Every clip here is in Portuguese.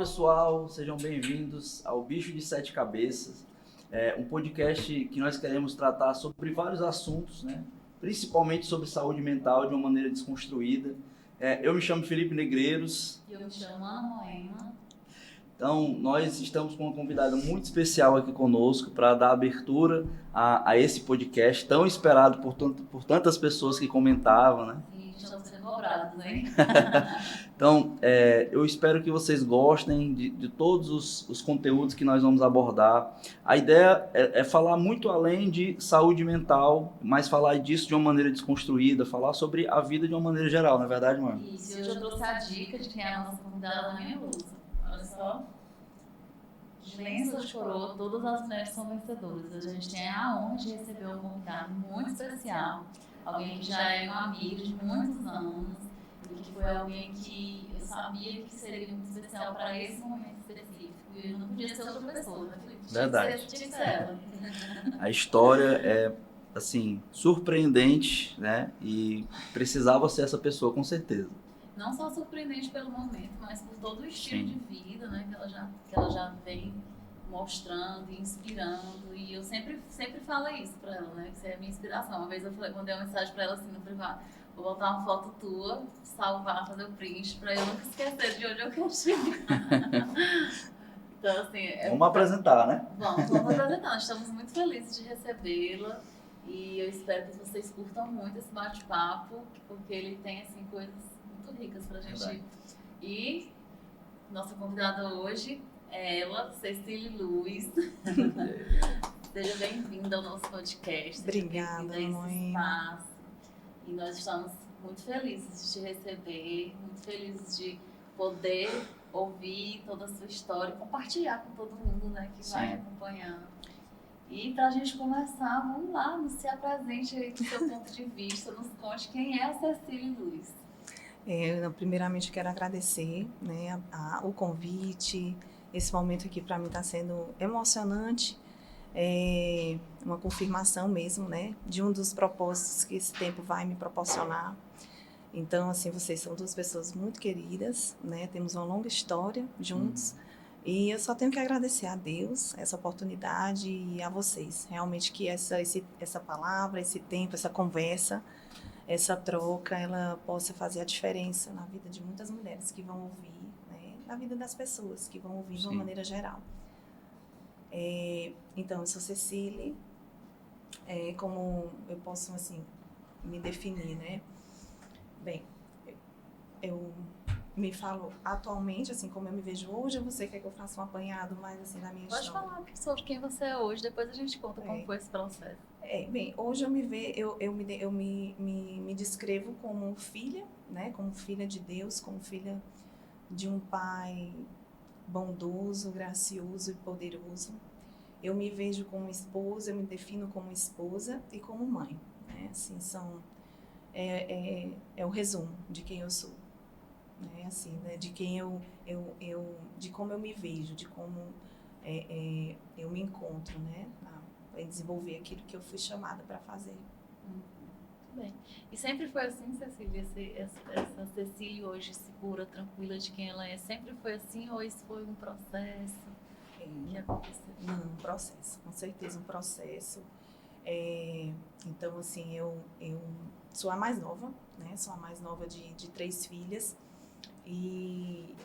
pessoal, sejam bem-vindos ao Bicho de Sete Cabeças, um podcast que nós queremos tratar sobre vários assuntos, né? Principalmente sobre saúde mental de uma maneira desconstruída. Eu me chamo Felipe Negreiros. E eu me chamo Ana Moema. Então, nós estamos com uma convidada muito especial aqui conosco para dar abertura a esse podcast tão esperado por tantas pessoas que comentavam, né? E estamos sendo cobrados, hein? Então, eu espero que vocês gostem de todos os conteúdos que nós vamos abordar. A ideia é falar muito além de saúde mental, mas falar disso de uma maneira desconstruída, falar sobre a vida de uma maneira geral, não é verdade, mano? Isso, e hoje eu trouxe a dica de quem é a nossa convidada, minha Lusa. Olha só. De lenço de coroa, todas as mulheres são vencedoras. Hoje a gente tem a honra de receber um convidado muito especial, alguém que já é um amigo de muitos anos, e que foi alguém que eu sabia que seria muito especial para esse momento específico. E não podia ser outra pessoa, né? Verdade. Tinha que ser ela. A história é, assim, surpreendente, né? E precisava ser essa pessoa, com certeza. Não só surpreendente pelo momento, mas por todo o estilo de vida, né, que ela já vem mostrando e inspirando. E eu sempre falo isso pra ela, né, que você é a minha inspiração. Uma vez eu mandei uma mensagem pra ela assim no privado: vou botar uma foto tua, salvar, fazer o print, pra eu nunca esquecer de onde eu quero chegar. Então, assim... Vamos apresentar, né? Vamos apresentar. Estamos muito felizes de recebê-la. E eu espero que vocês curtam muito esse bate-papo, porque ele tem, assim, coisas muito ricas pra gente. Verdade. E nossa convidada hoje é ela, Cecília Luiz. Seja bem-vinda ao nosso podcast. Obrigada, mãe. Espaço. E nós estamos muito felizes de te receber, muito felizes de poder ouvir toda a sua história, compartilhar com todo mundo, né, que vai acompanhar. E pra gente começar, vamos lá, se apresente aí do seu ponto de vista, nos conte quem é a Cecília Luiz. Primeiramente, quero agradecer, né, o convite. Esse momento aqui para mim está sendo emocionante, uma confirmação mesmo, né, de um dos propósitos que esse tempo vai me proporcionar. Então, assim, vocês são duas pessoas muito queridas, né, temos uma longa história juntos. E eu só tenho que agradecer a Deus essa oportunidade e a vocês. Realmente que essa palavra, esse tempo, essa conversa, essa troca, ela possa fazer a diferença na vida de muitas mulheres que vão ouvir, né? Na vida das pessoas que vão ouvir de uma maneira geral. Então, eu sou Cecília, como eu posso, assim, me definir, né? Bem, eu me falo atualmente, assim, como eu me vejo hoje, ou você quer que eu faça um apanhado mais, assim, da minha história? Pode falar sobre quem você é hoje, depois a gente conta como foi esse processo. Bem, hoje eu me descrevo como filha, né, como filha de Deus, como filha de um pai bondoso, gracioso e poderoso. Eu me vejo como esposa, eu me defino como esposa e como mãe, né, assim, é o resumo de quem eu sou. Né, assim, né, de quem de como eu me vejo, de como eu me encontro, né, para desenvolver aquilo que eu fui chamada para fazer. Muito bem. E sempre foi assim, Cecília? Essa Cecília hoje segura, tranquila de quem ela é, sempre foi assim ou isso foi um processo que aconteceu? Não, um processo, com certeza um processo. Então, assim, eu sou a mais nova, né? Sou a mais nova de 3 filhas. E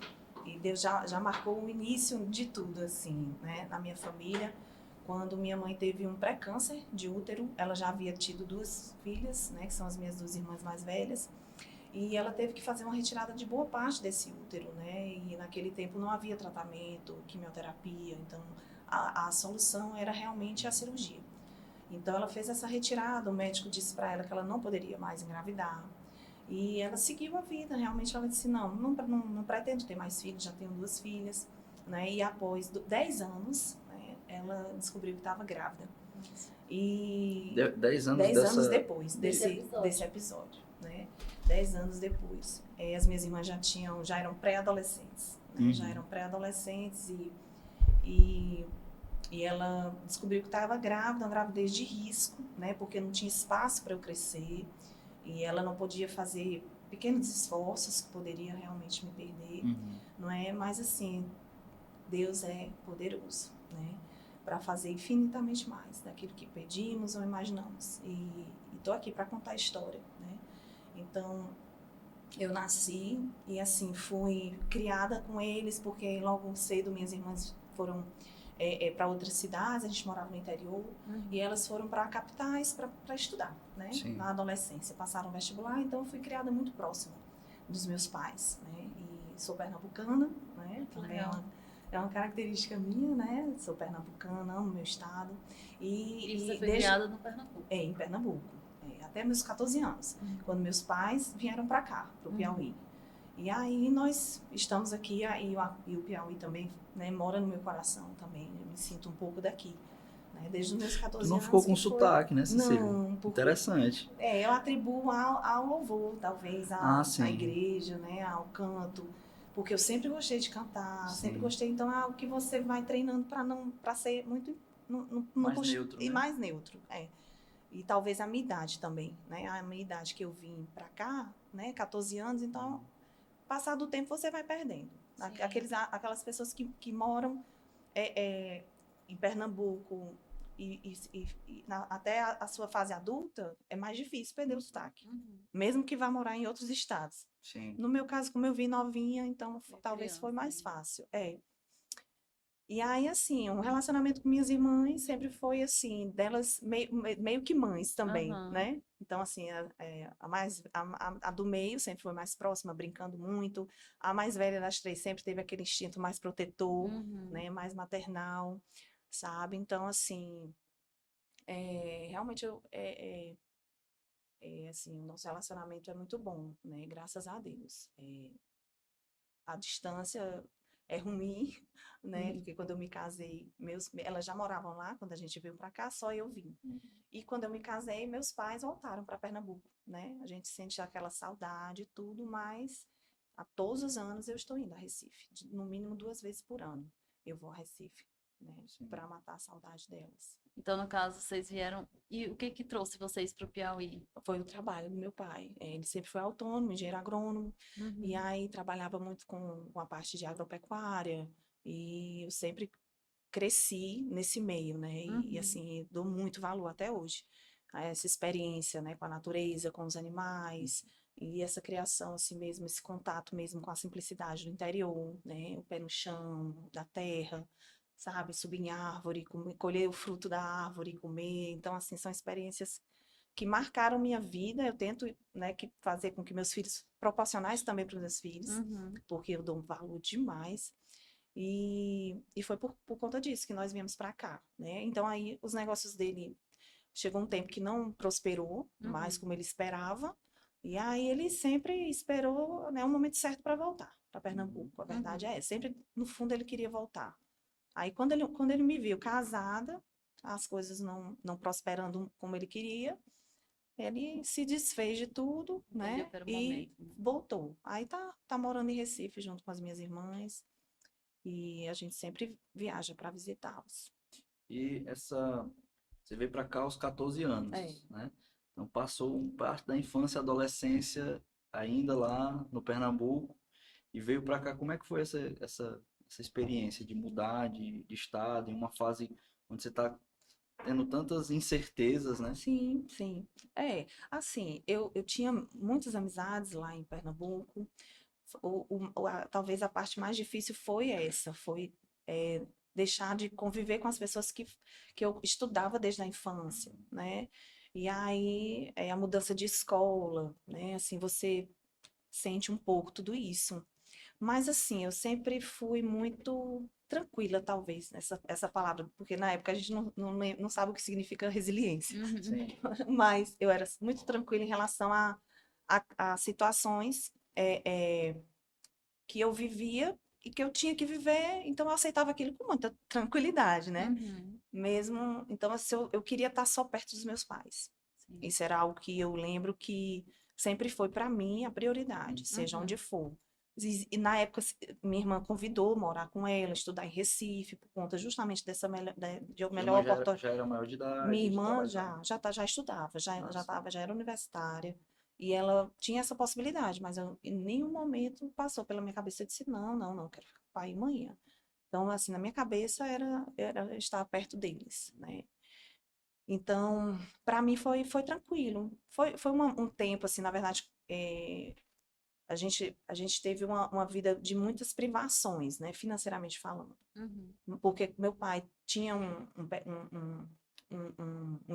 Deus já marcou o início de tudo, assim, né, na minha família. Quando minha mãe teve um pré-câncer de útero, ela já havia tido 2 filhas, né, que são as minhas 2 irmãs mais velhas, e ela teve que fazer uma retirada de boa parte desse útero, né, e naquele tempo não havia tratamento, quimioterapia, então a solução era realmente a cirurgia. Então ela fez essa retirada, o médico disse para ela que ela não poderia mais engravidar. E ela seguiu a vida, realmente ela disse, não pretendo ter mais filhos, já tenho 2 filhas, né? E após 10 anos, né, ela descobriu que estava grávida. E 10 anos, 10 anos depois desse episódio, né? 10 anos depois. As minhas irmãs já eram pré-adolescentes, né? Já eram pré-adolescentes e ela descobriu que estava grávida, uma gravidez de risco, né? Porque não tinha espaço para eu crescer. E ela não podia fazer pequenos esforços que poderia realmente me perder, não é? Mas assim, Deus é poderoso, né? Para fazer infinitamente mais daquilo que pedimos ou imaginamos. E estou aqui para contar a história, né? Então, eu nasci e, assim, fui criada com eles, porque logo cedo minhas irmãs foram para outras cidades, a gente morava no interior, e elas foram para capitais para estudar, né? Sim. Na adolescência, passaram vestibular, então eu fui criada muito próxima dos meus pais, né? E sou pernambucana, né? Também é uma característica minha, né? Sou pernambucana, amo meu estado. E você foi criada no Pernambuco? Em Pernambuco, até meus 14 anos, quando meus pais vieram para cá, para o Piauí. E aí nós estamos aqui, e o Piauí também, né, mora no meu coração também, eu me sinto um pouco daqui, né, desde os meus 14 Tu não anos. ficou com sotaque, né, Cecília? Não, porque, interessante. eu atribuo ao louvor, talvez, à igreja, né, ao canto, porque eu sempre gostei de cantar, sempre gostei, então é algo que você vai treinando para ser muito... mais neutro, e né? mais neutro, E talvez a minha idade também, né, a minha idade que eu vim para cá, né, 14 anos, então... Passado o tempo, você vai perdendo. Aquelas pessoas que moram em Pernambuco até a sua fase adulta, é mais difícil perder o sotaque. Mesmo que vá morar em outros estados. Sim. No meu caso, como eu vim novinha, então talvez foi mais fácil. E aí, assim, um relacionamento com minhas irmãs sempre foi, assim, delas meio que mães também, né? Então, assim, a do meio sempre foi mais próxima, brincando muito. A mais velha das três sempre teve aquele instinto mais protetor, né? Mais maternal, sabe? Então, assim, realmente, assim, o nosso relacionamento é muito bom, né? Graças a Deus. A distância é ruim, né? Porque quando eu me casei, elas já moravam lá, quando a gente veio para cá, só eu vim. E quando eu me casei, meus pais voltaram para Pernambuco, né? A gente sente aquela saudade e tudo, mas há todos os anos eu estou indo a Recife, no mínimo 2 vezes por ano eu vou a Recife, né? Para matar a saudade delas. Então, no caso, vocês vieram... E o que trouxe vocês para o Piauí? Foi o trabalho do meu pai. Ele sempre foi autônomo, engenheiro agrônomo, e aí trabalhava muito com a parte de agropecuária, e eu sempre cresci nesse meio, né? E assim, dou muito valor até hoje a essa experiência, né, com a natureza, com os animais, e essa criação assim mesmo, esse contato mesmo com a simplicidade do interior, né? O pé no chão, da terra, sabe? Subir em árvore, colher o fruto da árvore e comer. Então, assim, são experiências que marcaram minha vida. Eu tento, né, fazer com que meus filhos, proporcionar isso também para os meus filhos, porque eu dou um valor demais. E foi por conta disso que nós viemos para cá, né? Então, aí, os negócios dele, chegou um tempo que não prosperou mais como ele esperava, e aí ele sempre esperou, né, o momento certo para voltar para Pernambuco. A verdade é essa. Sempre, no fundo, ele queria voltar. Aí, quando ele me viu casada, as coisas não prosperando como ele queria, ele se desfez de tudo, né? E voltou. Aí tá morando em Recife junto com as minhas irmãs. E a gente sempre viaja para visitá-los. E você veio para cá aos 14 anos, né? Então passou parte da infância e adolescência ainda lá no Pernambuco e veio para cá. Como é que foi essa experiência de mudar de estado em uma fase onde você está tendo tantas incertezas, né? Sim, sim. Assim, eu tinha muitas amizades lá em Pernambuco. Talvez a parte mais difícil foi essa, foi deixar de conviver com as pessoas que eu estudava desde a infância, né? E aí, a mudança de escola, né? Assim, você sente um pouco tudo isso. Mas, assim, eu sempre fui muito tranquila, talvez, essa palavra, porque na época a gente não sabe o que significa resiliência. Mas eu era muito tranquila em relação a situações que eu vivia e que eu tinha que viver, então eu aceitava aquilo com muita tranquilidade, né? Mesmo, então assim, eu queria estar só perto dos meus pais. Isso era algo que eu lembro que sempre foi para mim a prioridade, seja onde for. E na época minha irmã convidou morar com ela, estudar em Recife, por conta justamente dessa melhor oportunidade. Já era maior de idade? Minha irmã já estudava, já era universitária. E ela tinha essa possibilidade, mas em nenhum momento passou pela minha cabeça. Eu disse, não, quero ficar com pai e mãe. Então, assim, na minha cabeça era estar perto deles, né? Então, para mim foi tranquilo. Foi um tempo, assim, na verdade, a gente teve uma vida de muitas privações, né? Financeiramente falando. Uhum. Porque meu pai tinha um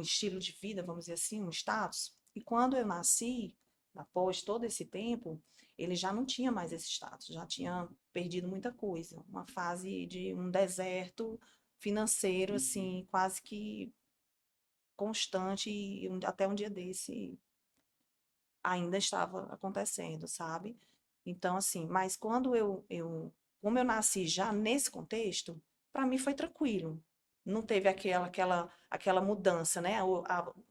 estilo de vida, vamos dizer assim, um status, e quando eu nasci, após todo esse tempo, ele já não tinha mais esse status, já tinha perdido muita coisa, uma fase de um deserto financeiro, assim, quase que constante, e até um dia desse ainda estava acontecendo, sabe? Então, assim, mas quando como eu nasci já nesse contexto, para mim foi tranquilo. Não teve aquela mudança, né?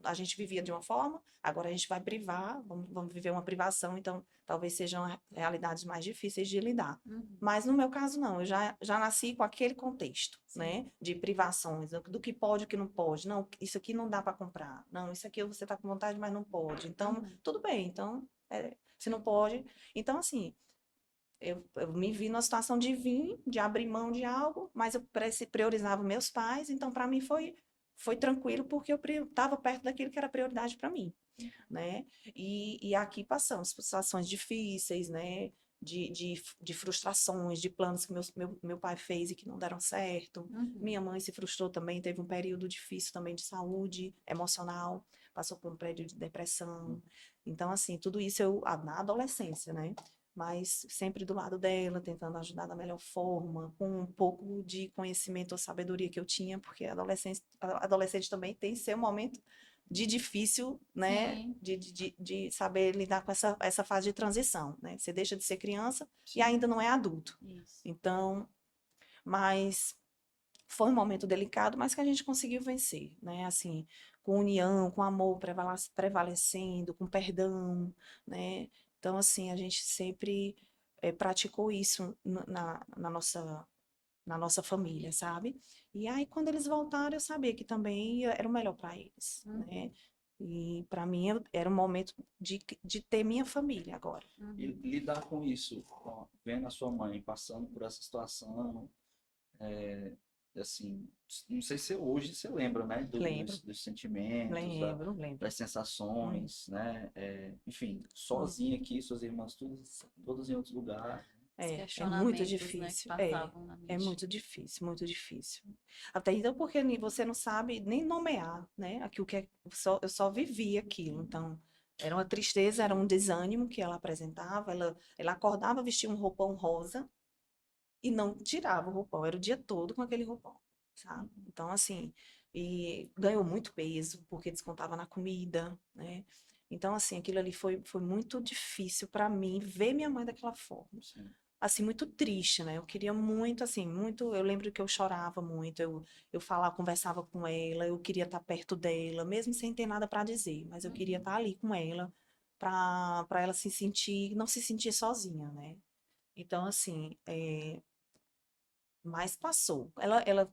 A gente vivia de uma forma, agora a gente vai privar, vamos viver uma privação, então talvez sejam realidades mais difíceis de lidar. Uhum. Mas no meu caso, não, eu já nasci com aquele contexto, Sim. né? De privações, do que pode e o que não pode. Não, isso aqui não dá para comprar. Não, isso aqui você está com vontade, mas não pode. Então, Uhum. tudo bem. Então, se não pode. Então, assim, eu me vi numa situação de abrir mão de algo, mas eu priorizava meus pais, então para mim foi tranquilo porque eu estava perto daquilo que era prioridade para mim, né? E aqui passamos por situações difíceis, né? De frustrações, de planos que meu pai fez e que não deram certo. Uhum. Minha mãe se frustrou também, teve um período difícil também de saúde emocional, passou por um período de depressão. Então, assim, tudo isso na adolescência, né? Mas sempre do lado dela, tentando ajudar da melhor forma, com um pouco de conhecimento ou sabedoria que eu tinha, porque adolescente também tem seu momento de difícil, né, Sim. de saber lidar com essa fase de transição, né? Você deixa de ser criança e Sim. ainda não é adulto. Isso. Então, mas foi um momento delicado, mas que a gente conseguiu vencer, né? Assim, com união, com amor prevalecendo, com perdão, né? Então, assim, a gente sempre praticou isso na nossa família, sabe? E aí, quando eles voltaram, eu sabia que também era o melhor para eles, né? Uhum. E para mim era um momento de ter minha família agora. E Uhum. lidar com isso, vendo a sua mãe passando por essa situação, assim, não sei se hoje você lembra, né, Lembro, dos sentimentos, lembro. das sensações, né, enfim, Hum. sozinha aqui, suas irmãs todas em outro lugar. Os É muito questionamentos, né, que difícil. passavam na É mente. muito difícil, muito difícil. Até então, porque você não sabe nem nomear, né? Aquilo que eu só vivi aquilo. Então, era uma tristeza, era um desânimo que ela apresentava. Ela acordava, vestia um roupão rosa e não tirava o roupão. Era o dia todo com aquele roupão, sabe? Então, assim, e ganhou muito peso porque descontava na comida, né? Então, assim, aquilo ali foi muito difícil para mim ver minha mãe daquela forma Assim, assim, muito triste, né? Eu queria muito, assim, muito. Eu lembro que eu chorava muito, eu falava, conversava com ela, eu queria estar perto dela, mesmo sem ter nada para dizer, mas eu queria Uhum. estar ali com ela, para ela se sentir, não se sentir sozinha, né? Então, assim, mas passou.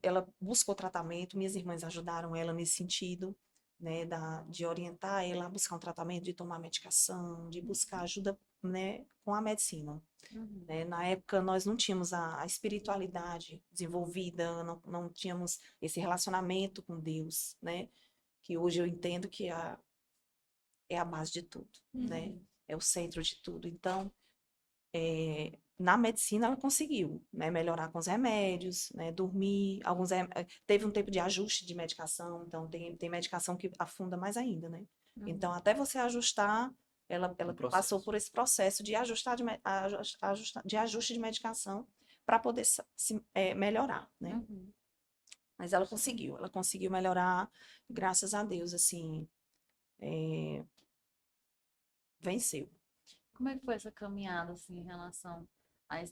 Ela buscou tratamento, minhas irmãs ajudaram ela nesse sentido, né, de orientar ela a buscar um tratamento, de tomar medicação, de buscar ajuda, né, com a medicina, Uhum. né? Na época, nós não tínhamos a espiritualidade desenvolvida, não tínhamos esse relacionamento com Deus, né? Que hoje eu entendo que é a base de tudo, né? Uhum. É o centro de tudo. Então, na medicina, ela conseguiu, né? Melhorar com os remédios, né? Dormir. Teve um tempo de ajuste de medicação, então tem medicação que afunda mais ainda, né? Então, Uhum. até você ajustar, ela passou processo. por esse processo de de ajuste de medicação para poder melhorar, né? Uhum. Mas ela conseguiu melhorar, graças a Deus, assim, venceu. Como é que foi essa caminhada, assim, em relação a...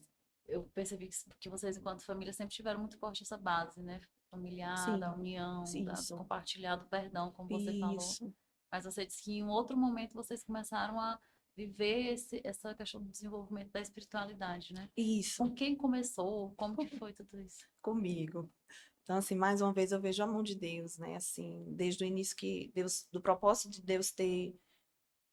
Eu percebi que vocês, enquanto família, sempre tiveram muito forte essa base, né? Familiar, da Sim, união, do isso, compartilhar do perdão, como você falou. isso, Mas você disse que em um outro momento vocês começaram a viver essa questão do desenvolvimento da espiritualidade, né? isso, Com quem começou? Como que foi tudo isso? comigo. Então, assim, mais uma vez eu vejo a mão de Deus, né? Assim, desde o início que Deus, do propósito de Deus ter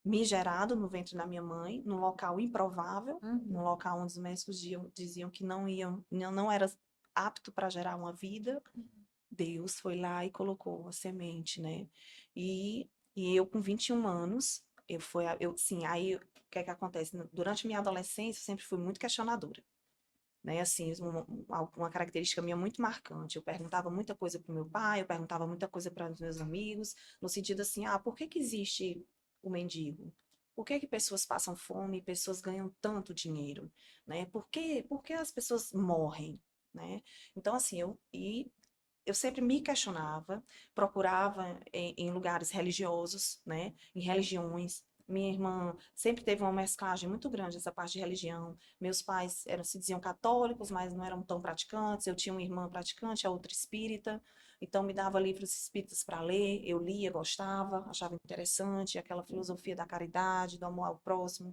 me gerado no ventre da minha mãe, num local improvável, num Uhum. local onde os médicos diziam que não era apto para gerar uma vida, Deus foi lá e colocou a semente, né? E eu com 21 anos, sim, aí o que é que acontece? Durante minha adolescência, eu sempre fui muito questionadora, né? Assim, uma característica minha muito marcante. Eu perguntava muita coisa para o meu pai, eu perguntava muita coisa para os meus amigos, no sentido assim, por que que existe o mendigo? Por que que pessoas passam fome e pessoas ganham tanto dinheiro, né? Por que as pessoas morrem, né? Então, assim, eu sempre me questionava, procurava em lugares religiosos, né? Em religiões. Minha irmã sempre teve uma mesclagem muito grande essa parte de religião. Meus pais se diziam católicos, mas não eram tão praticantes. Eu tinha uma irmã praticante, a outra espírita. Então me dava livros espíritas para ler, eu lia, gostava, achava interessante aquela filosofia da caridade, do amor ao próximo.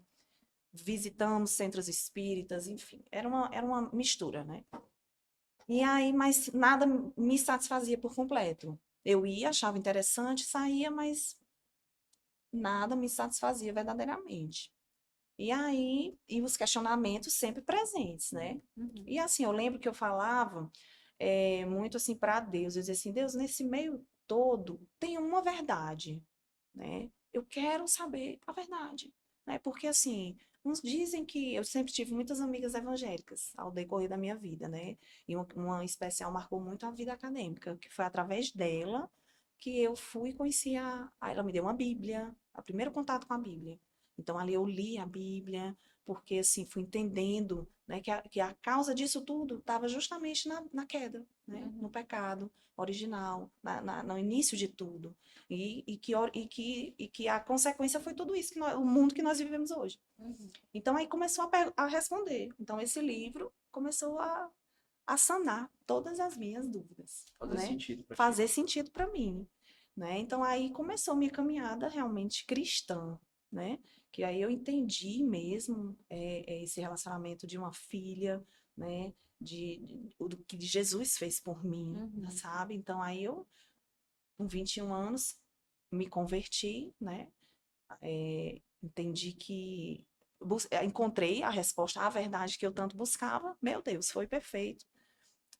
Visitamos centros espíritas, enfim, era uma mistura, né? E aí, mas nada me satisfazia por completo. Eu ia, achava interessante, saía, mas nada me satisfazia verdadeiramente. E aí, e os questionamentos sempre presentes, né? E assim, eu lembro que eu falava muito assim para Deus, eu dizia assim, Deus, nesse meio todo tem uma verdade, né? Eu quero saber a verdade, né? Porque assim, uns dizem que eu sempre tive muitas amigas evangélicas ao decorrer da minha vida, né? E uma especial marcou muito a vida acadêmica, que foi através dela que eu fui e conheci ela me deu uma Bíblia, o primeiro contato com a Bíblia. Então ali eu li a Bíblia, porque assim fui entendendo, né, que a causa disso tudo estava justamente na queda, né, no pecado original, no início de tudo. E que a consequência foi tudo isso, o mundo que nós vivemos hoje. Então aí começou a responder. Então esse livro começou a sanar todas as minhas dúvidas, Fazer né? sentido pra ti. Fazer sentido para mim, né? Então aí começou minha caminhada realmente cristã, né? Que aí eu entendi mesmo esse relacionamento de uma filha, né? Do que Jesus fez por mim, sabe? Então aí eu, com 21 anos, me converti, né? Entendi que encontrei a resposta à verdade que eu tanto buscava. Meu Deus, foi perfeito.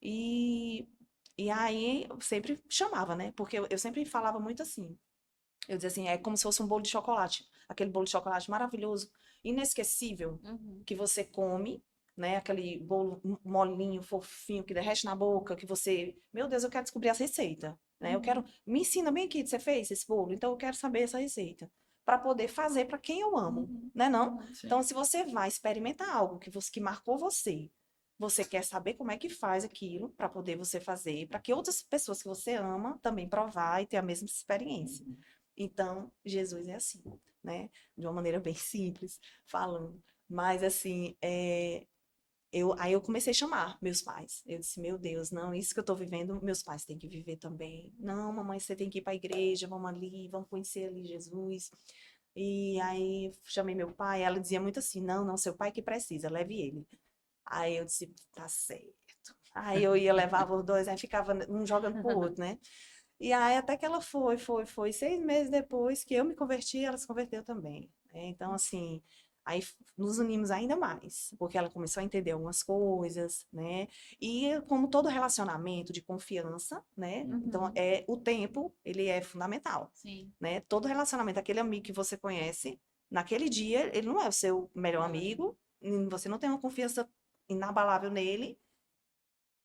E, e aí eu sempre chamava, né? Porque eu sempre falava muito assim. Eu dizia assim, é como se fosse um bolo de chocolate. Aquele bolo de chocolate maravilhoso, inesquecível, que você come, né? Aquele bolo molinho, fofinho, que derrete na boca, que você... Meu Deus, eu quero descobrir essa receita, né? Eu quero... Me ensina bem aqui, você fez esse bolo? Então eu quero saber essa receita. Para poder fazer para quem eu amo, né não? Sim. Então, se você vai experimentar algo que marcou você, você quer saber como é que faz aquilo para poder você fazer, para que outras pessoas que você ama também provar e ter a mesma experiência. Então, Jesus é assim, né? De uma maneira bem simples, falando. Mas, assim, aí eu comecei a chamar meus pais. Eu disse, meu Deus, não, isso que eu estou vivendo, meus pais têm que viver também. Não, mamãe, você tem que ir para a igreja, vamos ali, vamos conhecer ali Jesus. E aí chamei meu pai, ela dizia muito assim, não, não, seu pai que precisa, leve ele. Aí eu disse, tá certo. Aí eu ia, levava os dois, aí ficava um jogando pro outro, né? E aí até que ela foi. 6 meses depois que eu me converti, ela se converteu também, né? Então, assim, aí nos unimos ainda mais, porque ela começou a entender algumas coisas, né? E como todo relacionamento de confiança, né? Então, o tempo, ele é fundamental, Sim. né? Todo relacionamento, aquele amigo que você conhece, naquele dia, ele não é o seu melhor amigo, você não tem uma confiança inabalável nele,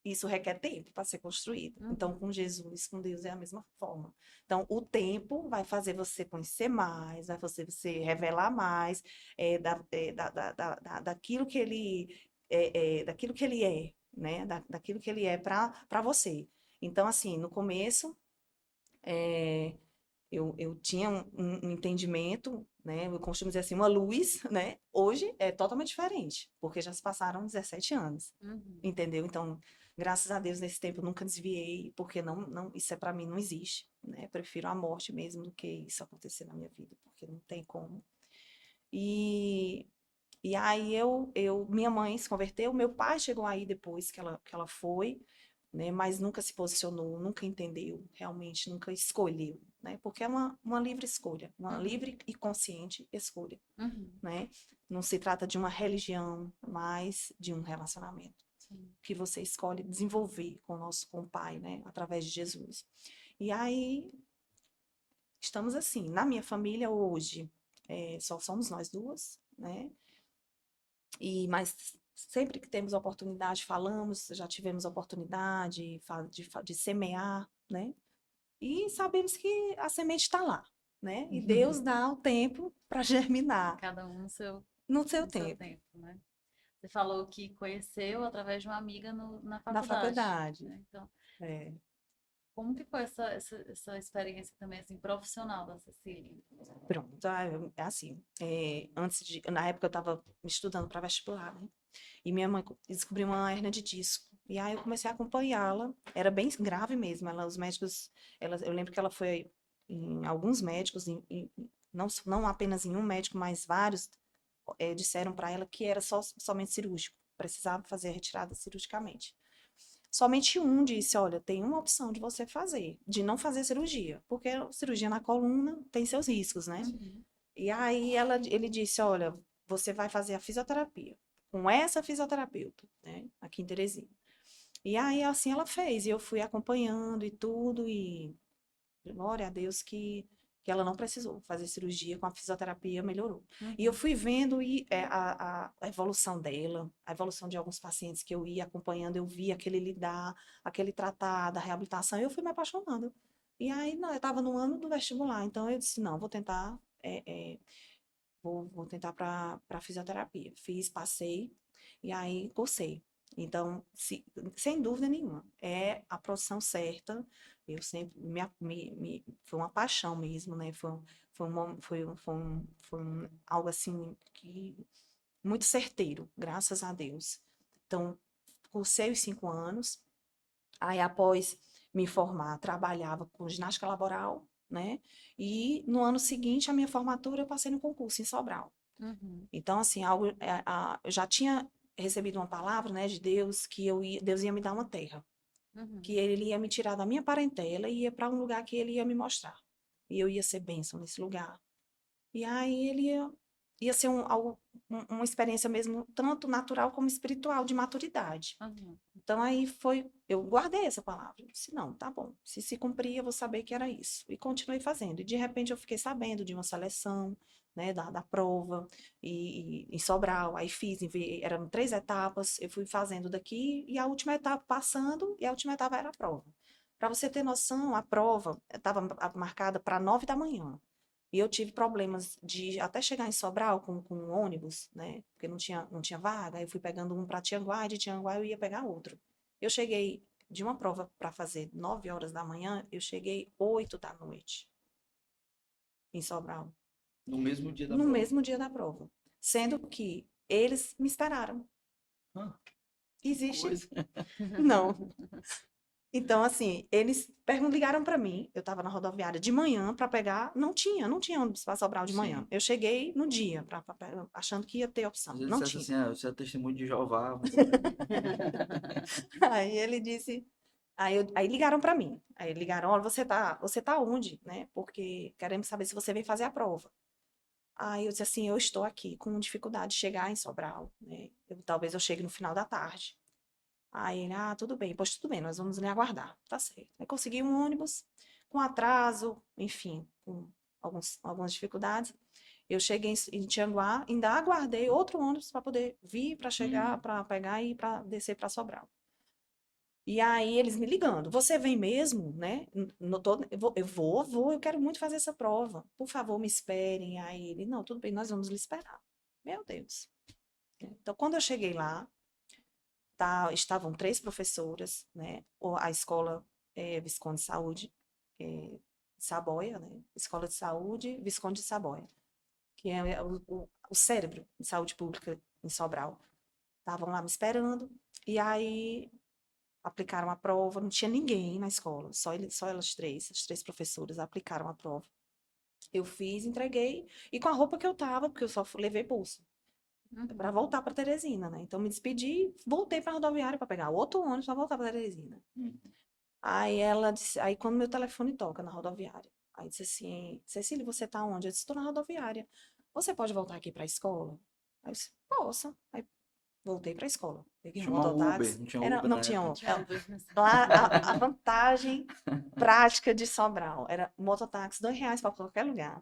isso requer tempo para ser construído. Então, com Jesus, com Deus, é a mesma forma. Então, o tempo vai fazer você conhecer mais, vai fazer você revelar mais daquilo que ele daquilo que ele é, né? Daquilo que ele é para você. Então, assim, no começo, é, eu tinha um entendimento, né? Eu costumo dizer assim, uma luz, né? Hoje é totalmente diferente, porque já se passaram 17 anos, entendeu? Então, graças a Deus, nesse tempo eu nunca desviei, porque isso para mim não existe, né? Prefiro a morte mesmo do que isso acontecer na minha vida, porque não tem como. E, e aí minha mãe se converteu, meu pai chegou aí depois que ela foi, né? Mas nunca se posicionou, nunca entendeu, realmente nunca escolheu, né? Porque é uma livre escolha, uma livre e consciente escolha, né? Não se trata de uma religião, mas de um relacionamento. Sim. que você escolhe desenvolver com o Pai, né? Através de Jesus. E aí, estamos assim. Na minha família hoje, só somos nós duas, né? Mas sempre que temos oportunidade, falamos, já tivemos oportunidade de semear, né? E sabemos que a semente está lá, né? E Deus dá o tempo para germinar, Cada um no seu no seu tempo, tempo, né? Você falou que conheceu através de uma amiga na na faculdade, faculdade. né? Então, É. como que foi essa experiência também, assim, profissional da Cecília? Pronto, é assim, na época eu estava estudando para vestibular, né? E minha mãe descobriu uma hérnia de disco. E aí eu comecei a acompanhá-la. Era bem grave mesmo. Os médicos, eu lembro que ela foi em alguns médicos, não apenas em um médico, mas vários, disseram para ela que era somente cirúrgico. Precisava fazer a retirada cirurgicamente. Somente um disse, olha, tem uma opção de você fazer, de não fazer cirurgia, porque a cirurgia na coluna tem seus riscos, né? Uhum. E aí ele disse, olha, você vai fazer a fisioterapia com essa fisioterapeuta, né, aqui em Teresina. E aí assim ela fez, e eu fui acompanhando e tudo, e glória a Deus que ela não precisou fazer cirurgia, com a fisioterapia melhorou. E eu Uhum. fui vendo a evolução dela, a evolução de alguns pacientes que eu ia acompanhando, eu via aquele lidar, aquele tratar da reabilitação, e eu fui me apaixonando. E aí, não, eu estava no ano do vestibular, então eu disse, não, vou tentar, vou tentar para fisioterapia. Fiz, passei, e aí gostei. Então, sem dúvida nenhuma, é a profissão certa. Eu sempre foi uma paixão mesmo, né? Foi algo assim que muito certeiro, graças a Deus. Então, cursei os 5 anos. Aí, após me formar, trabalhava com ginástica laboral, né? E no ano seguinte, a minha formatura, eu passei no concurso em Sobral. Uhum. Então, assim, eu já tinha recebido uma palavra, né, de Deus, que Deus ia me dar uma terra, Uhum. que ele ia me tirar da minha parentela e ia para um lugar que ele ia me mostrar. E eu ia ser bênção nesse lugar. E aí ele ia ser uma experiência mesmo, tanto natural como espiritual, de maturidade. Uhum. Então aí eu guardei essa palavra. Eu disse, não, tá bom. Se cumprir, eu vou saber que era isso. E continuei fazendo. E de repente eu fiquei sabendo de uma seleção, né, da prova, em Sobral. Aí eram 3 etapas, eu fui fazendo daqui, e a última etapa passando, e a última etapa era a prova. Para você ter noção, a prova estava marcada para 9 da manhã. E eu tive problemas de até chegar em Sobral com um ônibus, né? Porque não tinha vaga. Aí eu fui pegando um para Tianguá, e de Tianguá eu ia pegar outro. Eu cheguei de uma prova para fazer 9 horas da manhã, eu cheguei 8 da noite em Sobral, No mesmo dia da no prova. mesmo dia da prova. Sendo que eles me esperaram. Ah, que Existe? coisa. Não. Então, assim, eles ligaram para mim, eu estava na rodoviária de manhã para pegar, não tinha ônibus para Sobral de manhã. Sim. Eu cheguei no dia, achando que ia ter Às opção, vezes não dissesse tinha. assim, você é testemunho de Jeová. Aí ele disse, aí ligaram para mim, aí ligaram, olha, você tá onde, né? Porque queremos saber se você vem fazer a prova. Aí eu disse assim, eu estou aqui com dificuldade de chegar em Sobral, né? Talvez eu chegue no final da tarde. Aí ele, tudo bem, pois tudo bem, nós vamos lhe aguardar. Tá certo. Aí consegui um ônibus com atraso, enfim, com algumas dificuldades. Eu cheguei em Tianguá, ainda aguardei outro ônibus para poder vir, para chegar, Hum. para pegar e para descer para Sobral. E aí eles me ligando, você vem mesmo, né? Eu vou, eu quero muito fazer essa prova. Por favor, me esperem. Aí ele, não, tudo bem, nós vamos lhe esperar. Meu Deus. Então, quando eu cheguei lá, estavam 3 professoras, né? A escola Visconde de Saúde, Saboia, né? Escola de Saúde Visconde de Saboia, que é o cérebro de saúde pública em Sobral. Estavam lá me esperando, e aí aplicaram a prova, não tinha ninguém na escola, só elas três, as 3 professoras aplicaram a prova. Eu fiz, entreguei, e com a roupa que eu tava, porque eu só levei bolsa para Uhum. voltar para Teresina, né? Então me despedi, voltei para a rodoviária para pegar outro ônibus para voltar para Teresina. Hum. Aí ela disse, aí quando meu telefone toca na rodoviária, aí disse assim, Cecília, você tá onde? Eu disse, estou na rodoviária. Você pode voltar aqui para a escola? Aí eu disse, posso. Aí Voltei para a escola. Peguei um Chamar um Uber, mototáxi. não tinha Uber Não na tinha época. lá a vantagem prática de Sobral era mototáxi, R$ 2 para qualquer lugar.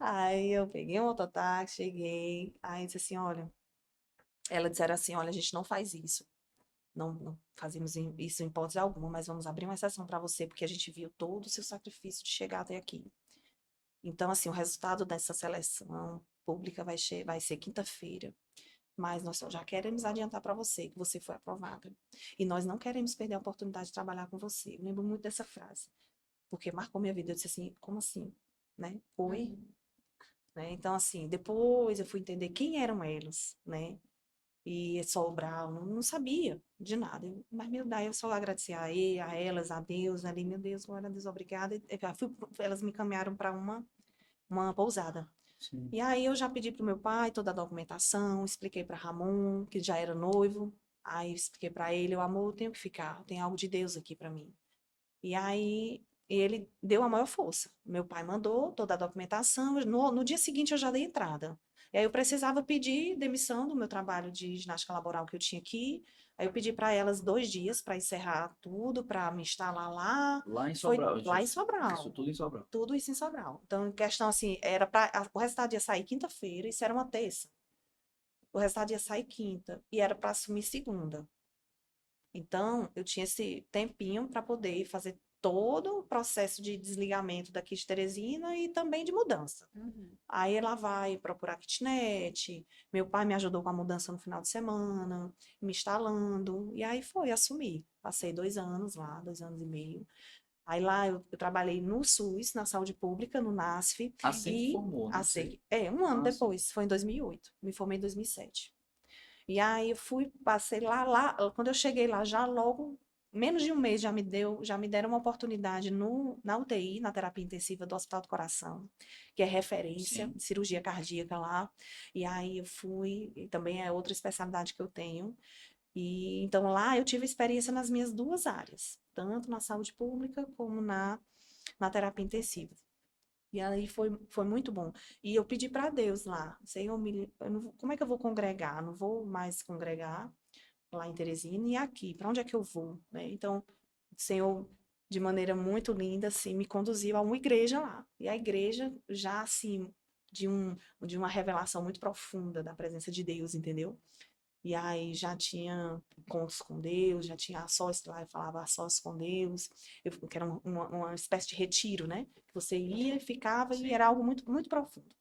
Aí eu peguei um mototáxi, cheguei, aí disse assim, olha, ela disseram assim, olha, a gente não faz isso. Não fazemos isso em hipótese alguma, mas vamos abrir uma exceção para você, porque a gente viu todo o seu sacrifício de chegar até aqui. Então, assim, o resultado dessa seleção pública vai ser quinta-feira. Mas nós só já queremos adiantar para você que você foi aprovada. E nós não queremos perder a oportunidade de trabalhar com você. Eu lembro muito dessa frase, porque marcou minha vida. Eu disse assim, como assim? Né? Oi? Né? Então, assim, depois eu fui entender quem eram elas, né? E Sobral, não sabia de nada. Mas, meu Deus, eu só agradeci a elas, a Deus, ali, meu Deus, glória a Deus, obrigada. Elas me encaminharam para uma pousada. Sim. E aí eu já pedi pro meu pai toda a documentação, expliquei para Ramon, que já era noivo. Aí eu expliquei para ele, o amor, eu tenho que ficar, tem algo de Deus aqui para mim. E aí ele deu a maior força. Meu pai mandou toda a documentação, no dia seguinte eu já dei entrada. E aí eu precisava pedir demissão do meu trabalho de ginástica laboral que eu tinha aqui. Aí eu pedi para elas 2 dias para encerrar tudo, para me instalar lá. Lá em Foi Sobral. lá em Isso Sobral. tudo em Sobral. Tudo isso em Sobral. Então, em questão assim, era para o resultado ia sair quinta-feira, isso era uma terça. O resultado ia sair quinta e era para assumir segunda. Então, eu tinha esse tempinho para poder fazer todo o processo de desligamento daqui de Teresina e também de mudança. Aí ela vai procurar kitnet, meu pai me ajudou com a mudança no final de semana, me instalando, e aí foi assumir. Passei 2 anos lá, 2 anos e meio. Aí lá eu trabalhei no SUS, na saúde pública, no NASF, Assim que e formou, né? Você... um ano Ah, sim. depois, foi em 2008, me formei em 2007. E aí eu passei lá, quando eu cheguei lá, já logo, menos de um mês já me deram uma oportunidade na UTI, na terapia intensiva do Hospital do Coração, que é referência Sim. em cirurgia cardíaca lá. E aí eu fui, e também é outra especialidade que eu tenho. E então lá eu tive experiência nas minhas duas áreas, tanto na saúde pública como na terapia intensiva. E aí foi muito bom. E eu pedi para Deus lá, Senhor, eu não como é que eu vou congregar? Não vou mais congregar lá em Teresina e aqui, para onde é que eu vou, né? Então, o Senhor, de maneira muito linda, assim, me conduziu a uma igreja lá. E a igreja já assim de uma revelação muito profunda da presença de Deus, entendeu? E aí já tinha encontros com Deus, já tinha a sós lá, eu falava a sós com Deus, que era uma espécie de retiro, né? Que você ia, ficava e era algo muito, muito profundo.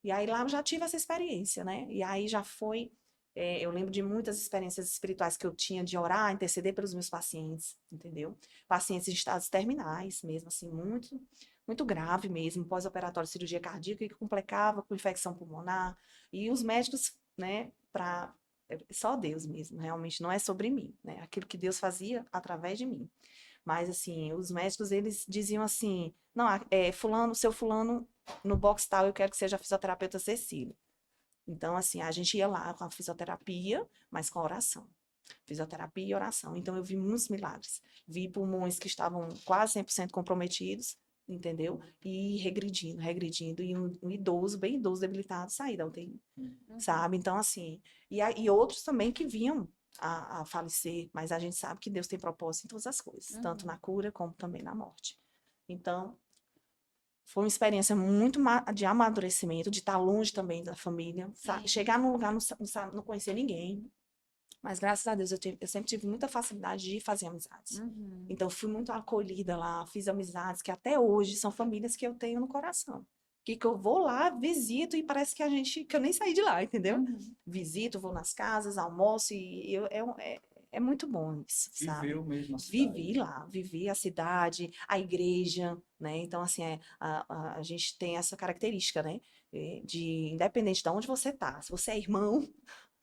E aí lá eu já tive essa experiência, né? E aí já foi, eu lembro de muitas experiências espirituais que eu tinha de orar, interceder pelos meus pacientes, entendeu? Pacientes em estados terminais mesmo, assim, muito, muito grave mesmo, pós-operatório de cirurgia cardíaca, que complicava com infecção pulmonar. E os médicos, né, para só Deus mesmo, realmente não é sobre mim, né? Aquilo que Deus fazia através de mim. Mas assim, os médicos eles diziam assim: "Não, fulano, seu fulano no box tal, eu quero que seja a fisioterapeuta Cecília". Então assim, a gente ia lá com a fisioterapia, mas com a oração. Fisioterapia e oração. Então eu vi muitos milagres. Vi pulmões que estavam quase 100% comprometidos, entendeu? E regredindo, regredindo, e um idoso, bem idoso, debilitado, sair da UTI, sabe? Então, assim, e outros também que vinham a falecer, mas a gente sabe que Deus tem propósito em todas as coisas, tanto na cura como também na morte. Então, foi uma experiência muito de amadurecimento, de estar longe também da família, chegar num lugar, não conhecer ninguém, mas graças a Deus eu sempre tive muita facilidade de fazer amizades. Então, fui muito acolhida lá, fiz amizades que até hoje são famílias que eu tenho no coração. Que eu vou lá, visito e parece que eu nem saí de lá, entendeu? Visito, vou nas casas, almoço e é muito bom isso, sabe? Viveu mesmo a cidade. Vivi lá, vivi a cidade, a igreja, né? Então, assim, a gente tem essa característica, né? De independente de onde você tá, se você é irmão,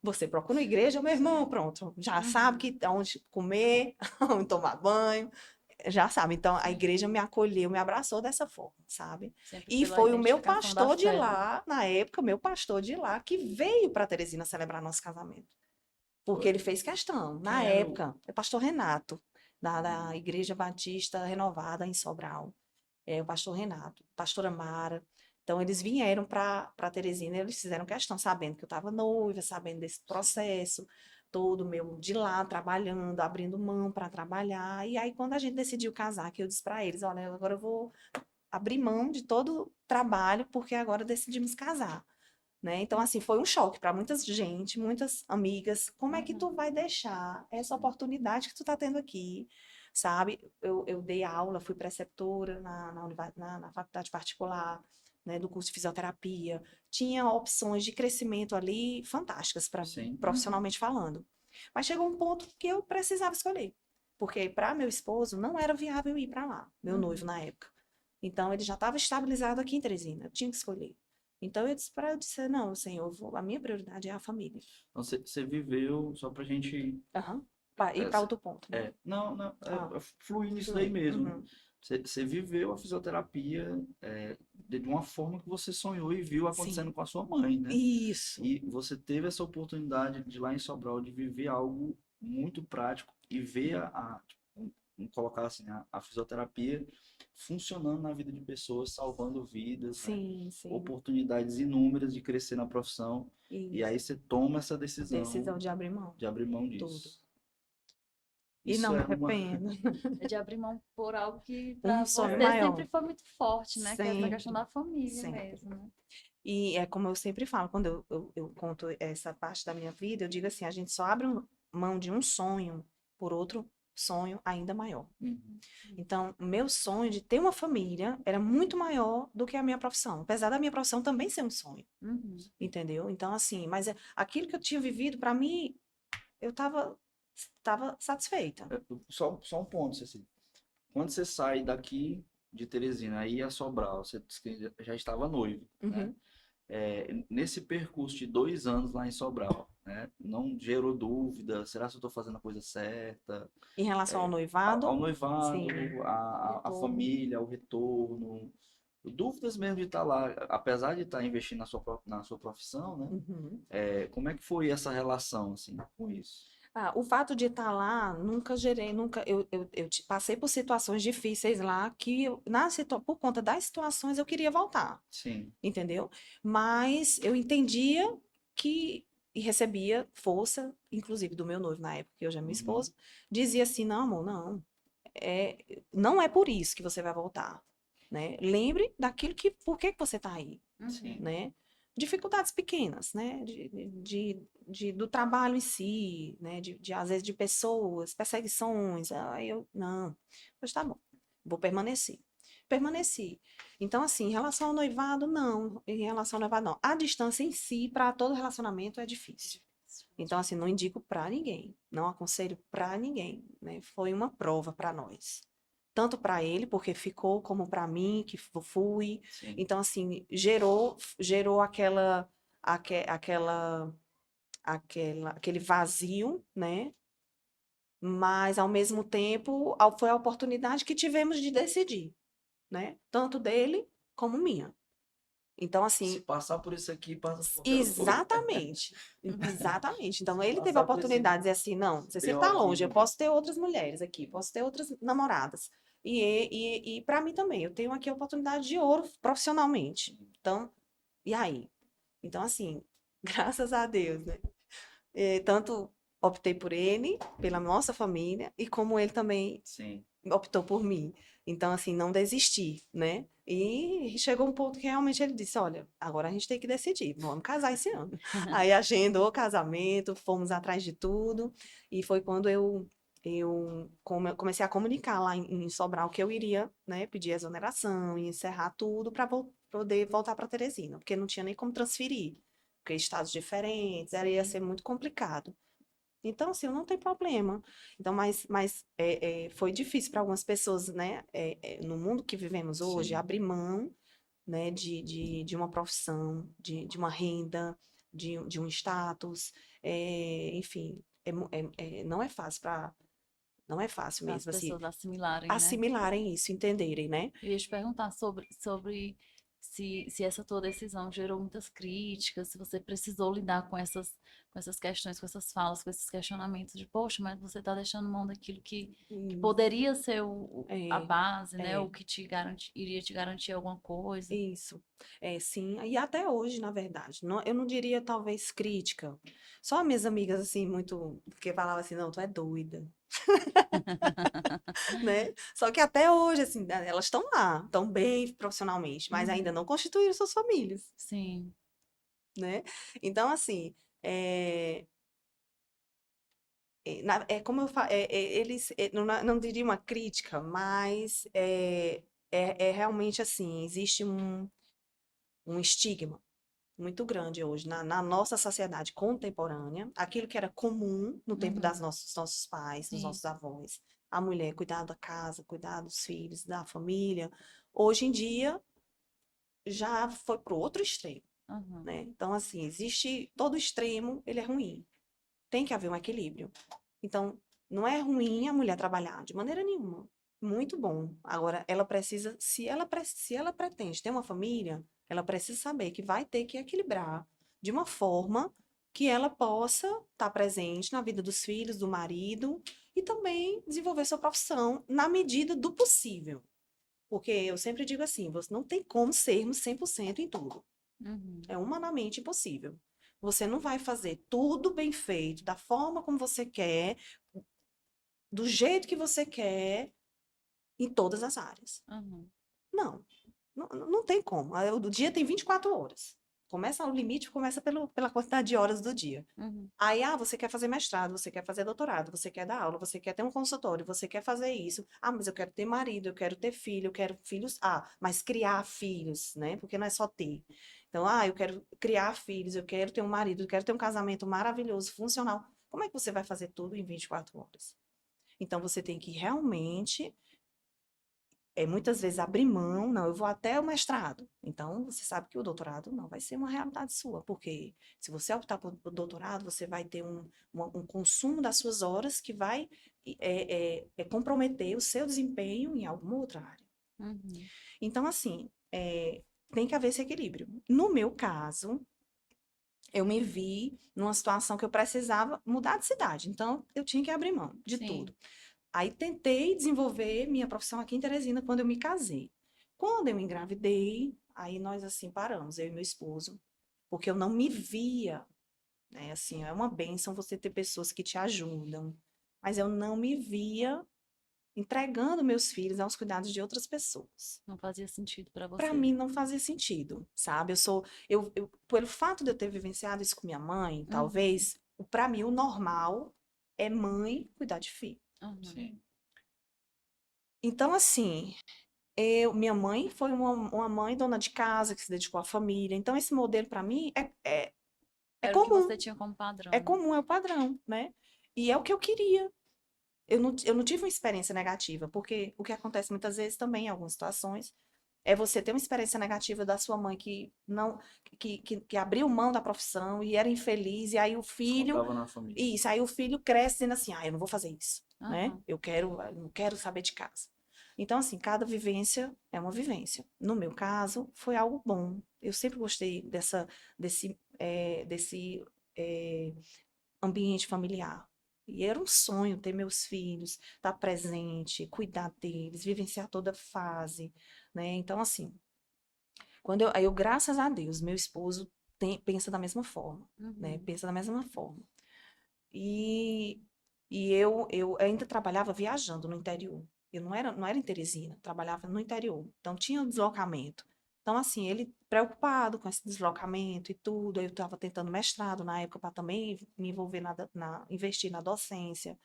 você procura uma igreja, meu irmão, pronto, já sabe que onde comer, onde tomar banho, já sabe. Então, a igreja me acolheu, me abraçou dessa forma, sabe? Sempre E pela foi o meu identificação da pastor de fé, né? lá, na época, meu pastor de lá, que veio para Teresina celebrar nosso casamento. Porque ele fez questão. Na Quem era o... época, é o pastor Renato, da Igreja Batista Renovada em Sobral. É o pastor Renato, pastora Mara. Então, eles vieram para Teresina, eles fizeram questão, sabendo que eu estava noiva, sabendo desse processo, todo meu de lá, trabalhando, abrindo mão para trabalhar. E aí, quando a gente decidiu casar, que eu disse para eles, olha, agora eu vou abrir mão de todo o trabalho, porque agora decidimos casar. Né? Então, assim, foi um choque para muita gente, muitas amigas. Como é que tu vai deixar essa oportunidade que tu tá tendo aqui, sabe? Eu dei aula, fui preceptora na faculdade particular, né, do curso de fisioterapia. Tinha opções de crescimento ali fantásticas para mim, Sim. profissionalmente falando. Mas chegou um ponto que eu precisava escolher, porque para meu esposo não era viável ir para lá, meu noivo na época. Então, ele já estava estabilizado aqui em Teresina, eu tinha que escolher. Então eu disse para eu disse, não, Senhor, a minha prioridade é a família. Então, você viveu, só pra gente... Aham. Ir para outro ponto, né? Não, Ah, fluir nisso daí mesmo. uhum. Você viveu a fisioterapia de uma forma que você sonhou e viu acontecendo Sim. com a sua mãe, né? Isso. E você teve essa oportunidade de lá em Sobral de viver algo muito prático e ver vamos colocar assim, a fisioterapia funcionando na vida de pessoas, salvando vidas, né? Sim, sim. Oportunidades inúmeras de crescer na profissão. E aí Isso. você toma essa decisão Decisão de abrir mão. de abrir mão Tudo. disso. E Isso não me é uma... arrependo. É de abrir mão por algo que pra Um sonho você maior. sempre foi muito forte, né? Que é essa Sempre. questão da família Sempre. mesmo, né? E é como eu sempre falo, quando eu conto essa parte da minha vida, eu digo assim, a gente só abre mão de um sonho por outro sonho ainda maior. Uhum. Então, o meu sonho de ter uma família era muito maior do que a minha profissão, apesar da minha profissão também ser um sonho, Uhum. entendeu? Então, assim, mas aquilo que eu tinha vivido, para mim, eu tava satisfeita. Só um ponto, Cecília. Quando você sai daqui de Teresina, aí a Sobral, você disse que já estava noivo, né? Uhum. Nesse percurso de 2 anos lá em Sobral, né? Não gerou dúvida, será que eu estou fazendo a coisa certa? Em relação ao Ao noivado, noivado, sim, a Retorno. família, ao retorno, dúvidas mesmo de estar lá, apesar de estar investindo na sua profissão, né? uhum. Como é que foi essa relação, assim, com isso? O fato de estar lá, eu passei por situações difíceis lá que, por conta das situações, eu queria voltar, Sim. entendeu? Mas eu entendia e recebia força, inclusive do meu noivo na época, que hoje é meu Uhum. esposo, dizia assim, não, amor, não é por isso que você vai voltar, né? Lembre por que que você está aí, Sim. né? Dificuldades pequenas, né? Do trabalho em si, né? Às vezes de pessoas, perseguições. Não, pois tá bom, vou permanecer. Permaneci. Então, assim, em relação ao noivado, não. Em relação ao noivado, não. A distância em si, para todo relacionamento, é difícil. Então, assim, não indico para ninguém. Não aconselho para ninguém, né? Foi uma prova para nós. Tanto para ele, porque ficou, como para mim, que fui. Sim. Então, assim, gerou aquele vazio, né? Mas, ao mesmo tempo, foi a oportunidade que tivemos de decidir, né? Tanto dele como minha. Então, Se assim, passar por isso aqui, passa por qualquer outro. exatamente. Exatamente. Então, ele teve a Passar por esse oportunidade de dizer assim, não, você BO está aqui, longe, eu posso ter outras mulheres aqui, posso ter outras namoradas. E para mim também, eu tenho aqui a oportunidade de ouro profissionalmente. Então, e aí? Então, assim, graças a Deus, né? Tanto optei por ele, pela nossa família, e como ele também Sim. optou por mim. Então, assim, não desisti, né? E chegou um ponto que realmente ele disse: Olha, agora a gente tem que decidir, vamos casar esse ano. Aí agendou o casamento, fomos atrás de tudo, e foi quando comecei a comunicar lá em Sobral que eu iria, né, pedir exoneração e encerrar tudo para poder voltar para Teresina, porque não tinha nem como transferir, porque estados diferentes, ia ser muito complicado. Então, assim, não tem problema. Então, mas foi difícil para algumas pessoas, né, no mundo que vivemos hoje, Sim. abrir mão, né, de uma profissão, de uma renda, de um status, enfim, não é fácil não é fácil Para as mesmo, assim, pessoas assimilarem, né? assimilarem isso, entenderem, né? Eu ia te perguntar sobre se essa tua decisão gerou muitas críticas, se você precisou lidar com essas com essas questões, com essas falas, com esses questionamentos de, poxa, mas você está deixando mão daquilo que Isso. poderia ser a É, base, né? é. O que iria te garantir alguma coisa. Isso. É, sim. E até hoje, na verdade. Eu não diria, talvez, crítica. Só minhas amigas, assim, muito... Porque falavam assim, não, tu é doida, né? Só que até hoje, assim, elas estão lá. Estão bem profissionalmente, mas ainda Uhum. não constituíram suas famílias, Sim. né? Então, assim... É como eu falo, eles, não diria uma crítica, mas é realmente assim, existe um estigma muito grande hoje na nossa sociedade contemporânea, aquilo que era comum no tempo Uhum. dos nossos pais, dos nossos Isso. avós, a mulher cuidar da casa, cuidar dos filhos, da família, hoje em dia já foi para o outro extremo, Uhum. né? Então, assim, existe todo extremo, ele é ruim. Tem que haver um equilíbrio. Então, não é ruim a mulher trabalhar, de maneira nenhuma. Muito bom. Agora, ela precisa, se ela pretende ter uma família, ela precisa saber que vai ter que equilibrar de uma forma que ela possa estar presente na vida dos filhos, do marido e também desenvolver sua profissão na medida do possível. Porque eu sempre digo assim, você não tem como sermos 100% em tudo. Uhum. É humanamente impossível. Você não vai fazer tudo bem feito, da forma como você quer, do jeito que você quer, em todas as áreas. Uhum. Não, não tem como. O dia tem 24 horas. Começa, o limite começa pela quantidade de horas do dia. Uhum. Aí, você quer fazer mestrado, você quer fazer doutorado, você quer dar aula, você quer ter um consultório, você quer fazer isso. Ah, mas eu quero ter marido, eu quero ter filho, eu quero filhos. Ah, mas criar filhos, né? Porque não é só ter. Então, eu quero criar filhos, eu quero ter um marido, eu quero ter um casamento maravilhoso, funcional. Como é que você vai fazer tudo em 24 horas? Então, você tem que realmente muitas vezes abrir mão, não, eu vou até o mestrado. Então, você sabe que o doutorado não vai ser uma realidade sua, porque se você optar por doutorado, você vai ter um consumo das suas horas que vai comprometer o seu desempenho em alguma outra área. Uhum. Então, assim, tem que haver esse equilíbrio. No meu caso, eu me vi numa situação que eu precisava mudar de cidade, então eu tinha que abrir mão de Sim. tudo. Aí tentei desenvolver minha profissão aqui em Teresina quando eu me casei. Quando eu engravidei, aí nós assim paramos, eu e meu esposo, porque eu não me via, né? Assim, é uma bênção você ter pessoas que te ajudam, mas eu não me via entregando meus filhos aos cuidados de outras pessoas. Não fazia sentido para Para você. mim não fazia sentido, sabe? Pelo fato de eu ter vivenciado isso com minha mãe, Uhum. talvez, para mim o normal é mãe cuidar de filho. Uhum. Sim. Então, assim, minha mãe foi uma mãe dona de casa que se dedicou à família. Então, esse modelo para mim é Era o que comum, você tinha como padrão, né? é o padrão, né? E é o que eu queria. Eu não tive uma experiência negativa, porque o que acontece muitas vezes também, em algumas situações, é você ter uma experiência negativa da sua mãe que não que abriu mão da profissão e era infeliz, e aí o filho, Descontava na família. isso, aí o filho cresce dizendo assim, eu não vou fazer isso, né? Aham. Eu não quero saber de casa. Então, assim, cada vivência é uma vivência. No meu caso, foi algo bom. Eu sempre gostei desse ambiente familiar. E era um sonho ter meus filhos, estar presente, cuidar deles, vivenciar toda a fase, né? Então, assim, graças a Deus, meu esposo pensa da mesma forma, né? Uhum. Pensa da mesma forma. E, eu ainda trabalhava viajando no interior. Eu não era em Teresina, trabalhava no interior. Então, tinha um deslocamento. Então, assim, ele preocupado com esse deslocamento e tudo. Eu estava tentando mestrado na época para também me envolver investir na docência.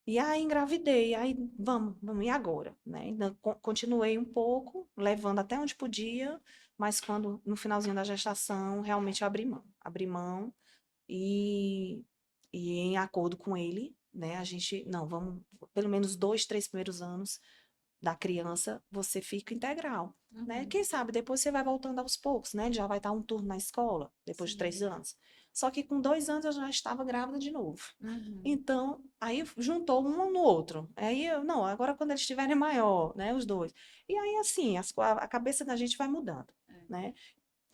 E aí engravidei, aí vamos, e agora? Né? Ainda continuei um pouco, levando até onde podia, mas quando no finalzinho da gestação, realmente eu abri mão. Abri mão e, em acordo com ele, né, a gente, não, vamos, pelo menos 2, 3 primeiros anos da criança, você fica integral, né? Uhum. Quem sabe depois você vai voltando aos poucos, né? Já vai estar um turno na escola, depois de Sim. 3 anos. Só que com 2 anos eu já estava grávida de novo. Uhum. Então, aí juntou um no outro. Aí não, agora quando eles estiverem maior, né, os dois. E aí, assim, a cabeça da gente vai mudando, É. né?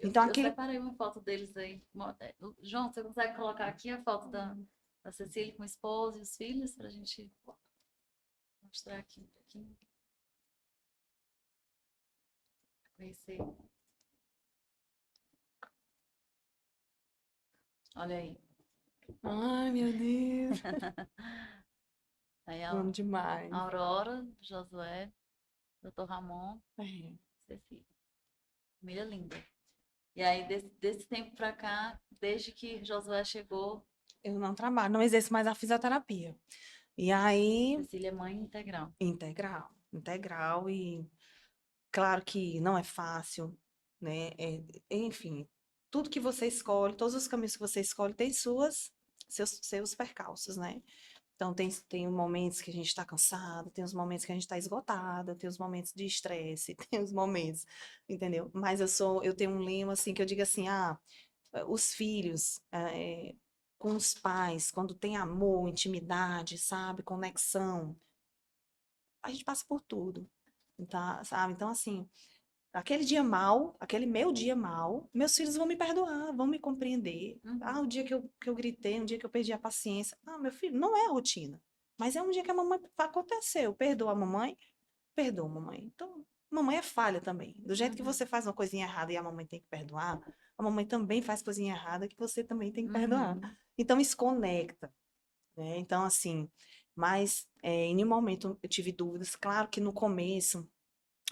Então, Eu aquele... separei uma foto deles aí. João, você consegue colocar aqui a foto da Cecília com o esposo e os filhos pra gente mostrar aqui um pouquinho? Conhecer. Olha aí. Ai, meu Deus. Aí Amo a demais. Aurora, Josué, Dr. Ramon, É. Cecília. Família linda. E aí, desse tempo pra cá, desde que Josué chegou, Eu não trabalho, não exerço mais a fisioterapia. E aí, Cecília é mãe integral. integral. Integral e claro que não é fácil, né? Enfim, tudo que você escolhe, todos os caminhos que você escolhe tem seus percalços, né? Então, tem momentos que a gente está cansado, tem os momentos que a gente está esgotado, tem os momentos de estresse, tem os momentos, entendeu? Mas eu tenho um lema assim que eu digo assim, os filhos com os pais, quando tem amor, intimidade, sabe, conexão, a gente passa por tudo, tá, sabe? Então, assim, aquele dia mal, aquele meu dia mal, meus filhos vão me perdoar, vão me compreender. Uhum. O dia que eu gritei, um dia que eu perdi a paciência. Meu filho, não é a rotina. Mas é um dia que a mamãe aconteceu. Perdoa a mamãe, perdoa a mamãe. Então, mamãe é falha também. Do jeito que Uhum. você faz uma coisinha errada e a mamãe tem que perdoar, a mamãe também faz coisinha errada que você também tem que perdoar. Uhum. Então, isso conecta, né? Então, assim, mas em nenhum momento eu tive dúvidas. Claro que no começo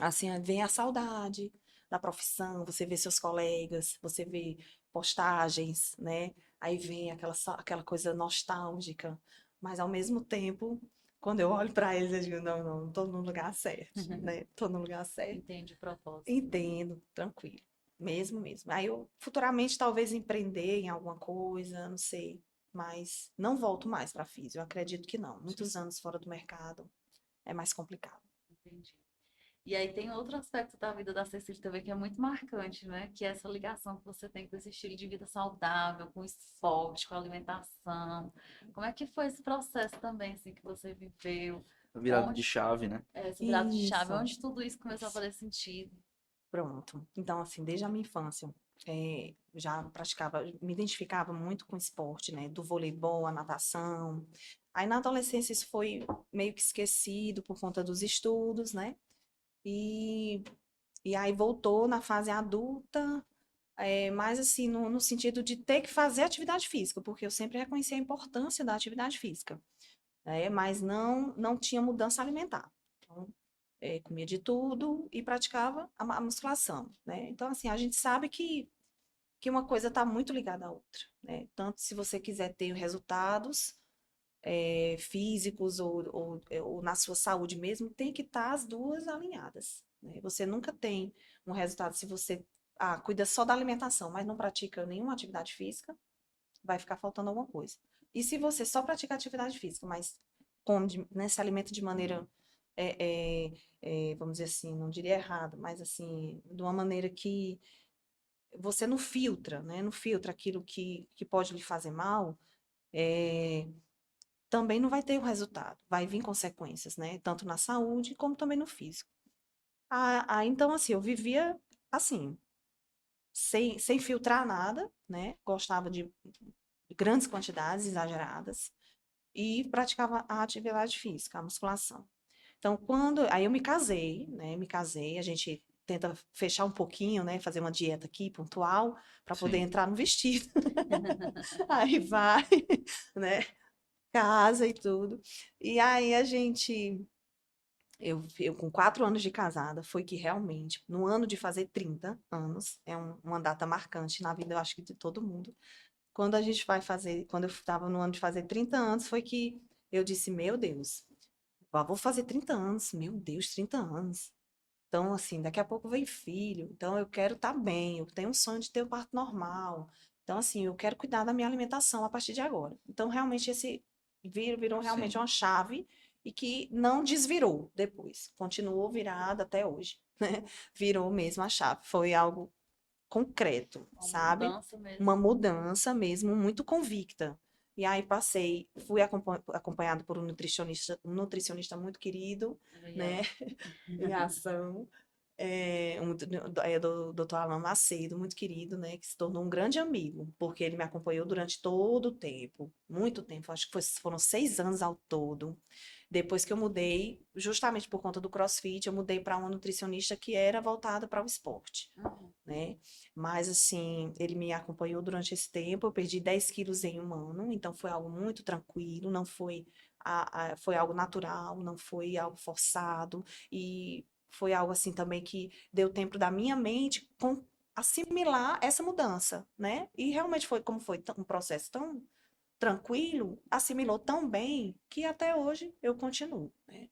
assim, vem a saudade da profissão, você vê seus colegas, você vê postagens, né? Aí vem aquela coisa nostálgica, mas ao mesmo tempo, quando eu olho para eles, eu digo, não, não, tô no lugar certo, né? Tô no lugar certo. Entende o propósito. Entendo, tranquilo. Mesmo, mesmo. Aí eu futuramente talvez empreender em alguma coisa, não sei, mas não volto mais para físio, eu acredito que não. Muitos anos fora do mercado é mais complicado. Entendi. E aí tem outro aspecto da vida da Cecília também que é muito marcante, né? Que é essa ligação que você tem com esse estilo de vida saudável, com o esporte, com a alimentação. Como é que foi esse processo também, assim, que você viveu? Virada de Onde, chave, né? essa virada de chave, Isso. onde tudo isso começou a fazer sentido? Pronto. Então, assim, desde a minha infância, já praticava, me identificava muito com esporte, né? Do voleibol, a natação. Aí, na adolescência, isso foi meio que esquecido por conta dos estudos, né? E, e aí voltou na fase adulta, mais assim, no sentido de ter que fazer atividade física, porque eu sempre reconheci a importância da atividade física, mas não tinha mudança alimentar. Então, comia de tudo e praticava a musculação, né? Então, assim, a gente sabe que uma coisa está muito ligada à outra, né? Tanto se você quiser ter resultados físicos ou na sua saúde mesmo, tem que estar as duas alinhadas, né? Você nunca tem um resultado se você cuida só da alimentação, mas não pratica nenhuma atividade física, vai ficar faltando alguma coisa. E se você só pratica atividade física, mas come, né, se alimenta de maneira vamos dizer assim, não diria errado, mas assim, de uma maneira que você não filtra, né? Não filtra aquilo que pode lhe fazer mal, também não vai ter o resultado, vai vir consequências, né? Tanto na saúde como também no físico. Então, assim, eu vivia assim, sem filtrar nada, né? Gostava de grandes quantidades exageradas e praticava a atividade física, a musculação. Então, aí eu me casei, né? Me casei, a gente tenta fechar um pouquinho, né? Fazer uma dieta aqui pontual para poder Sim. entrar no vestido. Aí vai, né? Casa e tudo. E aí eu com 4 anos de casada, foi que realmente, no ano de fazer 30 anos, é uma data marcante na vida, eu acho que de todo mundo. Quando eu estava no ano de fazer 30 anos, foi que eu disse, meu Deus, vou fazer 30 anos, meu Deus, 30 anos. Então, assim, daqui a pouco vem filho, então eu quero estar bem, eu tenho um sonho de ter um parto normal. Então, assim, eu quero cuidar da minha alimentação a partir de agora. Então, realmente, esse virou realmente Sim. uma chave e que não desvirou depois. Continuou virada até hoje, né? Virou mesmo a chave. Foi algo concreto, Uma sabe? mudança Uma mesmo. mudança mesmo muito convicta. E aí fui acompanhado por um nutricionista muito querido, Olha aí né? ela. Em ação. do Dr. Alan Macedo, muito querido, né, que se tornou um grande amigo, porque ele me acompanhou durante todo o tempo, muito tempo, acho que foram 6 anos ao todo. Depois que eu mudei, justamente por conta do CrossFit, eu mudei para uma nutricionista que era voltada para o esporte, né? Mas, assim, ele me acompanhou durante esse tempo, eu perdi 10 quilos em um ano, então foi algo muito tranquilo, não foi, foi algo natural, não foi algo forçado, e foi algo assim também que deu tempo da minha mente assimilar essa mudança, né? E realmente foi como foi um processo tão tranquilo, assimilou tão bem que até hoje eu continuo, né?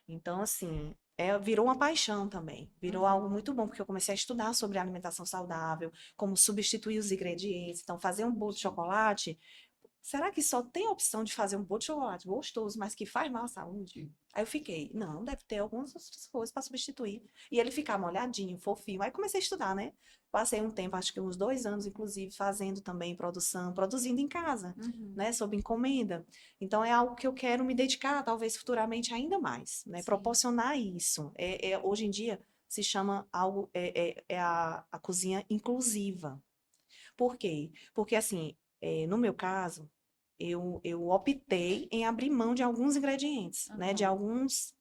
Então, assim, virou uma paixão também, virou algo muito bom, porque eu comecei a estudar sobre alimentação saudável, como substituir os ingredientes. Então, fazer um bolo de chocolate, será que só tem a opção de fazer um bolo de chocolate gostoso, mas que faz mal à saúde? Aí eu fiquei, não, deve ter algumas outras coisas para substituir. E ele ficar molhadinho, fofinho. Aí comecei a estudar, né? Passei um tempo, acho que uns 2 anos, inclusive, fazendo também produção, produzindo em casa, né? Sob encomenda. Então é algo que eu quero me dedicar, talvez futuramente ainda mais, né? Sim. Proporcionar isso. Hoje em dia se chama algo, a cozinha inclusiva. Por quê? Porque, assim, no meu caso, eu optei em abrir mão de alguns ingredientes, né? De alguns,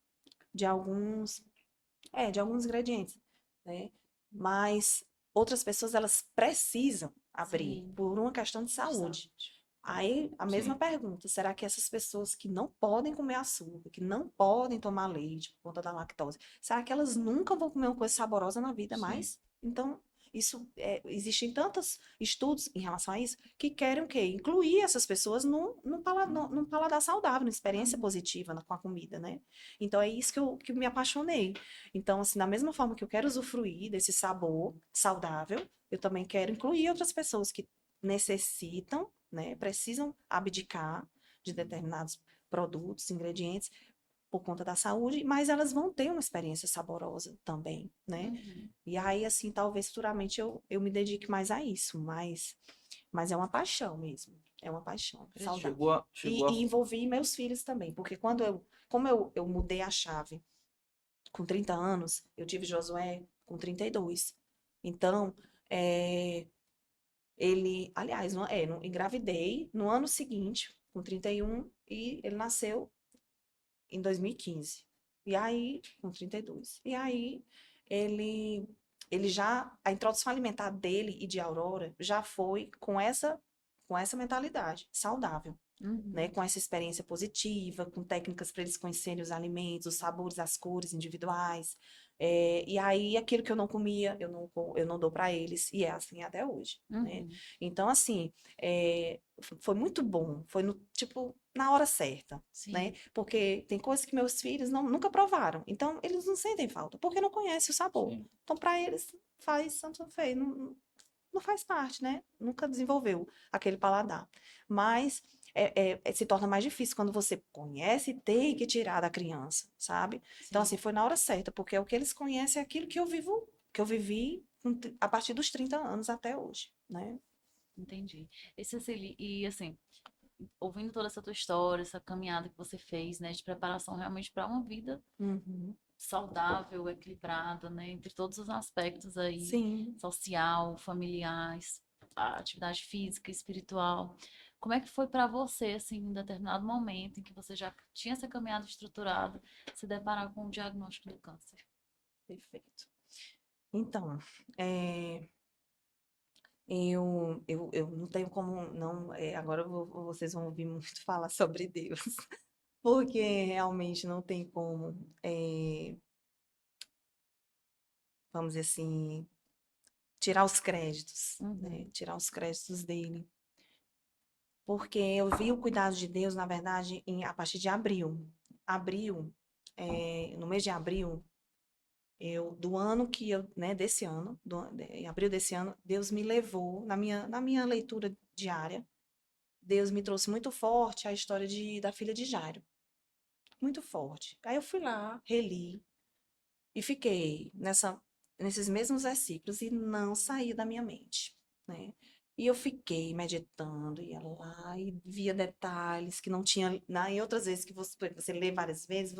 de alguns ingredientes, né? Mas outras pessoas, elas precisam abrir Sim. por uma questão de saúde. Aí, a Sim. mesma pergunta, será que essas pessoas que não podem comer açúcar, que não podem tomar leite por conta da lactose, será que elas nunca vão comer uma coisa saborosa na vida Sim. mais? Então, existem tantos estudos em relação a isso que querem o quê? Incluir essas pessoas num paladar saudável, numa experiência positiva com a comida, né? Então, é isso que eu me apaixonei. Então, assim, da mesma forma que eu quero usufruir desse sabor saudável, eu também quero incluir outras pessoas que necessitam, né, precisam abdicar de determinados produtos, ingredientes, por conta da saúde, mas elas vão ter uma experiência saborosa também, né? E aí, assim, talvez futuramente eu me dedique mais a isso, mas é uma paixão mesmo, é uma paixão, saudável. E envolvi meus filhos também, porque como eu mudei a chave com 30 anos, eu tive Josué com 32. Então, aliás, engravidei no ano seguinte, com 31, e ele nasceu em 2015. E aí, com 32. E aí, ele, a introdução alimentar dele e de Aurora já foi com essa mentalidade saudável, né? Com essa experiência positiva, com técnicas para eles conhecerem os alimentos, os sabores, as cores individuais. E aí, aquilo que eu não comia, eu não dou para eles, e é assim até hoje, né? Então, assim, foi muito bom, foi tipo, na hora certa, Sim. né? Porque tem coisas que meus filhos nunca provaram, então eles não sentem falta, porque não conhecem o sabor. Sim. Então, para eles, faz tanto fez, não faz parte, né? Nunca desenvolveu aquele paladar. Mas se torna mais difícil quando você conhece e tem que tirar da criança, sabe? Então, assim, foi na hora certa, porque o que eles conhecem é aquilo que eu vivi a partir dos 30 anos até hoje, né? Entendi. E, Cecília, e assim, ouvindo toda essa tua história, essa caminhada que você fez, né, de preparação realmente para uma vida Uhum. saudável, equilibrada, né, entre todos os aspectos aí, Sim. social, familiares, a atividade física, espiritual. Como é que foi para você, assim, em um determinado momento em que você já tinha essa caminhada estruturada, se deparar com o diagnóstico do câncer? Perfeito. Então, eu não tenho como não. Agora vocês vão ouvir muito falar sobre Deus, porque realmente não tem como, vamos dizer assim, tirar os créditos, né? Tirar os créditos dele. Porque eu vi o cuidado de Deus, na verdade, a partir de abril. Abril, no mês de abril, do ano que eu, né, desse ano, em abril desse ano, Deus me levou, na minha leitura diária, Deus me trouxe muito forte a história da filha de Jairo. Muito forte. Aí eu fui lá, reli, e fiquei nesses mesmos versículos e não saí da minha mente, né? E eu fiquei meditando, ia lá e via detalhes que não tinha. Em outras vezes que você lê várias vezes,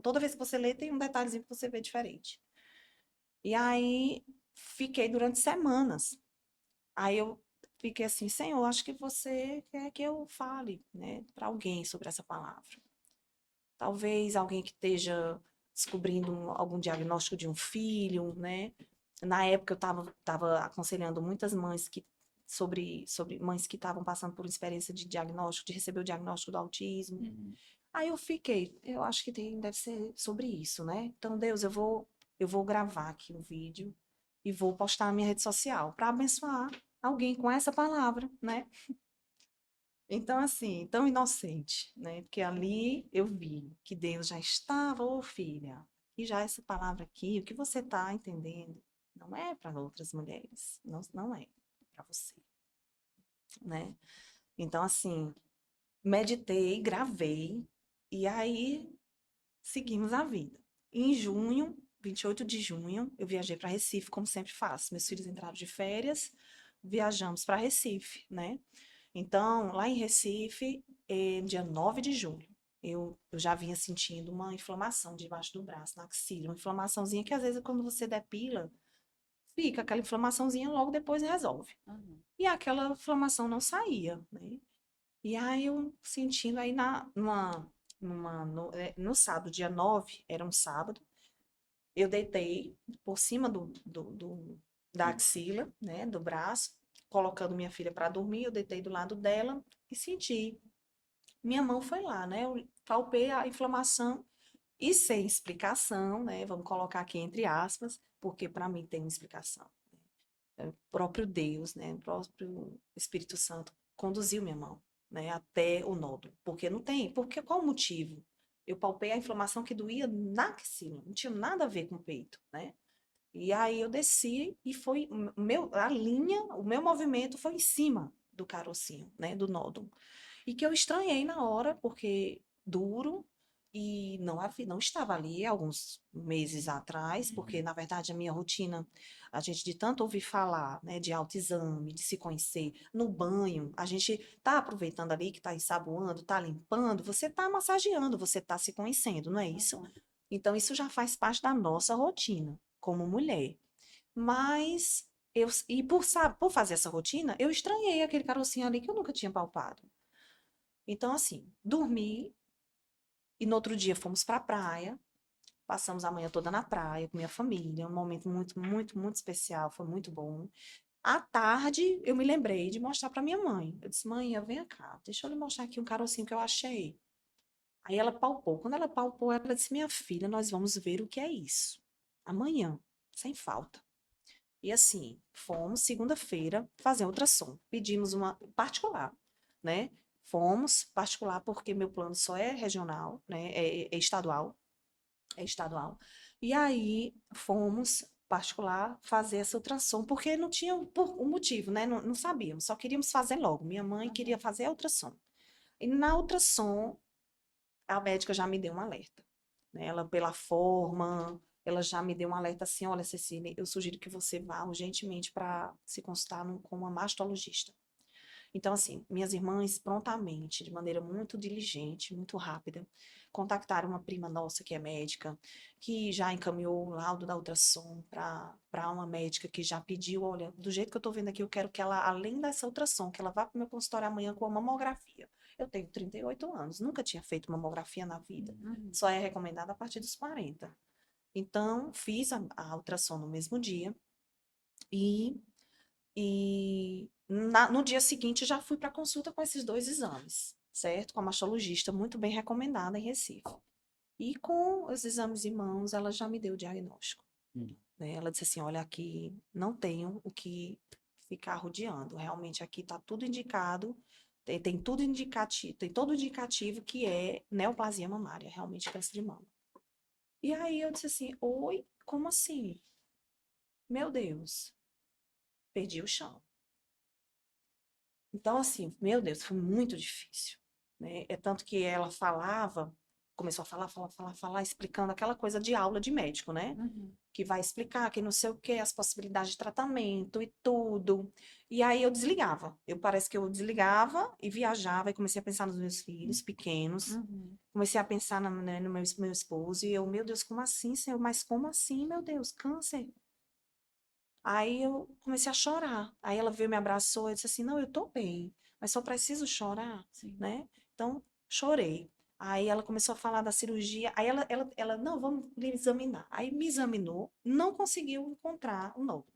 toda vez que você lê, tem um detalhezinho que você vê diferente. E aí fiquei durante semanas. Aí eu fiquei assim, Senhor, acho que você quer que eu fale, né, para alguém sobre essa palavra. Talvez alguém que esteja descobrindo algum diagnóstico de um filho, né? Na época eu estava aconselhando muitas mães sobre mães que estavam passando por experiência de diagnóstico, de receber o diagnóstico do autismo. Uhum. Aí eu acho que deve ser sobre isso, né? Então, Deus, eu vou gravar aqui um vídeo e vou postar na minha rede social para abençoar alguém com essa palavra, né? Então, assim, tão inocente, né? Porque ali eu vi que Deus já estava, ô filha, e já essa palavra aqui, o que você está entendendo, não é para outras mulheres, não é para você, né? Então, assim, meditei, gravei, e aí seguimos a vida. Em junho, 28 de junho, eu viajei para Recife, como sempre faço. Meus filhos entraram de férias, viajamos para Recife, né? Então, lá em Recife, dia 9 de julho, eu já vinha sentindo uma inflamação debaixo do braço, na axila, uma inflamaçãozinha que às vezes quando você depila, fica aquela inflamaçãozinha, logo depois resolve. Uhum. E aquela inflamação não saía, né? E aí eu sentindo aí no sábado, dia 9 era um sábado, eu deitei por cima da axila, né, do braço, colocando minha filha para dormir, eu deitei do lado dela e senti. Minha mão foi lá, né? Eu palpei a inflamação e sem explicação, né? Vamos colocar aqui entre aspas, porque para mim tem uma explicação. O próprio Deus, né? O próprio Espírito Santo conduziu minha mão, né? Até o nódulo. Porque não tem. Porque qual o motivo? Eu palpei a inflamação que doía na axila, não tinha nada a ver com o peito, né? E aí eu desci e foi a linha, o meu movimento foi em cima do carocinho, né? Do nódulo. E que eu estranhei na hora, porque duro e não estava ali alguns meses atrás, porque Uhum. na verdade a minha rotina, a gente de tanto ouvir falar, né, de autoexame, de se conhecer, no banho, a gente tá aproveitando ali que tá ensaboando, tá limpando, você tá massageando, você tá se conhecendo, não é isso? Uhum. Então isso já faz parte da nossa rotina como mulher. Mas por fazer essa rotina, eu estranhei aquele carocinho ali que eu nunca tinha palpado. Então, assim, dormi e no outro dia fomos para a praia, passamos a manhã toda na praia com minha família, um momento muito, muito, muito especial, foi muito bom. À tarde, eu me lembrei de mostrar para minha mãe. Eu disse, mãe, vem cá, deixa eu lhe mostrar aqui um carocinho que eu achei. Aí ela palpou. Quando ela palpou, ela disse, minha filha, nós vamos ver o que é isso. Amanhã, sem falta. E assim, fomos segunda-feira fazer ultrassom. Pedimos uma particular, né? Fomos particular porque meu plano só é regional, né? É estadual, é estadual. E aí fomos particular fazer essa ultrassom porque não tinha um motivo, né? Não sabíamos, só queríamos fazer logo. Minha mãe queria Uhum. fazer a ultrassom. E na ultrassom a médica já me deu um alerta, né? Ela, pela forma, ela já me deu um alerta assim: olha, Cecília, eu sugiro que você vá urgentemente para se consultar com uma mastologista. Então, assim, minhas irmãs prontamente, de maneira muito diligente, muito rápida, contactaram uma prima nossa que é médica, que já encaminhou o laudo da ultrassom para uma médica que já pediu, olha, do jeito que eu estou vendo aqui, eu quero que ela, além dessa ultrassom, que ela vá para o meu consultório amanhã com a mamografia. Eu tenho 38 anos, nunca tinha feito mamografia na vida, Uhum. só é recomendada a partir dos 40. Então, fiz a ultrassom no mesmo dia e no dia seguinte já fui para consulta com esses dois exames, certo? Com a mastologista, muito bem recomendada em Recife. E com os exames em mãos, ela já me deu o diagnóstico, Hum. né? Ela disse assim, olha, aqui não tenho o que ficar rodeando. Realmente aqui está tudo indicado, tem tudo indicativo, tem todo indicativo que é neoplasia mamária, realmente câncer de mama. E aí eu disse assim, oi, como assim? Meu Deus, perdi o chão. Então, assim, meu Deus, foi muito difícil, né? É tanto que ela falava, começou a falar, explicando aquela coisa de aula de médico, né? Uhum. Que vai explicar que não sei o quê, as possibilidades de tratamento e tudo. E aí eu desligava. Parece que eu desligava e viajava e comecei a pensar nos meus filhos pequenos. Uhum. Comecei a pensar né, no meu esposo e eu, meu Deus, como assim, Senhor? Mas como assim, meu Deus? Câncer? Aí eu comecei a chorar. Aí ela veio, me abraçou e disse assim, não, eu tô bem, mas só preciso chorar, Sim. né? Então, chorei. Aí ela começou a falar da cirurgia. Aí ela, não, vamos lhe examinar. Aí me examinou, não conseguiu encontrar o nódulo.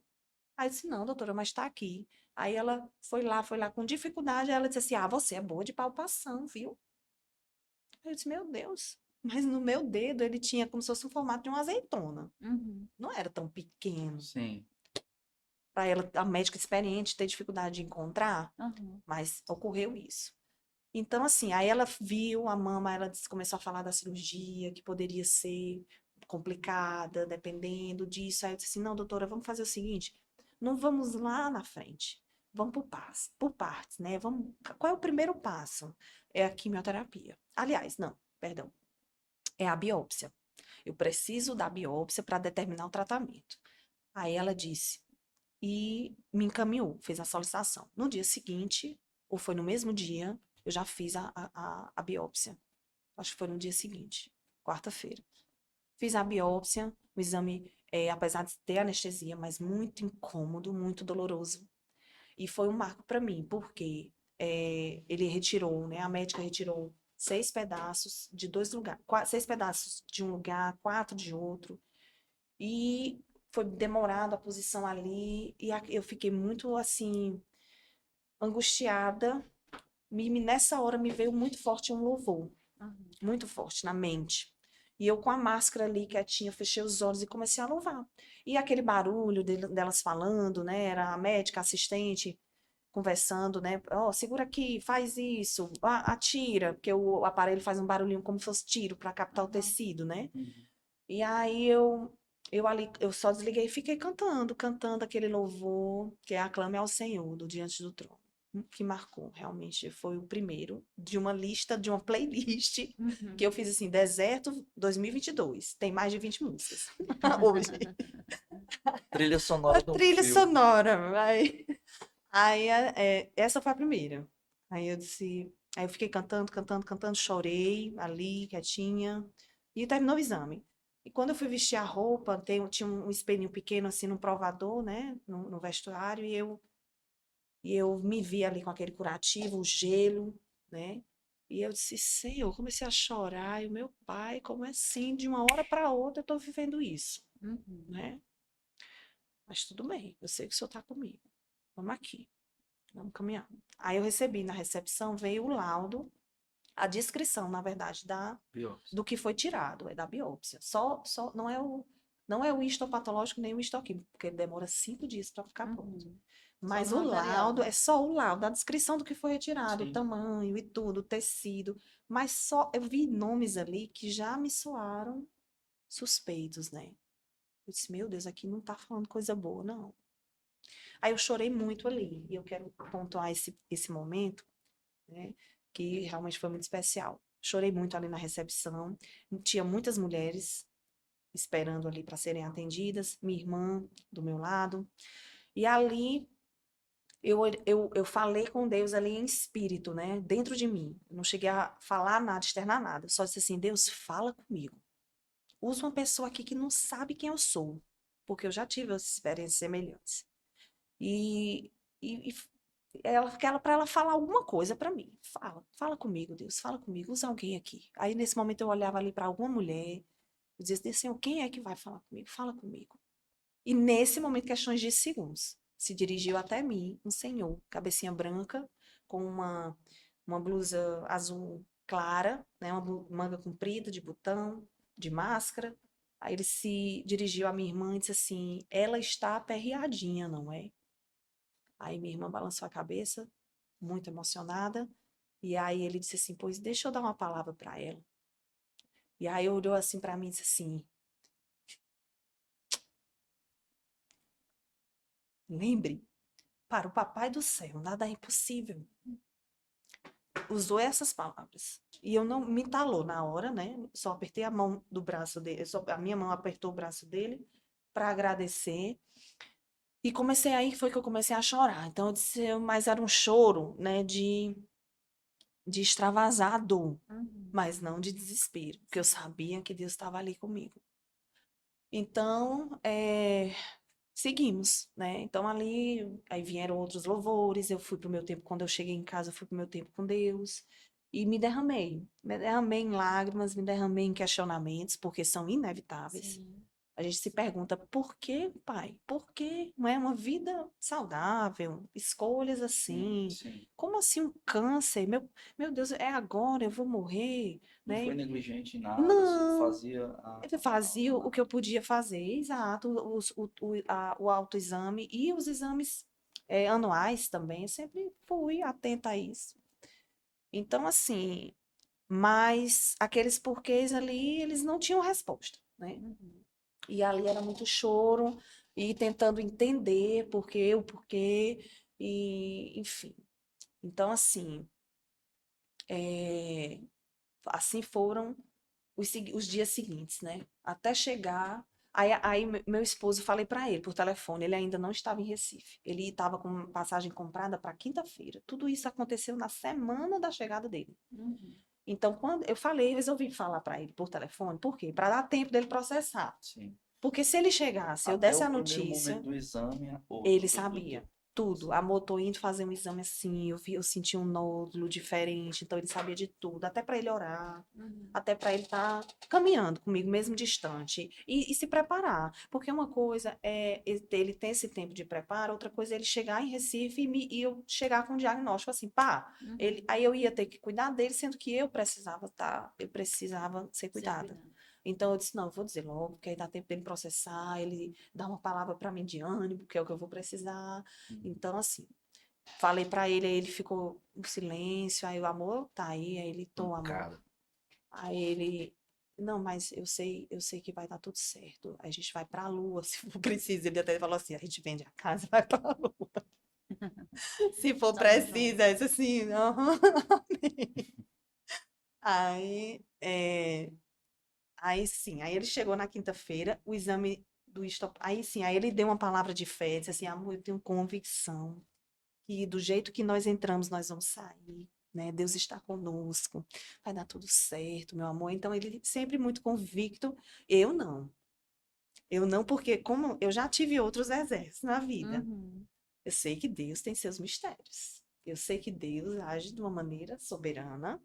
Aí eu disse, não, doutora, mas está aqui. Aí ela foi lá com dificuldade. Aí ela disse assim, ah, você é boa de palpação, viu? Aí eu disse, meu Deus. Mas no meu dedo ele tinha como se fosse o formato de uma azeitona. Uhum. Não era tão pequeno. Sim. Para ela, a médica experiente, ter dificuldade de encontrar. Uhum. Mas ocorreu isso. Então, assim, aí ela viu a mama, começou a falar da cirurgia, que poderia ser complicada, dependendo disso. Aí eu disse assim, não, doutora, vamos fazer o seguinte, não vamos lá na frente, vamos por partes, né? Vamos, qual é o primeiro passo? É a quimioterapia. Aliás, não, perdão, é a biópsia. Eu preciso da biópsia para determinar o tratamento. Aí ela disse, e me encaminhou, fez a solicitação. No dia seguinte, ou foi no mesmo dia, eu já fiz a biópsia. Acho que foi no dia seguinte, quarta-feira. Fiz a biópsia, o exame, apesar de ter anestesia, mas muito incômodo, muito doloroso. E foi um marco para mim, porque ele retirou, né? A médica retirou 6 pedaços de 2 lugares, 6 pedaços de um lugar, 4 de outro. E foi demorado a posição ali, e eu fiquei muito, assim, angustiada. Nessa hora me veio muito forte um louvor, Uhum. muito forte na mente. E eu com a máscara ali quietinha, fechei os olhos e comecei a louvar. E aquele barulho delas falando, né? Era a médica, a assistente, conversando, né? Ó, segura aqui, faz isso, atira, porque o aparelho faz um barulhinho como se fosse tiro para captar o Uhum. tecido, né? Uhum. E aí eu só desliguei e fiquei cantando aquele louvor que é Aclame ao Senhor, do Diante do Trono, que marcou, realmente foi o primeiro de uma lista, de uma playlist Uhum. que eu fiz assim, Deserto 2022, tem mais de 20 músicas hoje. Trilha A sonora de um trilha filme. sonora, aí essa foi a primeira. Aí eu disse, aí eu fiquei cantando, chorei ali, quietinha, e terminou o exame. E quando eu fui vestir a roupa, tinha um espelhinho pequeno assim no provador, né, no vestuário, e eu me vi ali com aquele curativo, o gelo, né? E eu disse, Senhor, comecei a chorar, e o meu pai, como é assim, de uma hora para outra eu estou vivendo isso, Uhum. né? Mas tudo bem, eu sei que o Senhor está comigo. Vamos aqui. Vamos caminhar. Aí eu recebi na recepção, veio o laudo, a descrição, na verdade, Biópsia. do que foi tirado, é da biópsia. Só não é o histopatológico nem o histoquímico, porque demora 5 dias para ficar pronto. Uhum. Só Mas no o material, laudo né? é só o laudo, a descrição do que foi retirado, o Sim. tamanho e tudo, o tecido. Mas só eu vi nomes ali que já me soaram suspeitos, né? Eu disse, meu Deus, aqui não tá falando coisa boa, não. Aí eu chorei muito ali, e eu quero pontuar esse momento, né, que realmente foi muito especial. Chorei muito ali na recepção, tinha muitas mulheres esperando ali para serem atendidas, minha irmã do meu lado, e ali eu falei com Deus ali em espírito, né, dentro de mim. Eu não cheguei a falar nada, externar nada, só disse assim, Deus, fala comigo. Usa uma pessoa aqui que não sabe quem eu sou, porque eu já tive experiências semelhantes. E, e ela para ela falar alguma coisa para mim. Fala comigo, Deus, fala comigo, usa alguém aqui. Aí nesse momento eu olhava ali para alguma mulher, eu dizia, Senhor, quem é que vai falar comigo? Fala comigo. E nesse momento, questões de segundos, se dirigiu até mim um senhor, cabecinha branca, com uma blusa azul clara, né, uma manga comprida de botão, de máscara. Aí ele se dirigiu à minha irmã e disse assim: ela está aperreadinha, não é? Aí minha irmã balançou a cabeça, muito emocionada. E aí ele disse assim: pois deixa eu dar uma palavra para ela. E aí olhou assim para mim e disse assim: lembre, para o Papai do Céu, nada é impossível. Usou essas palavras. E eu não me entalou na hora, né? Só apertei a mão do braço dele, a minha mão apertou o braço dele para agradecer. E comecei aí, foi que eu comecei a chorar. Então eu disse, mas era um choro, né, de extravasar a dor, Uhum. mas não de desespero, porque eu sabia que Deus estava ali comigo. Então, seguimos, né? Então ali, aí vieram outros louvores, eu fui pro meu tempo, quando eu cheguei em casa, eu fui pro meu tempo com Deus e me derramei em lágrimas, me derramei em questionamentos, porque são inevitáveis. Sim. A gente se pergunta, por que, pai? Por que não é uma vida saudável? Escolhas assim. Sim. Como assim um câncer? Meu Deus, é agora, eu vou morrer, Não foi né? negligente em nada, Não, fazia eu fazia o que eu podia fazer, exato, o autoexame e os exames anuais também, eu sempre fui atenta a isso. Então, assim, mas aqueles porquês ali, eles não tinham resposta, né? Uhum. E ali era muito choro e tentando entender o porquê, e enfim. Então, assim, é, assim foram os dias seguintes, né? Até chegar. Aí meu esposo, falei para ele por telefone, ele ainda não estava em Recife. Ele estava com passagem comprada para quinta-feira. Tudo isso aconteceu na semana da chegada dele. Uhum. Então, quando eu falei, resolvi falar para ele por telefone, por quê? Para dar tempo dele processar. Sim. Porque se ele chegasse, eu Até desse o a primeiro momento notícia, do exame, ele sabia tudo. A sim. motor indo fazer um exame assim, eu senti um nódulo diferente, então ele sabia de tudo, até para ele orar, Uhum. até para ele estar caminhando comigo, mesmo distante, e se preparar. Porque uma coisa é ele ter esse tempo de preparo, outra coisa é ele chegar em Recife e eu chegar com um diagnóstico assim, pá, Uhum. aí eu ia ter que cuidar dele, sendo que eu precisava ser Ser cuidada. cuidado. Então eu disse, não, eu vou dizer logo, porque aí dá tempo dele processar, ele dá uma palavra para mim de ânimo, que é o que eu vou precisar. Então, assim, falei para ele, aí ele ficou em silêncio, aí o amor tá aí ele, tô, amor. Pancada. Aí ele, não, mas eu sei que vai dar tudo certo. A gente vai pra lua, se for preciso. Ele até falou assim, a gente vende a casa e vai pra lua. Se for Estamos preciso, juntos. aí eu disse assim, aham. Aí, aí sim, aí ele chegou na quinta-feira, o exame do estop... Aí sim, aí ele deu uma palavra de fé, disse assim, amor, eu tenho convicção que do jeito que nós entramos, nós vamos sair, né? Deus está conosco, vai dar tudo certo, meu amor. Então ele sempre muito convicto, eu não. Eu não, porque como eu já tive outros exércitos na vida, Uhum. eu sei que Deus tem seus mistérios. Eu sei que Deus age de uma maneira soberana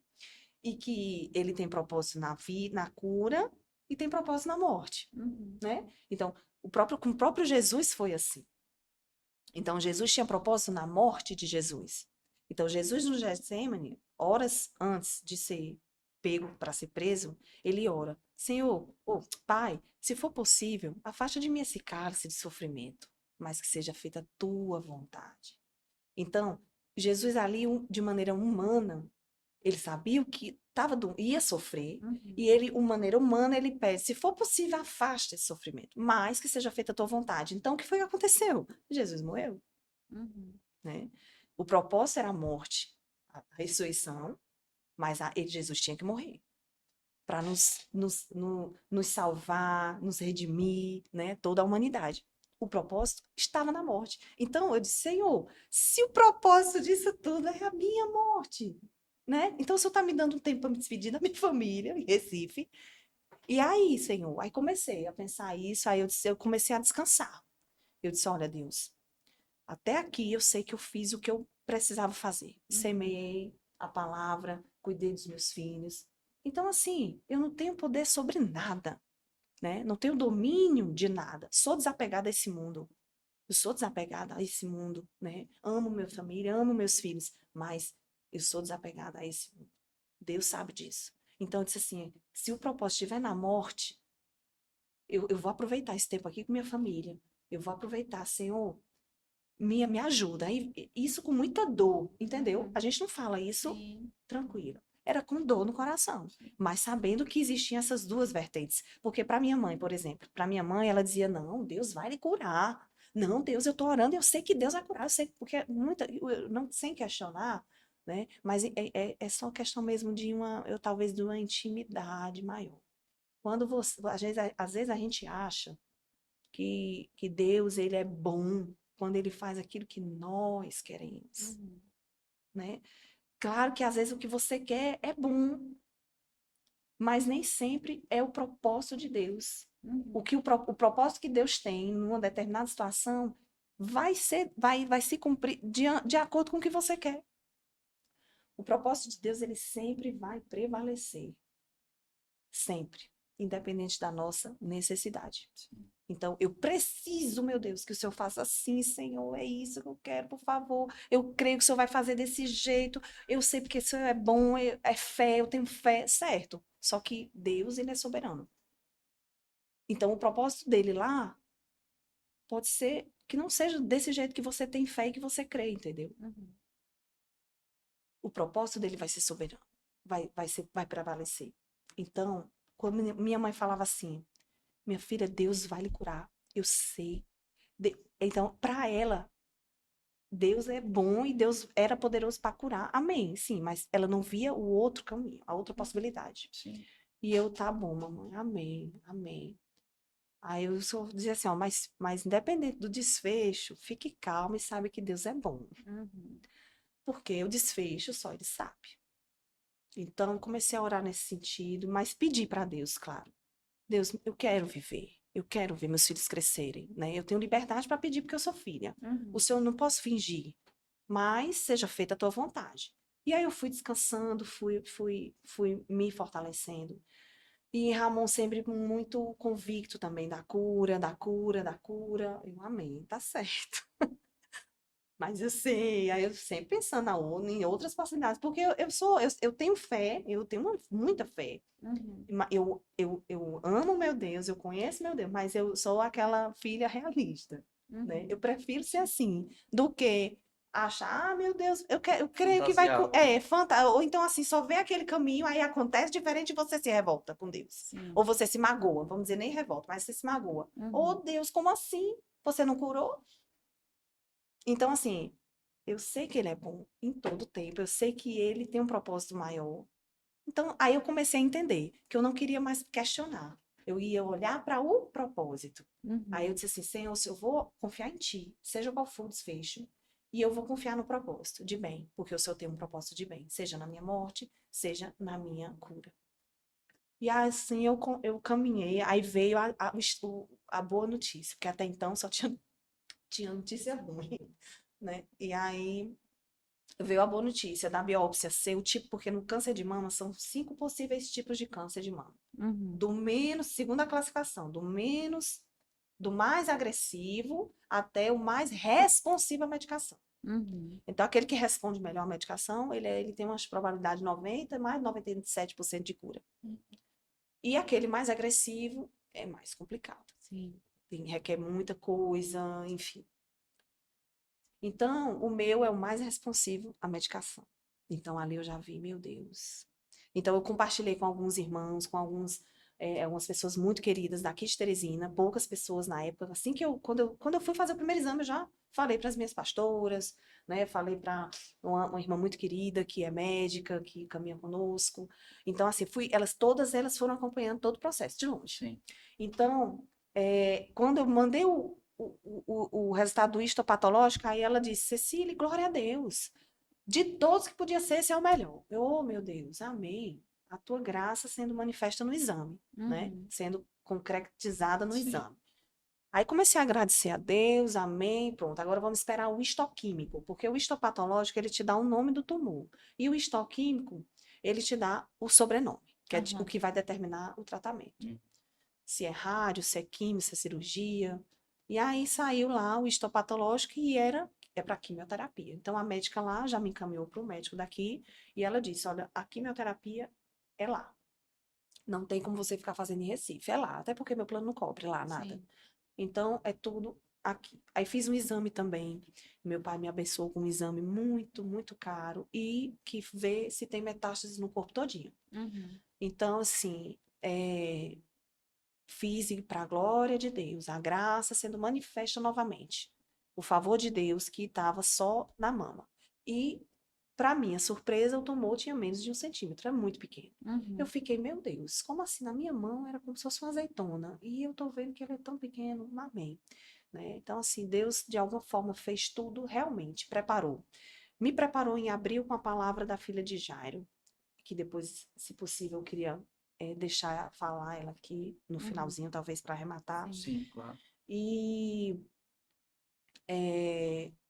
e que ele tem propósito na vida, na cura e tem propósito na morte, Uhum. né? Então, com o próprio Jesus foi assim. Então, Jesus tinha propósito na morte de Jesus. Então, Jesus no Getsemane, horas antes de ser pego para ser preso, ele ora: Senhor, Pai, se for possível, afasta de mim esse cálice de sofrimento, mas que seja feita a tua vontade. Então, Jesus ali, de maneira humana, ele sabia o que ia sofrer, Uhum. e ele, de maneira humana, ele pede, se for possível, afasta esse sofrimento, mas que seja feita a tua vontade. Então, o que foi que aconteceu? Jesus morreu, Uhum. né? O propósito era a morte, a ressurreição, mas Jesus tinha que morrer para nos salvar, nos redimir, né? Toda a humanidade. O propósito estava na morte. Então eu disse, Senhor, se o propósito disso tudo é a minha morte, né? Então o Senhor está me dando um tempo para me despedir da minha família em Recife. E aí, Senhor, aí comecei a pensar isso, aí eu comecei a descansar. Eu disse, olha, Deus, até aqui eu sei que eu fiz o que eu precisava fazer. Uhum. Semeei a palavra, cuidei dos meus filhos. Então, assim, eu não tenho poder sobre nada, né? Não tenho domínio de nada. Sou desapegada a esse mundo. Eu sou desapegada a esse mundo, né? Amo minha família, amo meus filhos, mas eu sou desapegada a esse mundo. Deus sabe disso. Então, eu disse assim: se o propósito estiver na morte, eu vou aproveitar esse tempo aqui com minha família. Eu vou aproveitar, Senhor, me ajuda. Isso com muita dor, entendeu? A Uhum. gente não fala isso Sim. tranquilo. Era com dor no coração, mas sabendo que existiam essas duas vertentes. Porque para minha mãe, por exemplo, para minha mãe, ela dizia: "Não, Deus vai lhe curar. Não, Deus, eu tô orando, eu sei que Deus vai curar, eu sei porque não sem questionar, né? Mas é só questão mesmo de eu talvez de uma intimidade maior. Quando você, às vezes a gente acha que Deus ele é bom quando ele faz aquilo que nós queremos, Uhum. né? Claro que às vezes o que você quer é bom, mas nem sempre é o propósito de Deus. Uhum. O propósito que Deus tem numa determinada situação vai se cumprir de acordo com o que você quer. O propósito de Deus, ele sempre vai prevalecer. Sempre. Independente da nossa necessidade. Então, eu preciso, meu Deus, que o Senhor faça assim, Senhor, é isso que eu quero, por favor. Eu creio que o Senhor vai fazer desse jeito. Eu sei porque o Senhor é bom, é fé, eu tenho fé, certo. Só que Deus, ele é soberano. Então, o propósito dele lá pode ser que não seja desse jeito que você tem fé e que você crê, entendeu? Uhum. O propósito dele vai ser soberano, vai prevalecer. Então, quando minha mãe falava assim, minha filha, Deus vai lhe curar, eu sei. Então, para ela, Deus é bom e Deus era poderoso para curar. Amém, sim, mas ela não via o outro caminho, a outra possibilidade. Sim. E eu, tá bom, mamãe, amém, amém. Aí eu só dizia assim, ó, mas independente do desfecho, fique calma e sabe que Deus é bom. Uhum. Porque o desfecho só ele sabe. Então, eu comecei a orar nesse sentido, mas pedi para Deus, claro. Deus, eu quero viver. Eu quero ver meus filhos crescerem, né? Eu tenho liberdade para pedir porque eu sou filha. O Uhum. Senhor não posso fingir, mas seja feita a tua vontade. E aí eu fui descansando, fui me fortalecendo. E Ramon sempre muito convicto também da cura, da cura, da cura. Eu, amém, tá certo. Mas eu sei, aí eu sempre pensando em outras possibilidades, porque eu tenho fé, eu tenho muita fé. Uhum. Eu amo meu Deus, eu conheço meu Deus, mas eu sou aquela filha realista, né? Eu Uhum. prefiro ser assim, do que achar, ah, meu Deus, eu creio que vai, Fantasiar. fantástico. Ou então assim, só vê aquele caminho, aí acontece diferente e você se revolta com Deus. Sim. Ou você se magoa, vamos dizer, nem revolta, mas você se magoa. Oh, Uhum. Deus, como assim? Você não curou? Então, assim, eu sei que ele é bom em todo tempo, eu sei que ele tem um propósito maior. Então, aí eu comecei a entender que eu não queria mais questionar. Eu ia olhar para o propósito. Aí eu Uhum. disse assim, Senhor, se eu vou confiar em Ti, seja qual for o desfecho, e eu vou confiar no propósito de bem, porque o Senhor tem um propósito de bem, seja na minha morte, seja na minha cura. E assim eu caminhei, aí veio a boa notícia, porque até então só tinha notícia ruim, né? E aí veio a boa notícia da biópsia ser o tipo, porque no câncer de mama são 5 possíveis tipos de câncer de mama. Uhum. Do menos, segundo a classificação, do mais agressivo até o mais responsivo à medicação. Uhum. Então, aquele que responde melhor à medicação, ele tem uma probabilidade de 90, mais de 97% de cura. E aquele mais agressivo é mais complicado. Sim. Requer muita coisa, enfim. Então, o meu é o mais responsivo à medicação. Então, ali eu já vi, meu Deus. Então, eu compartilhei com alguns irmãos, com algumas pessoas muito queridas daqui de Teresina, poucas pessoas na época. Assim que quando eu fui fazer o primeiro exame, eu já falei para as minhas pastoras, né? Falei para uma irmã muito querida que é médica, que caminha conosco. Então, assim, todas elas foram acompanhando todo o processo de longe. Sim. Então, quando eu mandei o resultado do histopatológico, aí ela disse, Cecília, glória a Deus. De todos que podia ser, esse é o melhor. Eu, oh, meu Deus, amém. A tua graça sendo manifesta no exame, né? Uhum. Sendo concretizada no Sim. exame. Aí comecei a agradecer a Deus, amém, pronto. Agora vamos esperar o histoquímico, porque o histopatológico, ele te dá o nome do tumor. E o histoquímico, ele te dá o sobrenome, que é o Aham. que vai determinar o tratamento. Hum. Se é rádio, se é químio, se é cirurgia. E aí saiu lá o histopatológico e é para quimioterapia. Então a médica lá já me encaminhou para o médico daqui e ela disse: olha, a quimioterapia é lá. Não tem como você ficar fazendo em Recife, é lá. Até porque meu plano não cobre lá nada. Sim. Então é tudo aqui. Aí fiz um exame também. Meu pai me abençoou com um exame muito, muito caro e que vê se tem metástases no corpo todinho. Uhum. Então, assim, fiz para a glória de Deus, a graça sendo manifesta novamente. O favor de Deus que estava só na mama. E, para minha surpresa, o tumor tinha menos de 1 centímetro, é muito pequeno. Eu Uhum. fiquei, meu Deus, como assim? Na minha mão era como se fosse uma azeitona. E eu tô vendo que ele é tão pequeno, amém. Né? Então, assim, Deus, de alguma forma, fez tudo realmente, preparou. Me preparou em abril com a palavra da filha de Jairo, que depois, se possível, eu queria deixar falar ela aqui no finalzinho, talvez para arrematar. Sim, claro. E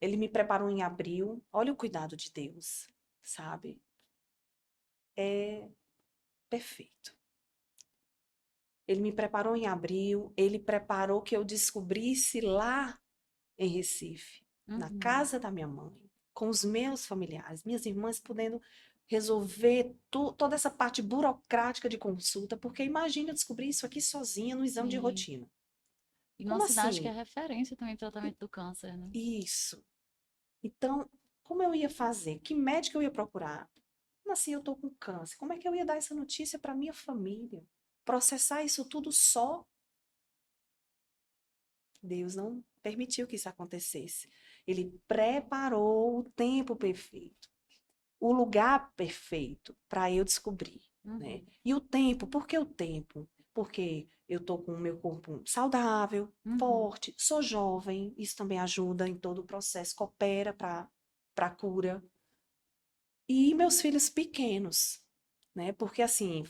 ele me preparou em abril. Olha o cuidado de Deus, sabe? É perfeito. Ele me preparou em abril, ele preparou que eu descobrisse lá em Recife, na casa da minha mãe, com os meus familiares, minhas irmãs podendo resolver toda essa parte burocrática de consulta, porque imagina eu descobrir isso aqui sozinha no exame de Sim. rotina. E Como numa cidade que é assim? referência também no tratamento do câncer, né? Isso. Então, como eu ia fazer? Que médico eu ia procurar? Como assim eu tô com câncer? Como é que eu ia dar essa notícia para minha família? Processar isso tudo só? Deus não permitiu que isso acontecesse. Ele preparou o tempo perfeito, o lugar perfeito para eu descobrir, né? E o tempo, por que o tempo? Porque eu tô com o meu corpo saudável, forte, sou jovem, isso também ajuda em todo o processo, coopera para a cura. E meus filhos pequenos, né? Porque assim,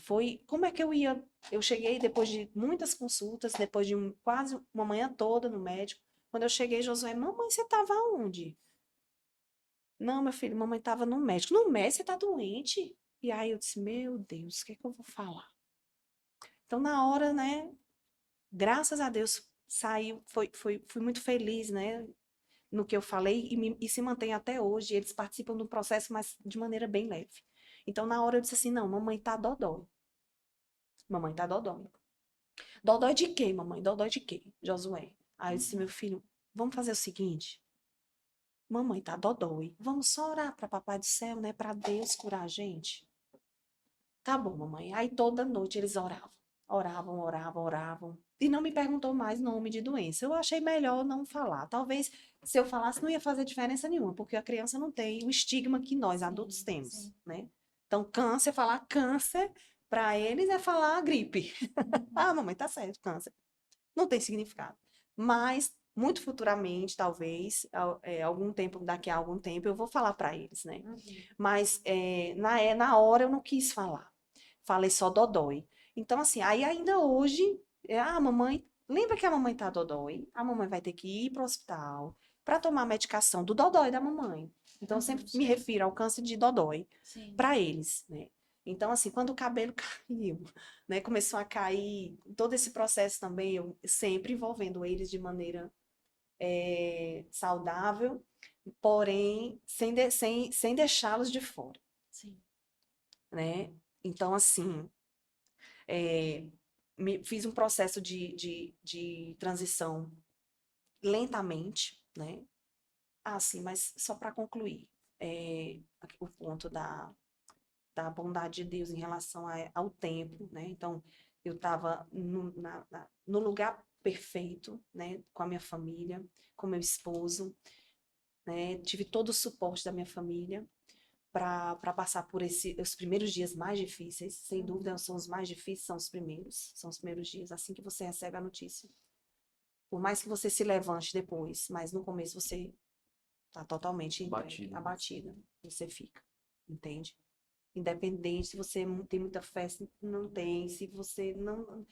como é que eu cheguei depois de muitas consultas, depois de quase uma manhã toda no médico. Quando eu cheguei, Josué, mamãe, você estava onde? Não, meu filho, mamãe estava no médico. No médico, você está doente? E aí eu disse, meu Deus, o que é que eu vou falar? Então, na hora, né, graças a Deus, saiu, fui muito feliz, né, no que eu falei e se mantém até hoje. Eles participam do processo, mas de maneira bem leve. Então, na hora eu disse assim, não, mamãe tá dodói. Mamãe tá dodói. Dodói de quê, mamãe? Dodói de quê, Josué? Aí eu disse, meu filho, vamos fazer o seguinte. Mamãe tá dodói. Vamos só orar para Papai do Céu, né? Para Deus curar a gente. Tá bom, mamãe. Aí toda noite eles oravam. Oravam, oravam, oravam. E não me perguntou mais nome de doença. Eu achei melhor não falar. Talvez se eu falasse não ia fazer diferença nenhuma, porque a criança não tem o estigma que nós adultos temos, né? Então, câncer, falar câncer, para eles é falar gripe. Ah, mamãe, tá certo, câncer. Não tem significado. Mas, muito futuramente, talvez, daqui a algum tempo, eu vou falar para eles, né? Mas, na hora eu não quis falar. Falei só dodói. Então, assim, aí ainda hoje, mamãe, lembra que a mamãe tá dodói? A mamãe vai ter que ir pro hospital para tomar a medicação do dodói da mamãe. Então, eu sempre me refiro ao câncer de dodói para eles, né? Então, assim, quando o cabelo caiu, né, começou a cair, todo esse processo também, eu sempre envolvendo eles de maneira saudável, porém, sem deixá-los de fora, né? Então, assim, fiz um processo de transição lentamente, né? Ah, sim, mas só para concluir, o ponto da bondade de Deus em relação ao tempo, né? Então, eu estava no lugar perfeito, né? Com a minha família, com meu esposo, né? Tive todo o suporte da minha família para passar por os primeiros dias mais difíceis. Sem dúvida, são os mais difíceis, são os primeiros dias, assim que você recebe a notícia. Por mais que você se levante depois, mas no começo você está totalmente entregue, abatida, você fica, entende? Independente se você tem muita fé, se não tem, se você não.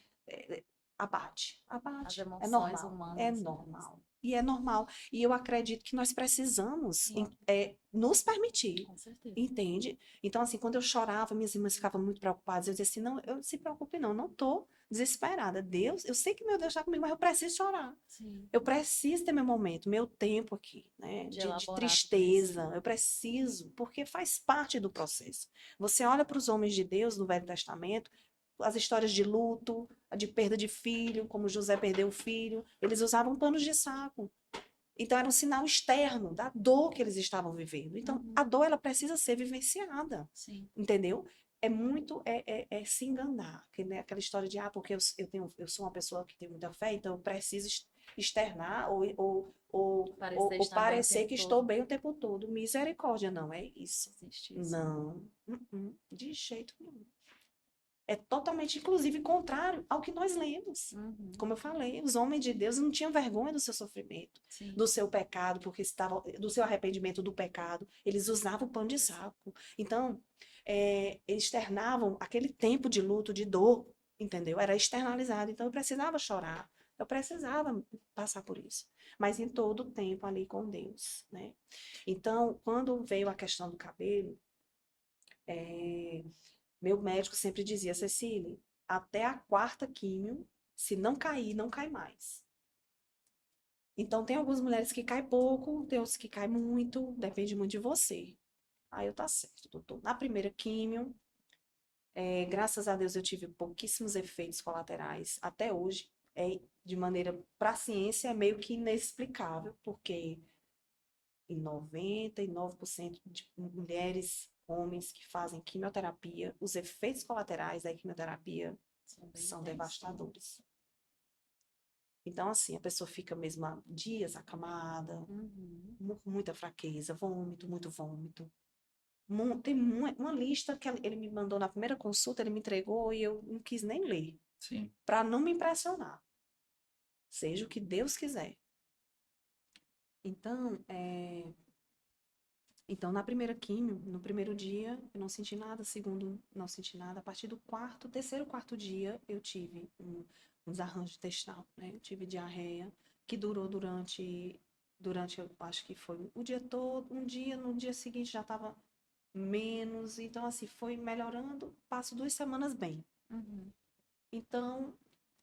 Abate. As Abate. É emoções normal. humanas. É normal. E é normal. E eu acredito que nós precisamos Sim. nos permitir. Com certeza. Entende? Então, assim, quando eu chorava, minhas irmãs ficavam muito preocupadas. Eu dizia assim: não, eu se preocupe, não. Não estou desesperada. Deus, eu sei que meu Deus está comigo, mas eu preciso chorar. Sim. Eu preciso ter meu momento, meu tempo aqui, né? De tristeza. Eu preciso, porque faz parte do processo. Você olha para os homens de Deus no Velho Testamento, as histórias de luto, de perda de filho, como José perdeu o filho, eles usavam panos de saco. Então, era um sinal externo da dor que eles estavam vivendo. Então, a dor, ela precisa ser vivenciada. Sim. Entendeu? É muito se enganar. Né? Aquela história de, porque eu sou uma pessoa que tem muita fé, então eu preciso externar ou parecer que estou bem o tempo todo. Misericórdia, não é isso. Não. De jeito nenhum. É totalmente, inclusive, contrário ao que nós lemos. Como eu falei, os homens de Deus não tinham vergonha do seu sofrimento, do seu pecado, do seu arrependimento do pecado. Eles usavam o pano de saco. Então, externavam aquele tempo de luto, de dor, entendeu? Era externalizado. Então, eu precisava chorar. Eu precisava passar por isso. Mas em todo o tempo ali com Deus, né? Então, quando veio a questão do cabelo, é, meu médico sempre dizia, Cecília, até a quarta químio, se não cair, não cai mais. Então, tem algumas mulheres que caem pouco, tem outras que caem muito, depende muito de você. Aí eu tá certo, doutor. Na primeira químio, graças a Deus eu tive pouquíssimos efeitos colaterais até hoje. De maneira, para a ciência, é meio que inexplicável, porque em 99% de mulheres, homens que fazem quimioterapia, os efeitos colaterais da quimioterapia são devastadores. Então, assim, a pessoa fica mesmo há dias acamada, muita fraqueza, vômito, muito vômito. Tem uma lista que ele me mandou na primeira consulta, ele me entregou e eu não quis nem ler, Sim. para não me impressionar. Seja o que Deus quiser. Então, na primeira químio, no primeiro dia, eu não senti nada, segundo, não senti nada. A partir do terceiro, quarto dia, eu tive um desarranjo intestinal, né? Eu tive diarreia, que durou eu acho que foi o dia todo, um dia, no dia seguinte já estava menos, então assim, foi melhorando, passo 2 semanas bem. Então,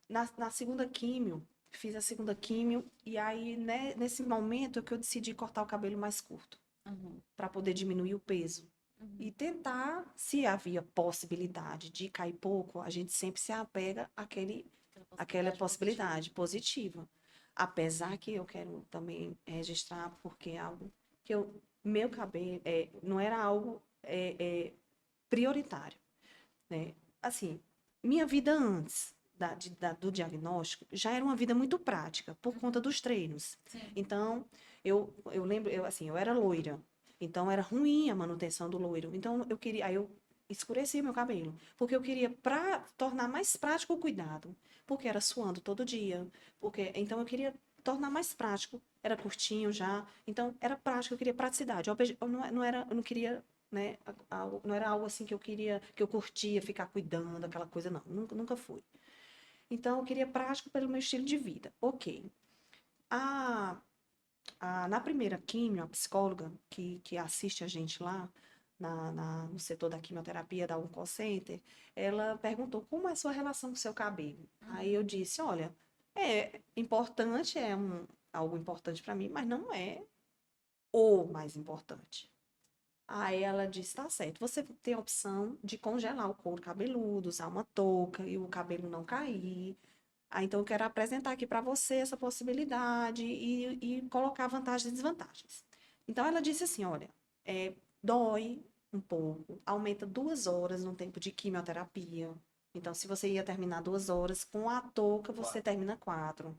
na segunda químio, fiz a segunda químio, e aí, né, nesse momento é que eu decidi cortar o cabelo mais curto, para poder diminuir o peso. E tentar, se havia possibilidade de cair pouco, a gente sempre se apega àquela possibilidade positiva. Apesar que eu quero também registrar, porque é algo que meu cabelo não era algo prioritário, né? Assim, minha vida antes do diagnóstico já era uma vida muito prática, por conta dos treinos. Sim. Então, eu lembro, eu era loira, então era ruim a manutenção do loiro. Então, aí eu escureci meu cabelo, porque eu queria, para tornar mais prático o cuidado, porque era suando todo dia, então eu queria tornar mais prático, era curtinho já, então era prático, eu queria praticidade. Eu não queria, né, não era algo assim que eu queria, que eu curtia ficar cuidando, aquela coisa, não, nunca fui. Então, eu queria prático pelo meu estilo de vida. Ok. Na primeira químio, a psicóloga que assiste a gente lá, no setor da quimioterapia da Oncocenter, ela perguntou como é a sua relação com o seu cabelo. Aí eu disse, olha, é importante, algo importante para mim, mas não é o mais importante. Aí ela disse, tá certo, você tem a opção de congelar o couro cabeludo, usar uma touca e o cabelo não cair. Então eu quero apresentar aqui para você essa possibilidade e colocar vantagens e desvantagens. Então ela disse assim, olha, dói um pouco, aumenta 2 horas no tempo de quimioterapia. Então se você ia terminar 2 horas, com a touca você termina 4.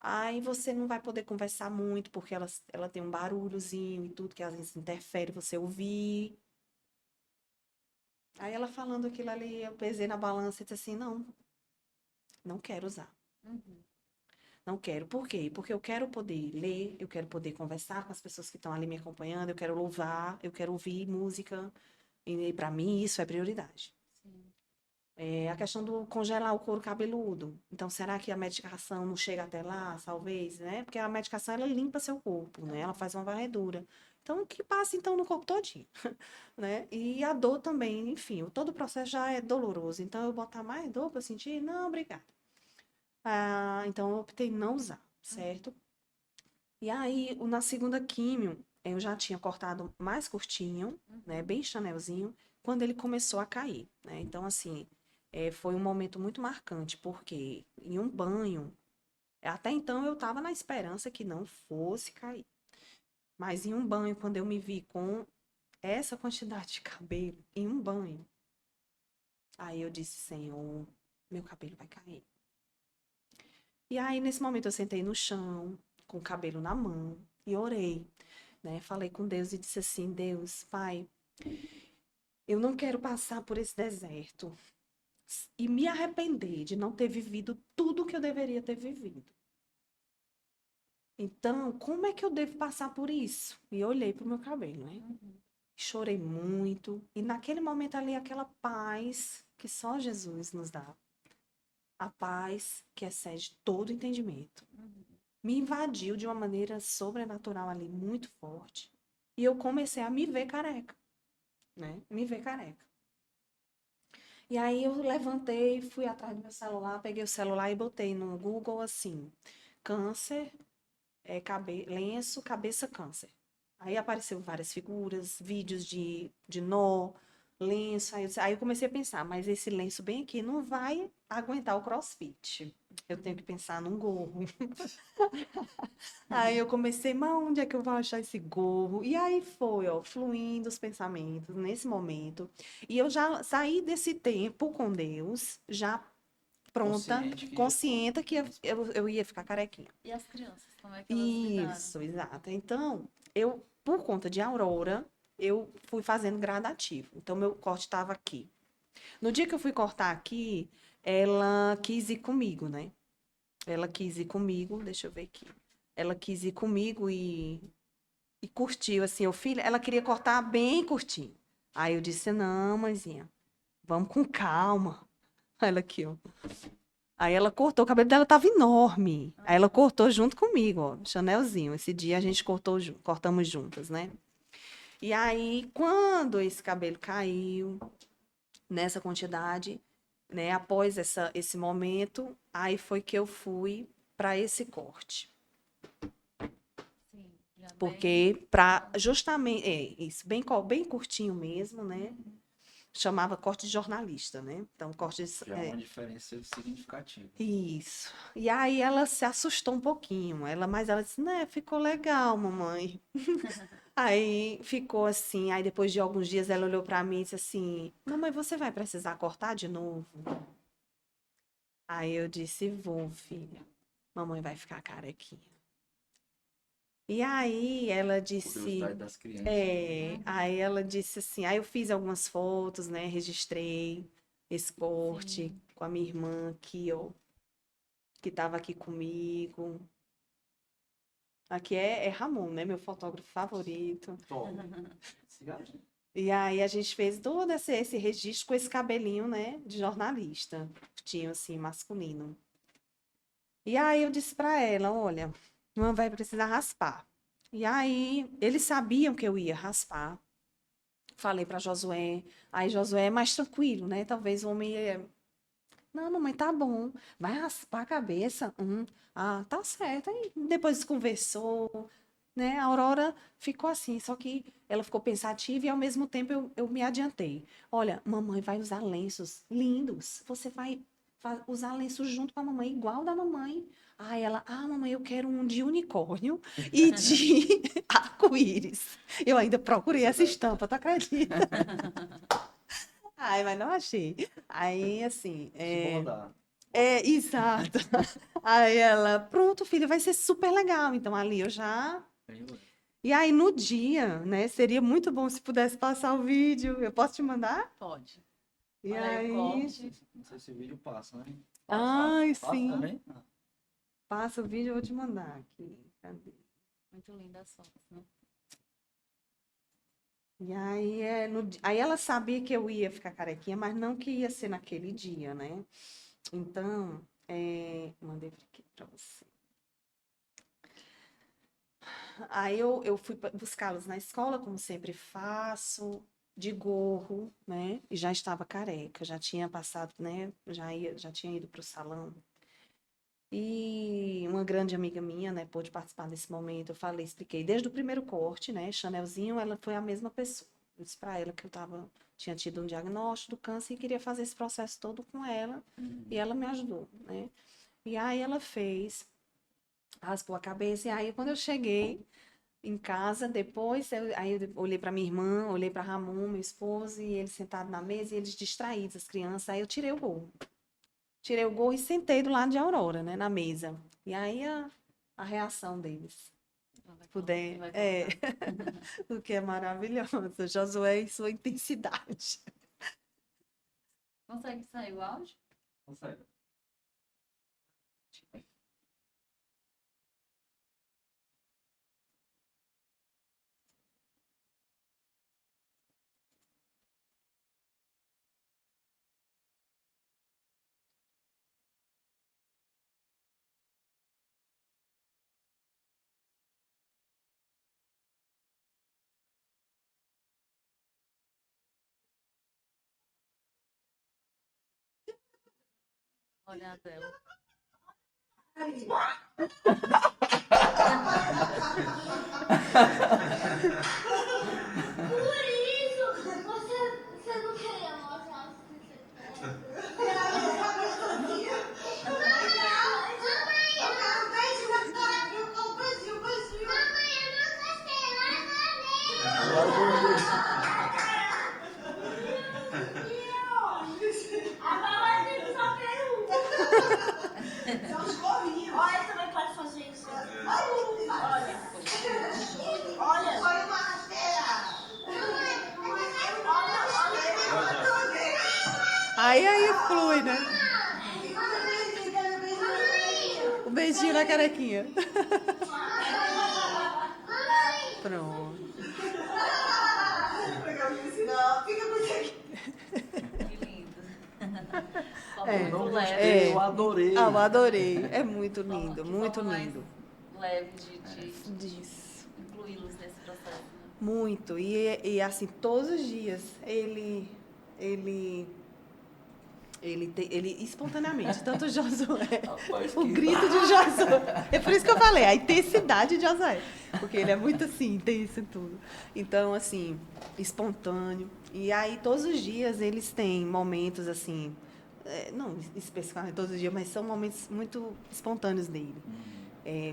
Aí você não vai poder conversar muito, porque ela tem um barulhozinho e tudo, que às vezes interfere você ouvir. Aí ela falando aquilo ali, eu pesei na balança e disse assim, não quero usar. Não quero. Por quê? Porque eu quero poder ler, eu quero poder conversar com as pessoas que estão ali me acompanhando, eu quero louvar, eu quero ouvir música. E para mim isso é prioridade. A questão do congelar o couro cabeludo. Então, será que a medicação não chega até lá, talvez, né? Porque a medicação, ela limpa seu corpo, né? Ela faz uma varredura. Então, que passa, então, no corpo todinho, né? E a dor também, enfim, todo o processo já é doloroso. Então, eu botar mais dor para sentir? Não, obrigada. Então, eu optei não usar, certo? E aí, na segunda químio, eu já tinha cortado mais curtinho, né? Bem chanelzinho, quando ele começou a cair, né? Então, assim, foi um momento muito marcante, porque em um banho, até então eu estava na esperança que não fosse cair. Mas em um banho, quando eu me vi com essa quantidade de cabelo, em um banho, aí eu disse, Senhor, meu cabelo vai cair. E aí, nesse momento, eu sentei no chão, com o cabelo na mão, e orei, né? Falei com Deus e disse assim, Deus, Pai, eu não quero passar por esse deserto e me arrepender de não ter vivido tudo que eu deveria ter vivido. Então, como é que eu devo passar por isso? E eu olhei pro meu cabelo, né? chorei muito. E naquele momento ali, aquela paz que só Jesus nos dá. A paz que excede todo entendimento. Me invadiu de uma maneira sobrenatural ali, muito forte. E eu comecei a me ver careca, né? Me ver careca. E aí eu levantei, fui atrás do meu celular, peguei o celular e botei no Google assim, câncer, lenço, cabeça câncer. Aí apareceu várias figuras, vídeos de nó, lenço. Aí eu comecei a pensar, mas esse lenço bem aqui não vai aguentar o CrossFit. Eu tenho que pensar num gorro. Aí eu comecei, mas onde é que eu vou achar esse gorro? E aí foi, ó, fluindo os pensamentos nesse momento. E eu já saí desse tempo com Deus, já pronta, consciente que eu ia ficar carequinha. E as crianças, como é que elas lidaram? Isso, exato. Então, eu, por conta de Aurora, eu fui fazendo gradativo. Então, meu corte estava aqui. No dia que eu fui cortar aqui, ela quis ir comigo, né? Ela quis ir comigo, deixa eu ver aqui. Ela quis ir comigo e curtiu, assim, o filho, ela queria cortar bem curtinho. Aí eu disse, não, mãezinha, vamos com calma. Ela aqui, ó. Aí ela cortou, o cabelo dela tava enorme. Aí ela cortou junto comigo, ó, Chanelzinho. Esse dia a gente cortamos juntas, né? E aí, quando esse cabelo caiu nessa quantidade, né, após esse momento, aí foi que eu fui para esse corte. Sim, já bem... Porque para justamente, isso, bem curtinho mesmo, né? Chamava corte de jornalista, né? Então, cortes. Já é uma diferença significativa. Isso. E aí ela se assustou um pouquinho. Mas ela disse, né, ficou legal, mamãe. Aí ficou assim. Aí depois de alguns dias ela olhou para mim e disse assim: mamãe, você vai precisar cortar de novo? Aí eu disse: vou, filha. Mamãe vai ficar carequinha. E aí ela disse. Curiosidade das crianças. Aí ela disse assim. Aí eu fiz algumas fotos, né? Registrei esse corte Sim. com a minha irmã aqui, ó. Que estava aqui comigo. Aqui é Ramon, né? Meu fotógrafo favorito. Toma. E aí a gente fez todo esse registro com esse cabelinho, né? De jornalista. Tinha assim, masculino. E aí eu disse para ela, olha, não vai precisar raspar. E aí eles sabiam que eu ia raspar. Falei para Josué. Aí Josué é mais tranquilo, né? Talvez o homem ia... Não, mamãe, tá bom. Vai raspar a cabeça. Ah, tá certo. Aí depois conversou, né? A Aurora ficou assim, só que ela ficou pensativa e ao mesmo tempo eu me adiantei. Olha, mamãe vai usar lenços lindos. Você vai usar lenços junto com a mamãe, igual da mamãe. Aí ela, mamãe, eu quero um de unicórnio e de arco-íris. Eu ainda procurei essa estampa, tu acredita? Ai, mas não achei. Aí, assim. Se rodar. Exato. Aí ela, pronto, filha, vai ser super legal. Então ali eu já. E aí no dia, né? Seria muito bom se pudesse passar o vídeo. Eu posso te mandar? Pode. E Olha aí o aí. corte. Não sei se o vídeo passa, né? Ai, Passa sim. também? Passa o vídeo, eu vou te mandar aqui. Cadê? Muito linda as fotos, né? E aí, aí ela sabia que eu ia ficar carequinha, mas não que ia ser naquele dia, né? Então, mandei aqui para você. Aí eu fui buscá-los na escola, como sempre faço, de gorro, né? E já estava careca, já tinha passado, né? Já tinha ido para o salão. E uma grande amiga minha, né, pôde participar desse momento. Eu falei, expliquei desde o primeiro corte, né? Chanelzinho, ela foi a mesma pessoa. Eu disse para ela que tinha tido um diagnóstico do câncer e queria fazer esse processo todo com ela. E ela me ajudou, né? E aí ela fez, raspou a cabeça. E aí, quando eu cheguei em casa, depois, aí eu olhei para minha irmã, olhei para Ramon, meu esposo, e eles sentados na mesa e eles distraídos, as crianças. Aí eu tirei o gorro. Tirei o gorro e sentei do lado de Aurora, né, na mesa. E aí a reação deles. Puder, o que é maravilhoso. Josué e sua intensidade. Consegue sair o áudio? Consegue. Olha a dela. Por isso, você não queria mostrar os que você quer. Olha, também pode fazer isso. Olha, olha uma rasteira. Aí flui, né? O beijinho na carequinha. Pronto. Que lindo. É. Muito Não leve. gostei, eu adorei. Ah, eu adorei. É muito Forma- lindo, que muito forma mais lindo. leve de Disso. incluí-los nesse processo. Né? Muito. E assim, todos os dias ele espontaneamente, tanto o Josué, Rapaz, o que- grito de Josué. É por isso que eu falei, a intensidade de Josué. Porque ele é muito assim, intenso em tudo. Então, assim, espontâneo. E aí, todos os dias, eles têm momentos assim, não especificamente todos os dias, mas são momentos muito espontâneos dele.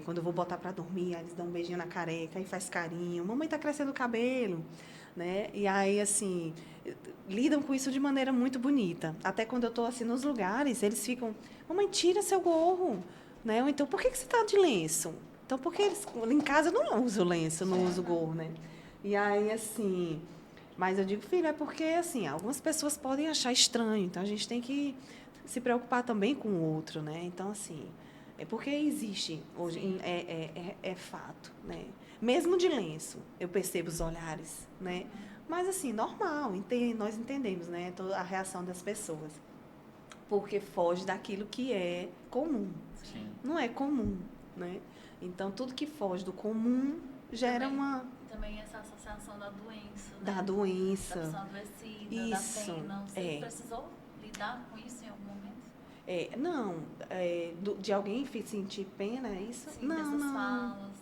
Quando eu vou botar para dormir, aí eles dão um beijinho na careca, aí faz carinho. Mamãe tá crescendo o cabelo, né? E aí, assim, lidam com isso de maneira muito bonita. Até quando eu estou assim nos lugares, eles ficam, mamãe, tira seu gorro, né? Ou então, por que você está de lenço? Então, porque eles, em casa eu não uso lenço, não uso gorro, né? E aí, assim, mas eu digo, filho, é porque, assim, algumas pessoas podem achar estranho, então a gente tem que se preocupar também com o outro, né? Então, assim, é porque existe, hoje, é fato, né? Mesmo de lenço, eu percebo os olhares, né? Mas, assim, normal, nós entendemos, né? Toda a reação das pessoas. Porque foge daquilo que é comum. Sim. Não é comum, né? Então, tudo que foge do comum gera Também essa associação da doença, né? da doença. Da pessoa adoecida, Isso, da pena. Você é. precisou lidar com isso em algum momento? Não, de alguém sentir pena, é isso? Sim, Não, dessas não. falas.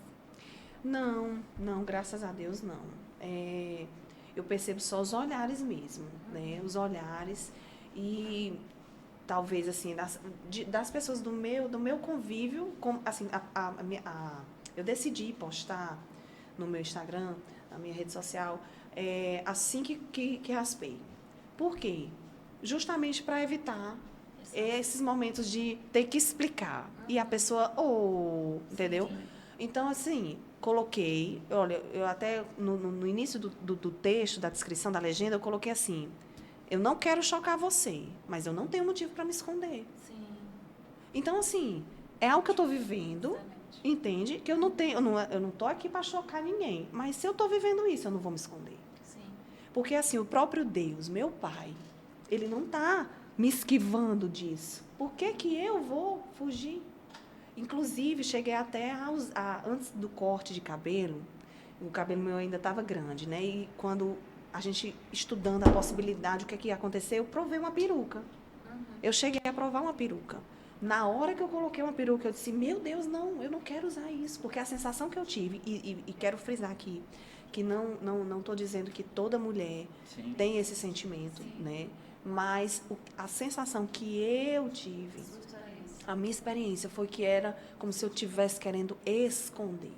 Não, graças a Deus não. Eu percebo só os olhares mesmo, né? Os olhares e talvez assim das pessoas do meu convívio, assim, eu decidi postar no meu Instagram, na minha rede social, assim que raspei. Por quê? Justamente para evitar esses momentos de ter que explicar e a pessoa, entendeu? Então, assim, coloquei, olha, eu até no início do texto, da descrição, da legenda, eu coloquei assim, eu não quero chocar você, mas eu não tenho motivo para me esconder. Sim. Então, assim, é algo que eu estou vivendo, Exatamente. entende? Que eu não estou aqui para chocar ninguém, mas se eu estou vivendo isso, eu não vou me esconder. Sim. Porque, assim, o próprio Deus, meu Pai, ele não está me esquivando disso. Por que que eu vou fugir? Inclusive, cheguei até antes do corte de cabelo, o cabelo meu ainda estava grande, né? E quando a gente estudando a possibilidade, o que é que ia acontecer, eu provei uma peruca. Eu cheguei a provar uma peruca. Na hora que eu coloquei uma peruca, eu disse, meu Deus, não, eu não quero usar isso. Porque a sensação que eu tive, e quero frisar aqui, que não estou dizendo que toda mulher Sim. tem esse sentimento, né? Mas a sensação que eu tive, a minha experiência foi que era como se eu estivesse querendo esconder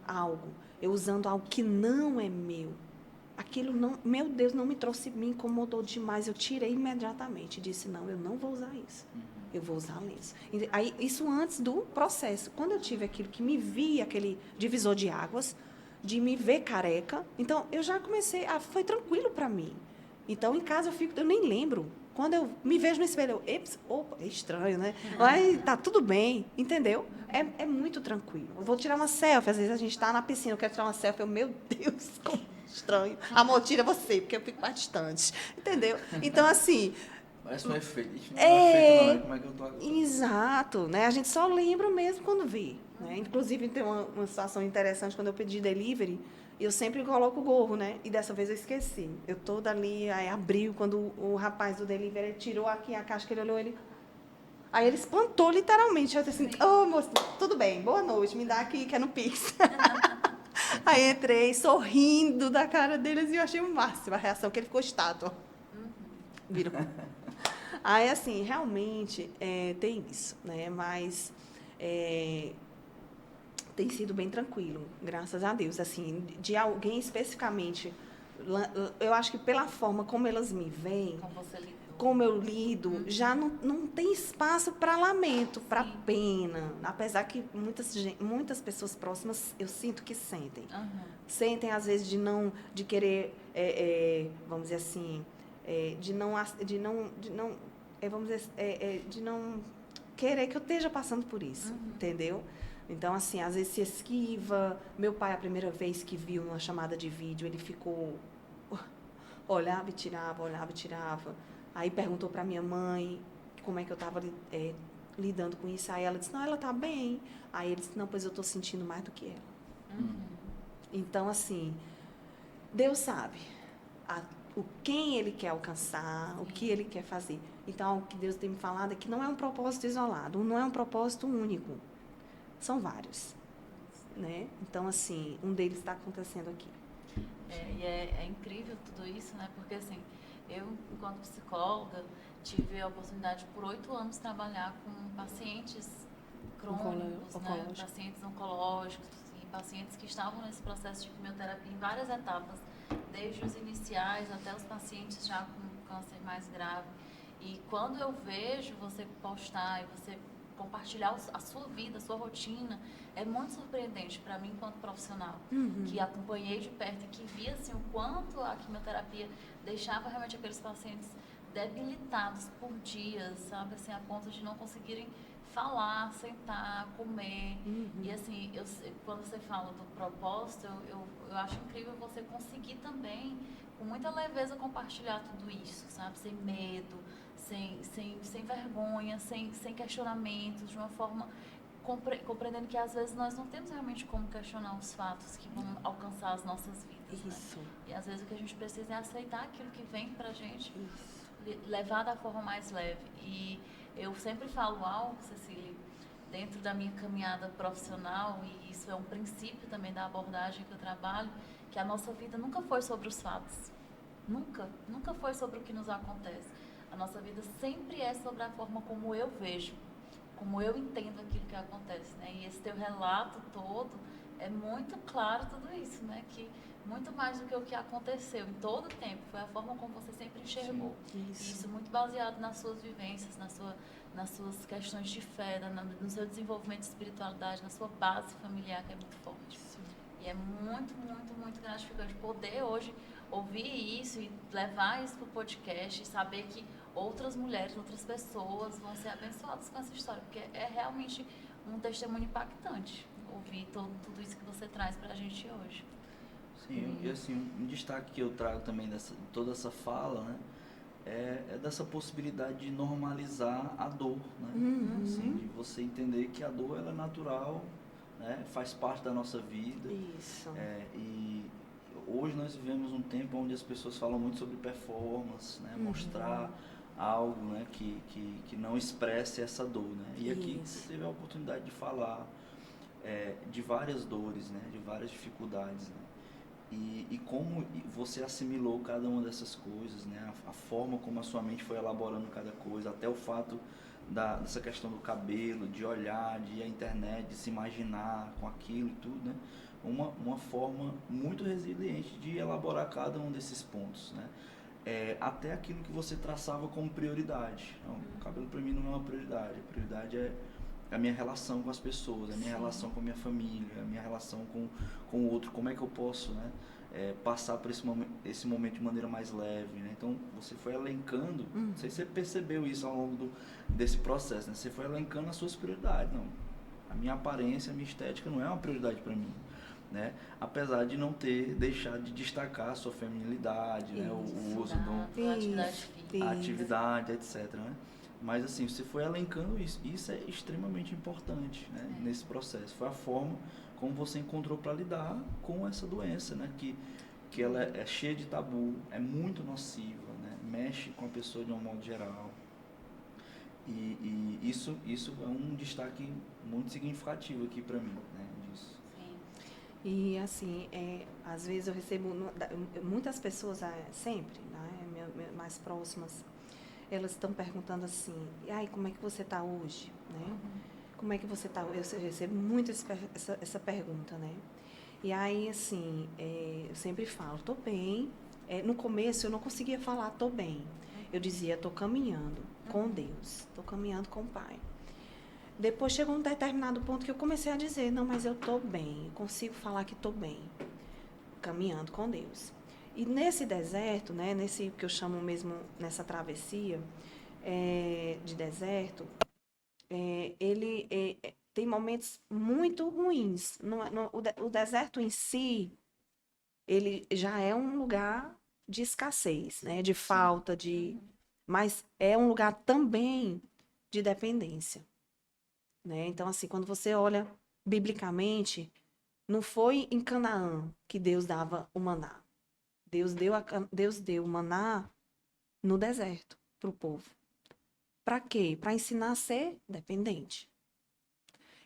algo. Eu usando algo que não é meu. Aquilo não, meu Deus, não me trouxe, me incomodou demais. Eu tirei imediatamente. Disse, não, eu não vou usar isso. Eu vou usar lenço. Aí, isso antes do processo. Quando eu tive aquilo que me vi, aquele divisor de águas, de me ver careca, então eu já comecei, foi tranquilo para mim. Então, em casa, eu nem lembro. Quando eu me vejo no espelho, opa, é estranho, né? Mas tá tudo bem, entendeu? É muito tranquilo. Eu vou tirar uma selfie, às vezes a gente está na piscina, eu quero tirar uma selfie, meu Deus, como estranho. Amor, tira você, porque eu fico mais distante, entendeu? Então, assim... Parece um efeito. Isso não é efeito, não. Como é que eu tô agora? Exato, né? A gente só lembra mesmo quando vê, né? Inclusive, tem uma situação interessante, quando eu pedi delivery, eu sempre coloco o gorro, né? E dessa vez eu esqueci. Eu toda ali, aí abriu, quando o rapaz do delivery tirou aqui a caixa que ele olhou, ele... Aí ele espantou literalmente. Eu disse assim, ô moço, tudo bem, boa noite, me dá aqui que é no Pix. Aí entrei sorrindo da cara deles e eu achei o máximo a reação, que ele ficou estátua. Viram? Aí, assim, realmente tem isso, né? Mas tem sido bem tranquilo, graças a Deus. Assim, de alguém especificamente, eu acho que pela forma como elas me veem, Como você lidou. como eu lido, já não tem espaço para lamento, para Sim. pena. Apesar que muitas pessoas próximas eu sinto que sentem. Uhum. Sentem, às vezes, de querer, vamos dizer assim, vamos dizer, de não querer que eu esteja passando por isso, entendeu? Então, assim, às vezes se esquiva. Meu pai, a primeira vez que viu uma chamada de vídeo, ele ficou... olhava e tirava, olhava e tirava. Aí perguntou para minha mãe como é que eu estava lidando com isso. Aí ela disse, não, ela está bem. Aí ele disse, não, pois eu estou sentindo mais do que ela. Então, assim, Deus sabe quem Ele quer alcançar, o que Ele quer fazer. Então, o que Deus tem me falado é que não é um propósito isolado, não é um propósito único. São vários, né? Então, assim, um deles está acontecendo aqui. E é incrível tudo isso, né? Porque, assim, eu, enquanto psicóloga, tive a oportunidade por 8 anos de trabalhar com pacientes crônicos, né? Pacientes oncológicos e pacientes que estavam nesse processo de quimioterapia em várias etapas, desde os iniciais até os pacientes já com câncer mais grave. E quando eu vejo você postar e você compartilhar a sua vida, a sua rotina, é muito surpreendente para mim enquanto profissional, que acompanhei de perto e que vi assim, o quanto a quimioterapia deixava realmente aqueles pacientes debilitados por dias, sabe, assim, a ponto de não conseguirem falar, sentar, comer. E assim, quando você fala do propósito, eu acho incrível você conseguir também, com muita leveza, compartilhar tudo isso, sabe, sem medo, sem vergonha, sem questionamentos, de uma forma compreendendo que às vezes nós não temos realmente como questionar os fatos que vão alcançar as nossas vidas. Isso. Né? E às vezes o que a gente precisa é aceitar aquilo que vem pra gente, levar da forma mais leve. E eu sempre falo algo, Cecília, dentro da minha caminhada profissional, e isso é um princípio também da abordagem que eu trabalho, que a nossa vida nunca foi sobre os fatos. Nunca foi sobre o que nos acontece. A nossa vida sempre é sobre a forma como eu vejo, como eu entendo aquilo que acontece, né? E esse teu relato todo é muito claro tudo isso, né? Que muito mais do que o que aconteceu em todo o tempo, foi a forma como você sempre enxergou. Sim, isso. E isso muito baseado nas suas vivências, nas suas questões de fé, no seu desenvolvimento de espiritualidade, na sua base familiar, que é muito forte. Sim. E é muito, muito, muito gratificante poder hoje ouvir isso e levar isso para o podcast e saber que outras mulheres, outras pessoas vão ser abençoadas com essa história, porque é realmente um testemunho impactante ouvir tudo isso que você traz para a gente hoje. Sim, e assim, um destaque que eu trago também de toda essa fala, né, é dessa possibilidade de normalizar a dor, né? Assim, de você entender que a dor ela é natural, né, faz parte da nossa vida. Isso. E hoje nós vivemos um tempo onde as pessoas falam muito sobre performance, né, mostrar algo, né, que não expresse essa dor, né? E aqui você teve a oportunidade de falar de várias dores, né, de várias dificuldades, né? E como você assimilou cada uma dessas coisas, né? A forma como a sua mente foi elaborando cada coisa, até o fato dessa questão do cabelo, de olhar, de ir à internet, de se imaginar com aquilo e tudo, né? Uma forma muito resiliente de elaborar cada um desses pontos, né? Até aquilo que você traçava como prioridade. Então, o cabelo para mim não é uma prioridade. A prioridade é a minha relação com as pessoas, a minha relação com a minha família, a minha relação com o outro. Como é que eu posso, né, passar por esse momento de maneira mais leve, né? Então, você foi elencando, não sei se você percebeu isso ao longo desse processo, né? Você foi elencando as suas prioridades. Não, a minha aparência, a minha estética não é uma prioridade para mim. Né? Apesar de não ter deixado de destacar a sua feminilidade, né? O uso da atividade, etc. Né? Mas assim, você foi elencando isso é extremamente importante, né? Nesse processo. Foi a forma como você encontrou para lidar com essa doença, né? Que ela é cheia de tabu, é muito nociva, né? Mexe com a pessoa de um modo geral. E isso é um destaque muito significativo aqui para mim, né, disso. Sim. E assim, às vezes eu recebo muitas pessoas, sempre, né, mais próximas, elas estão perguntando assim, e aí, como é que você está hoje? Né? Como é que você está? Eu recebo muito essa pergunta, né? E aí, assim, eu sempre falo, estou bem. No começo eu não conseguia falar, estou bem. Eu dizia, estou caminhando com Deus, estou caminhando com o Pai. Depois chegou um determinado ponto que eu comecei a dizer, não, mas eu estou bem, eu consigo falar que estou bem, caminhando com Deus. E nesse deserto, né, nesse que eu chamo mesmo, nessa travessia de deserto, ele tem momentos muito ruins. O deserto em si, ele já é um lugar de escassez, né, de falta, mas é um lugar também de dependência. Né? Então, assim, quando você olha biblicamente, não foi em Canaã que Deus dava o maná. Deus deu o maná no deserto para o povo. Para quê? Para ensinar a ser dependente.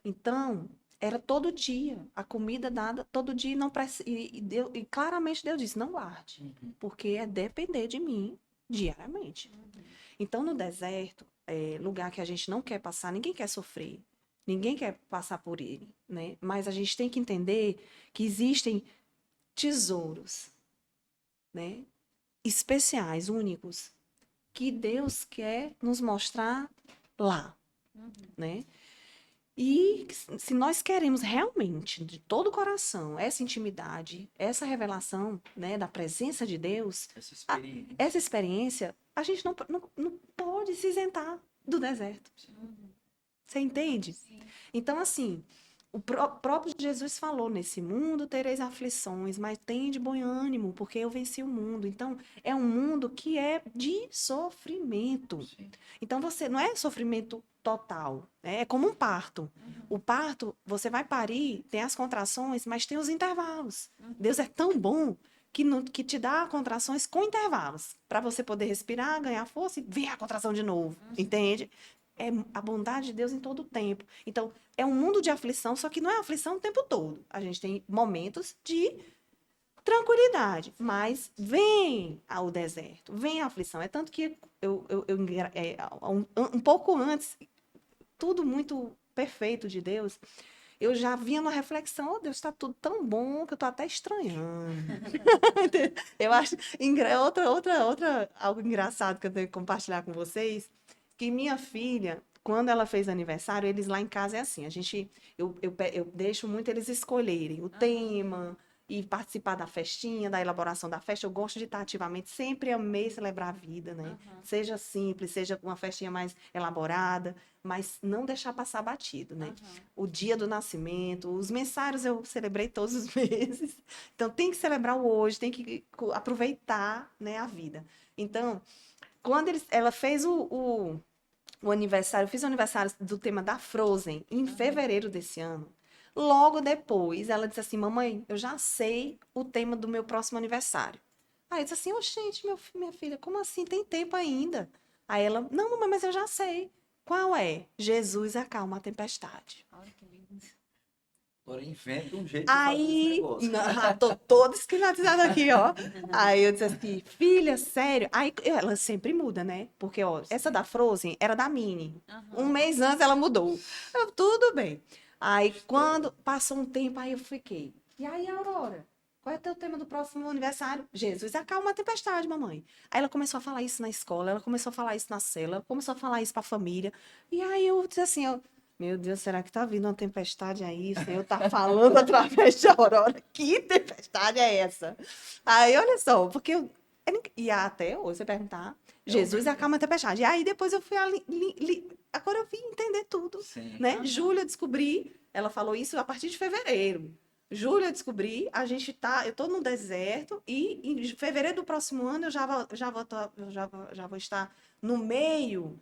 Então, era todo dia, a comida dada todo dia, não e claramente Deus disse, não guarde, porque é depender de mim diariamente. Então, no deserto, lugar que a gente não quer passar, ninguém quer sofrer. Ninguém quer passar por ele, né? Mas a gente tem que entender que existem tesouros, né? Especiais, únicos, que Deus quer nos mostrar lá, né? E se nós queremos realmente, de todo o coração, essa intimidade, essa revelação, né, da presença de Deus, essa experiência, a gente não pode se isentar do deserto. Você entende? Sim. Então, assim, o próprio Jesus falou, nesse mundo tereis aflições, mas tende bom ânimo, porque eu venci o mundo. Então, é um mundo que é de sofrimento. Sim. Então, você não é sofrimento total, né? É como um parto. O parto, você vai parir, tem as contrações, mas tem os intervalos. Deus é tão bom que te dá contrações com intervalos, para você poder respirar, ganhar força e vir a contração de novo, entende? É a bondade de Deus em todo o tempo. Então, é um mundo de aflição, só que não é aflição o tempo todo. A gente tem momentos de tranquilidade, mas vem ao deserto, vem a aflição. É tanto que um pouco antes, tudo muito perfeito de Deus, eu já vinha numa reflexão, oh, Deus, está tudo tão bom que eu estou até estranhando. Eu acho algo engraçado que eu tenho que compartilhar com vocês, que minha filha, quando ela fez aniversário, eles lá em casa é assim, eu deixo muito eles escolherem o tema e participar da festinha, da elaboração da festa. Eu gosto de estar ativamente, sempre amei celebrar a vida, né? Seja simples, seja uma festinha mais elaborada, mas não deixar passar batido, né? O dia do nascimento, os mensários eu celebrei todos os meses. Então, tem que celebrar o hoje, tem que aproveitar, né, a vida. Então, quando ela fez o aniversário, eu fiz o aniversário do tema da Frozen em fevereiro desse ano. Logo depois, ela disse assim, mamãe, eu já sei o tema do meu próximo aniversário. Aí eu disse assim, gente, minha filha, como assim? Tem tempo ainda. Aí ela, não, mamãe, mas eu já sei. Qual é? Jesus acalma a tempestade. Olha que lindo. Agora inventa um jeito de fazer esse Aí, negócio. tô toda esquematizada aqui, ó. Aí eu disse assim, filha, sério? Aí ela sempre muda, né? Porque, ó, essa da Frozen era da Minnie. Um mês antes ela mudou. Tudo bem. Aí, quando passou um tempo, aí eu fiquei. E aí, Aurora? Qual é o teu tema do próximo aniversário? Jesus acalma a tempestade, mamãe. Aí ela começou a falar isso na escola, ela começou a falar isso na cela, ela começou a falar isso pra família. E aí eu disse assim, meu Deus, será que tá vindo uma tempestade aí? O Senhor tá falando através de Aurora. Que tempestade é essa? Aí, olha só, porque e até hoje você perguntar, Jesus acalma a tempestade. E aí depois eu fui agora eu vim entender tudo, Sim. né? Júlia, eu descobri, ela falou isso a partir de fevereiro. Júlia, eu descobri, eu tô no deserto e em fevereiro do próximo ano eu já vou estar no meio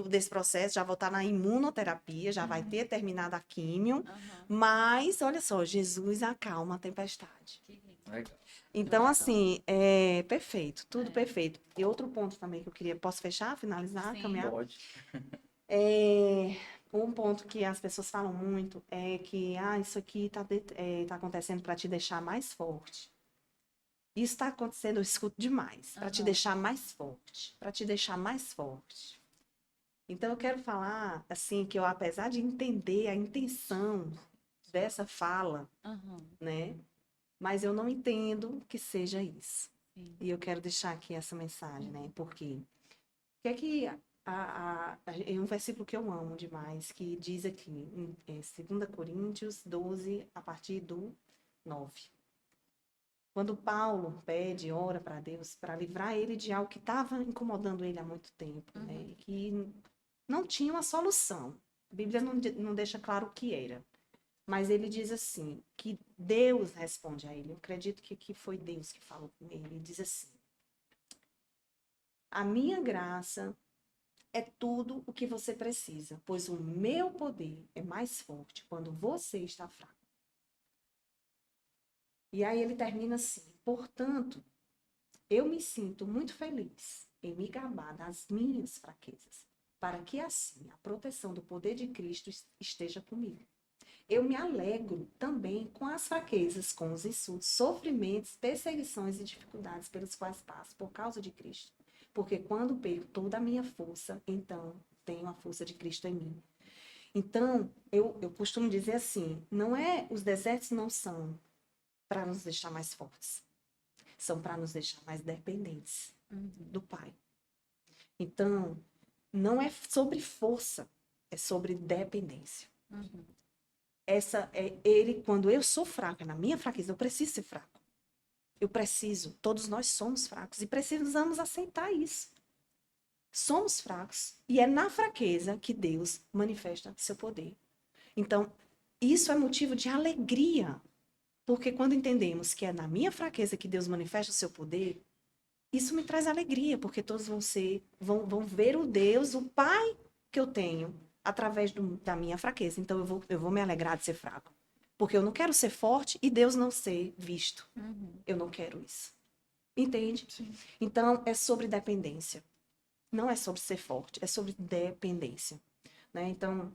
desse processo, já vou estar na imunoterapia, já vai ter terminado a químio, Aham. mas, olha só, Jesus acalma a tempestade. Que lindo. Legal. Então, assim, é perfeito, tudo É. perfeito. E outro ponto também que eu queria, posso fechar, finalizar, Sim. caminhar? Pode. Um ponto que as pessoas falam muito é que, isso aqui tá acontecendo para te deixar mais forte. Isso está acontecendo, eu escuto demais, para te Aham. deixar mais forte, para te deixar mais forte. Então, eu quero falar, assim, que eu, apesar de entender a intenção dessa fala, Aham. né, mas eu não entendo que seja isso. Sim. E eu quero deixar aqui essa mensagem, né, porque o que é que é um versículo que eu amo demais, que diz aqui, em 2 Coríntios 12, a partir do 9. Quando Paulo pede, ora para Deus, para livrar ele de algo que estava incomodando ele há muito tempo, né? Que não tinha uma solução. A Bíblia não deixa claro o que era. Mas ele diz assim, que Deus responde a ele. Eu acredito que foi Deus que falou com ele. Ele diz assim, a minha graça é tudo o que você precisa, pois o meu poder é mais forte quando você está fraco. E aí ele termina assim, portanto, eu me sinto muito feliz em me gabar das minhas fraquezas, para que assim a proteção do poder de Cristo esteja comigo. Eu me alegro também com as fraquezas, com os insultos, sofrimentos, perseguições e dificuldades pelos quais passo por causa de Cristo. Porque quando perco toda a minha força, então tenho a força de Cristo em mim. Então, eu costumo dizer assim, os desertos não são para nos deixar mais fortes, são para nos deixar mais dependentes do Pai. Então, não é sobre força, é sobre dependência. Quando eu sou fraco, é na minha fraqueza, eu preciso ser fraco. Eu preciso, todos nós somos fracos e precisamos aceitar isso. Somos fracos e é na fraqueza que Deus manifesta seu poder. Então, isso é motivo de alegria, porque quando entendemos que é na minha fraqueza que Deus manifesta o seu poder, isso me traz alegria, porque todos vão ver o Deus, o Pai que eu tenho, através da minha fraqueza. Então, eu vou me alegrar de ser fraco. Porque eu não quero ser forte e Deus não ser visto. Eu não quero isso. Entende? Sim. Então, é sobre dependência. Não é sobre ser forte, é sobre dependência. Né? Então,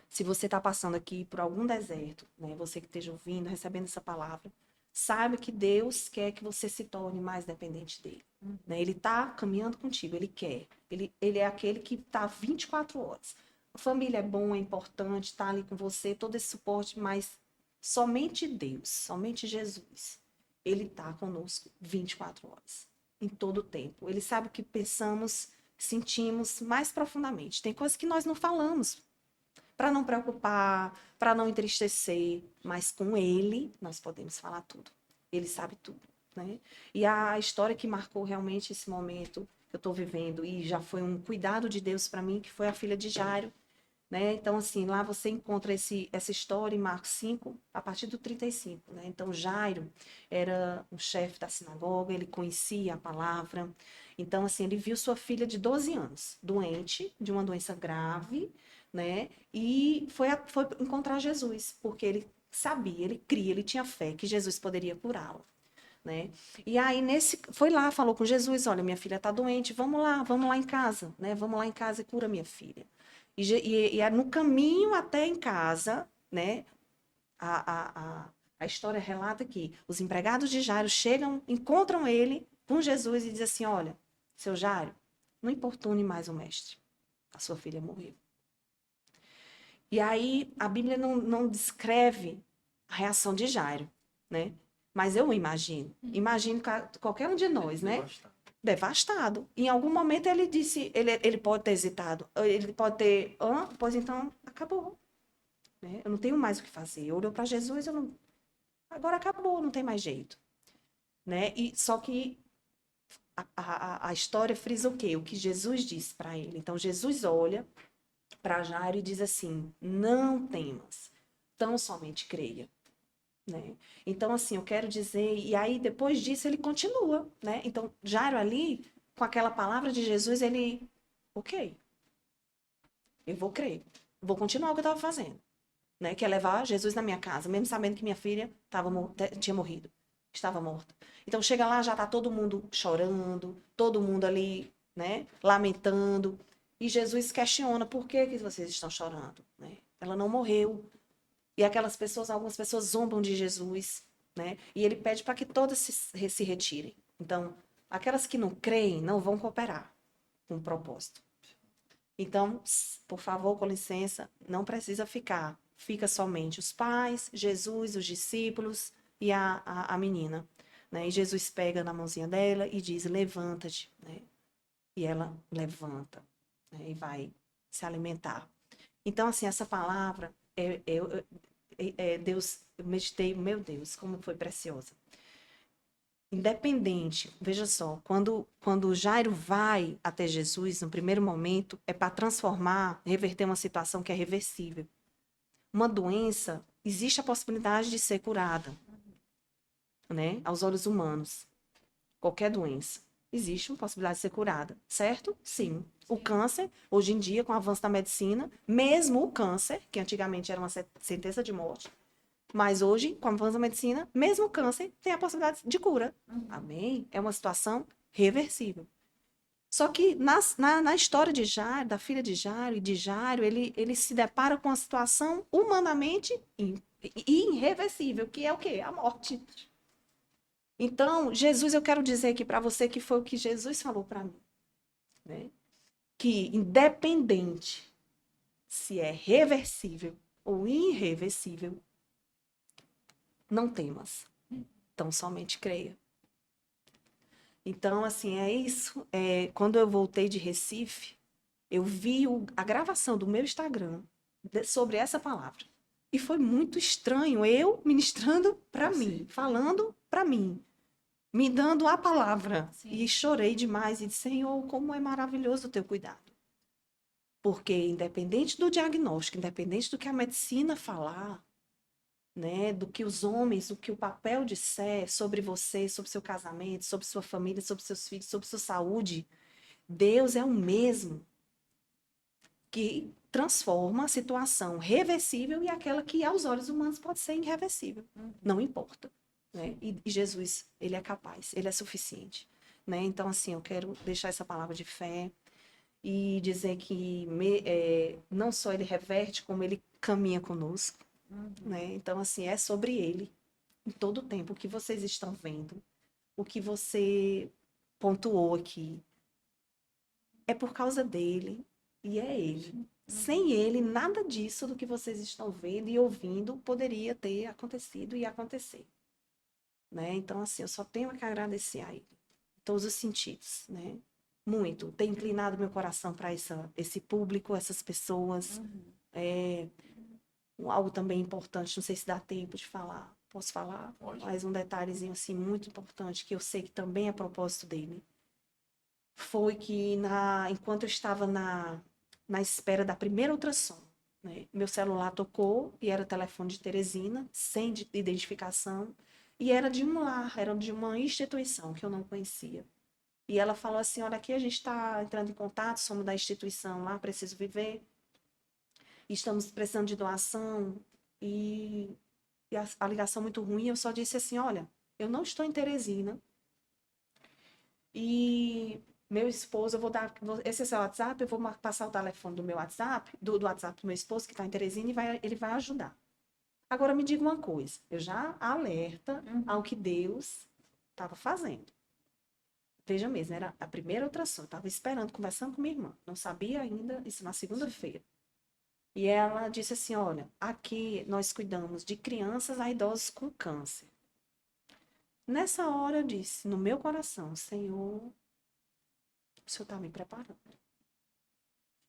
se você está passando aqui por algum deserto, né? Você que esteja ouvindo, recebendo essa palavra, saiba que Deus quer que você se torne mais dependente dele. Né? Ele está caminhando contigo, ele quer. Ele é aquele que está 24 horas. A família é bom, é importante, está ali com você, todo esse suporte, mas somente Deus, somente Jesus, ele está conosco 24 horas, em todo o tempo. Ele sabe o que pensamos, sentimos mais profundamente. Tem coisas que nós não falamos, para não preocupar, para não entristecer, mas com ele nós podemos falar tudo. Ele sabe tudo, né? E a história que marcou realmente esse momento que eu estou vivendo e já foi um cuidado de Deus para mim, que foi a filha de Jairo, né? Então, assim, lá você encontra essa história em Marcos 5, a partir do 35, né? Então, Jairo era o chefe da sinagoga, ele conhecia a palavra. Então, assim, ele viu sua filha de 12 anos, doente, de uma doença grave, né? E foi encontrar Jesus, porque ele sabia, ele cria, ele tinha fé que Jesus poderia curá-la. Né? E aí foi lá, falou com Jesus, olha, minha filha está doente, vamos lá em casa, né? Vamos lá em casa e cura minha filha. E no caminho até em casa, né? A história relata que os empregados de Jairo chegam, encontram ele com Jesus e dizem assim, olha, seu Jairo, não importune mais o mestre, a sua filha morreu. E aí a Bíblia não descreve a reação de Jairo, né? Mas eu imagino qualquer um de nós, né? Devastado. Em algum momento ele disse, ele pode ter hesitado, ele pode ter, pois então acabou. Né? Eu não tenho mais o que fazer. Olhou para Jesus, agora acabou, não tem mais jeito. Né? E só que a história frisa o quê? O que Jesus disse para ele. Então Jesus olha para Jairo e diz assim, não temas, tão somente creia. Né? Então, assim, eu quero dizer, e aí depois disso ele continua, né? Então, Jairo ali, com aquela palavra de Jesus, ele ok, eu vou crer. Vou continuar o que eu estava fazendo. Né? Que é levar Jesus na minha casa, mesmo sabendo que minha filha tinha morrido. Estava morta. Então chega lá, já está todo mundo chorando, todo mundo ali, né, lamentando. E Jesus questiona, por que que vocês estão chorando? Né? Ela não morreu. E aquelas pessoas, algumas pessoas zombam de Jesus, né? E ele pede para que todas se retirem. Então, aquelas que não creem não vão cooperar com o propósito. Então, por favor, com licença, não precisa ficar. Fica somente os pais, Jesus, os discípulos e a menina. Né? E Jesus pega na mãozinha dela e diz, levanta-te. Né? E ela levanta, né? E vai se alimentar. Então, assim, essa palavra, Deus, eu meditei, meu Deus, como foi preciosa. Independente, veja só, quando Jairo vai até Jesus, no primeiro momento, é para transformar, reverter uma situação que é reversível. Uma doença, existe a possibilidade de ser curada, né? Aos olhos humanos. Qualquer doença. Existe uma possibilidade de ser curada, certo? Sim. O câncer, hoje em dia, com o avanço da medicina, mesmo o câncer, que antigamente era uma sentença de morte, mas hoje, com o avanço da medicina, mesmo o câncer tem a possibilidade de cura. Amém? É uma situação reversível. Só que na história de Jairo, da filha de Jairo e de Jairo, ele se depara com uma situação humanamente irreversível, que é o quê? A morte. Então, Jesus, eu quero dizer aqui para você que foi o que Jesus falou para mim. Né? Que independente se é reversível ou irreversível, não temas. Então, somente creia. Então, assim, é isso. Quando eu voltei de Recife, eu vi a gravação do meu Instagram sobre essa palavra. E foi muito estranho eu ministrando para mim, falando para mim, me dando a palavra. Sim. E chorei demais e disse, Senhor, como é maravilhoso o teu cuidado. Porque independente do diagnóstico, independente do que a medicina falar, né, do que os homens, do que o papel disser sobre você, sobre seu casamento, sobre sua família, sobre seus filhos, sobre sua saúde, Deus é o mesmo que transforma a situação reversível e aquela que aos olhos humanos pode ser irreversível. Não importa. Né? E Jesus, ele é capaz, ele é suficiente. Né? Então, assim, eu quero deixar essa palavra de fé e dizer que não só ele reverte, como ele caminha conosco. Né? Então, assim, é sobre ele, em todo o tempo, o que vocês estão vendo, o que você pontuou aqui, é por causa dele e é ele. Sem ele, nada disso do que vocês estão vendo e ouvindo poderia ter acontecido e acontecer. Né? Então, assim, eu só tenho que agradecer a ele, em todos os sentidos, né? Muito. Tem inclinado meu coração para esse público, essas pessoas. Algo também importante, não sei se dá tempo de falar. Posso falar? Pode. Mas um detalhezinho assim muito importante, que eu sei que também é propósito dele, foi que enquanto eu estava na espera da primeira ultrassom, né, meu celular tocou e era o telefone de Teresina, sem identificação, e era de um lar, era de uma instituição que eu não conhecia. E ela falou assim, olha, aqui a gente está entrando em contato, somos da instituição lá, Preciso Viver, estamos precisando de doação, e a ligação muito ruim, eu só disse assim, olha, eu não estou em Teresina, e meu esposo, eu vou dar, esse é seu WhatsApp, eu vou passar o telefone do meu WhatsApp, do WhatsApp do meu esposo, que está em Teresina, e ele vai ajudar. Agora, me diga uma coisa, eu já alerta ao que Deus estava fazendo. Veja mesmo, era a primeira ultrassom, eu estava esperando, conversando com minha irmã, não sabia ainda, isso na segunda-feira. E ela disse assim, olha, aqui nós cuidamos de crianças a idosos com câncer. Nessa hora eu disse, no meu coração, Senhor, o Senhor está me preparando.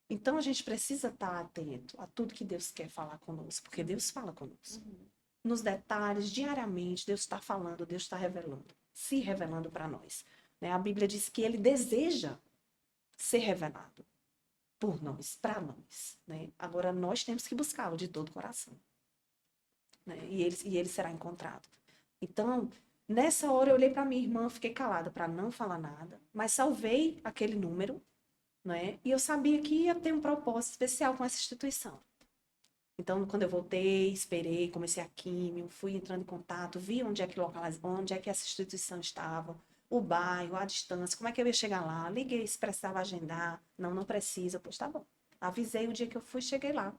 Então a gente precisa estar atento a tudo que Deus quer falar conosco, porque Deus fala conosco. Nos detalhes, diariamente, Deus está falando, Deus está revelando, se revelando para nós. Né? A Bíblia diz que Ele deseja ser revelado por nós, para nós. Né? Agora nós temos que buscá-lo de todo o coração. Né? E ele será encontrado. Então, nessa hora eu olhei para minha irmã, fiquei calada para não falar nada, mas salvei aquele número, não é? E eu sabia que ia ter um propósito especial com essa instituição. Então, quando eu voltei, esperei, comecei a químio, fui entrando em contato, vi onde é que essa instituição estava, o bairro, a distância, como é que eu ia chegar lá. Liguei se precisava agendar. Não precisa. Pois tá bom. Avisei o dia que eu fui, cheguei lá.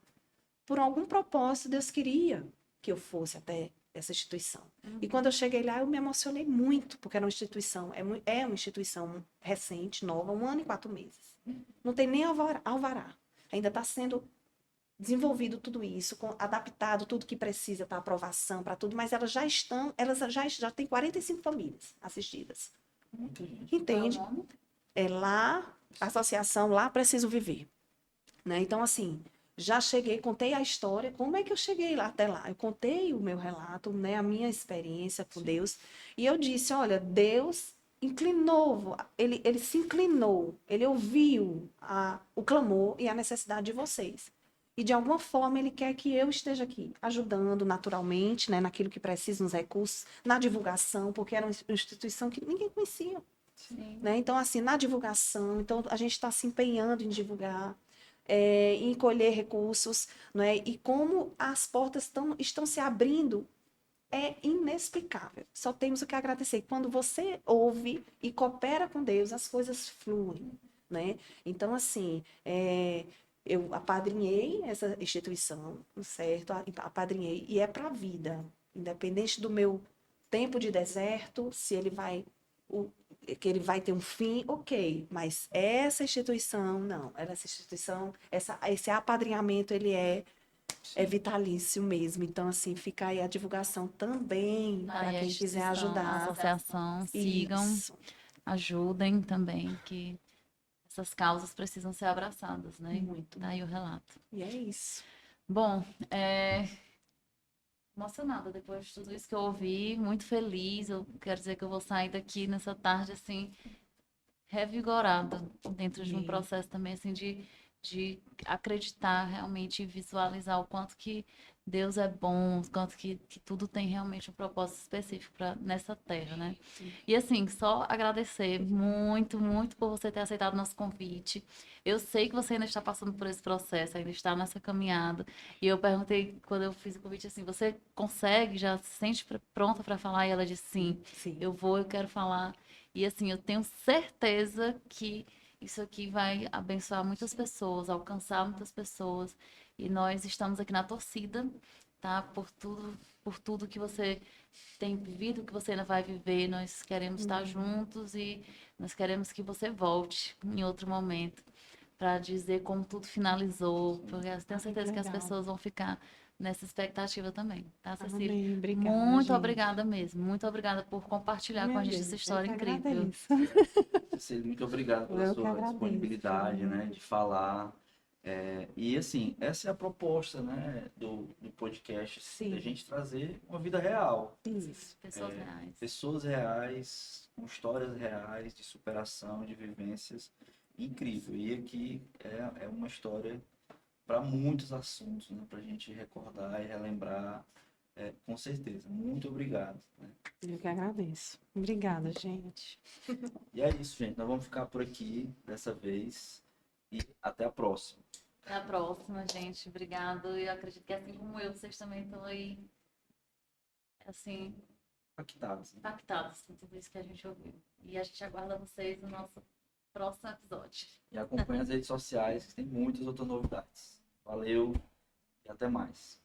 Por algum propósito, Deus queria que eu fosse até essa instituição. E quando eu cheguei lá, eu me emocionei muito, porque era uma instituição, é uma instituição recente, nova, 1 ano e 4 meses. Não tem nem alvará. Ainda está sendo desenvolvido tudo isso, adaptado tudo que precisa para aprovação, para tudo, mas elas já têm 45 famílias assistidas. Entende? Qual é o nome? É lá, a associação lá Preciso Viver. Né? Então, assim, já cheguei, contei a história, como é que eu cheguei lá até lá? Eu contei o meu relato, né, a minha experiência com Deus, e eu disse, olha, Deus inclinou, ele se inclinou, ele ouviu o clamor e a necessidade de vocês. E de alguma forma ele quer que eu esteja aqui, ajudando naturalmente, né, naquilo que precisa, nos recursos, na divulgação, porque era uma instituição que ninguém conhecia. Sim. Né? Então, assim, na divulgação, então a gente está se empenhando em divulgar, em colher recursos, né? E como as portas estão se abrindo é inexplicável. Só temos o que agradecer. Quando você ouve e coopera com Deus, as coisas fluem, né? Então, assim, eu apadrinhei essa instituição, certo? Apadrinhei, e é para a vida. Independente do meu tempo de deserto, se ele vai... que ele vai ter um fim, ok, mas essa instituição, não, essa instituição, esse apadrinhamento, ele é vitalício mesmo. Então, assim, fica aí a divulgação também para Aí a quem quiser instituição, a ajudar. associação, sigam, Isso, ajudem também, que essas causas precisam ser abraçadas, né? muito. Tá aí o relato. E é isso. Bom, emocionada depois de tudo isso que eu ouvi, muito feliz. Eu quero dizer que eu vou sair daqui nessa tarde, assim, revigorada, dentro de um Amém. processo também, assim, de acreditar realmente e visualizar o quanto que Deus é bom, o quanto que tudo tem realmente um propósito específico nessa terra, né? E assim, só agradecer muito, muito por você ter aceitado o nosso convite. Eu sei que você ainda está passando por esse processo, ainda está nessa caminhada. E eu perguntei, quando eu fiz o convite, assim, você consegue, já se sente pronta para falar? E ela disse, sim, Sim. eu quero falar. E assim, eu tenho certeza que isso aqui vai abençoar muitas pessoas, alcançar muitas pessoas. E nós estamos aqui na torcida, tá? Por tudo que você tem vivido, que você ainda vai viver. Nós queremos estar juntos e nós queremos que você volte em outro momento para dizer como tudo finalizou, porque eu tenho certeza que as legal. pessoas vão ficar nessa expectativa também, tá, Cecília? Amém. Obrigada, Muito gente. obrigada mesmo. Muito obrigada por compartilhar com a Meu gente Deus, essa eu história que incrível. agradeço. Cecília, muito obrigado pela Eu que sua agradeço. disponibilidade, né, de falar. E assim, essa é a proposta, né, do podcast, Sim. da gente trazer uma vida real. Isso. Pessoas reais. Pessoas reais, com histórias reais de superação, de vivências incrível. E aqui é uma história para muitos assuntos, né, para a gente recordar e relembrar, com certeza. Muito obrigado. Né? Eu que agradeço. Obrigada, gente. E é isso, gente. Nós vamos ficar por aqui dessa vez e até a próxima. Até a próxima, gente. Obrigado. E eu acredito que assim como eu, vocês também estão aí, assim, Impactados. Né? impactados com tudo isso que a gente ouviu. E a gente aguarda vocês no nosso próximo episódio. E acompanhe as redes sociais, que tem muitas outras novidades. Valeu e até mais.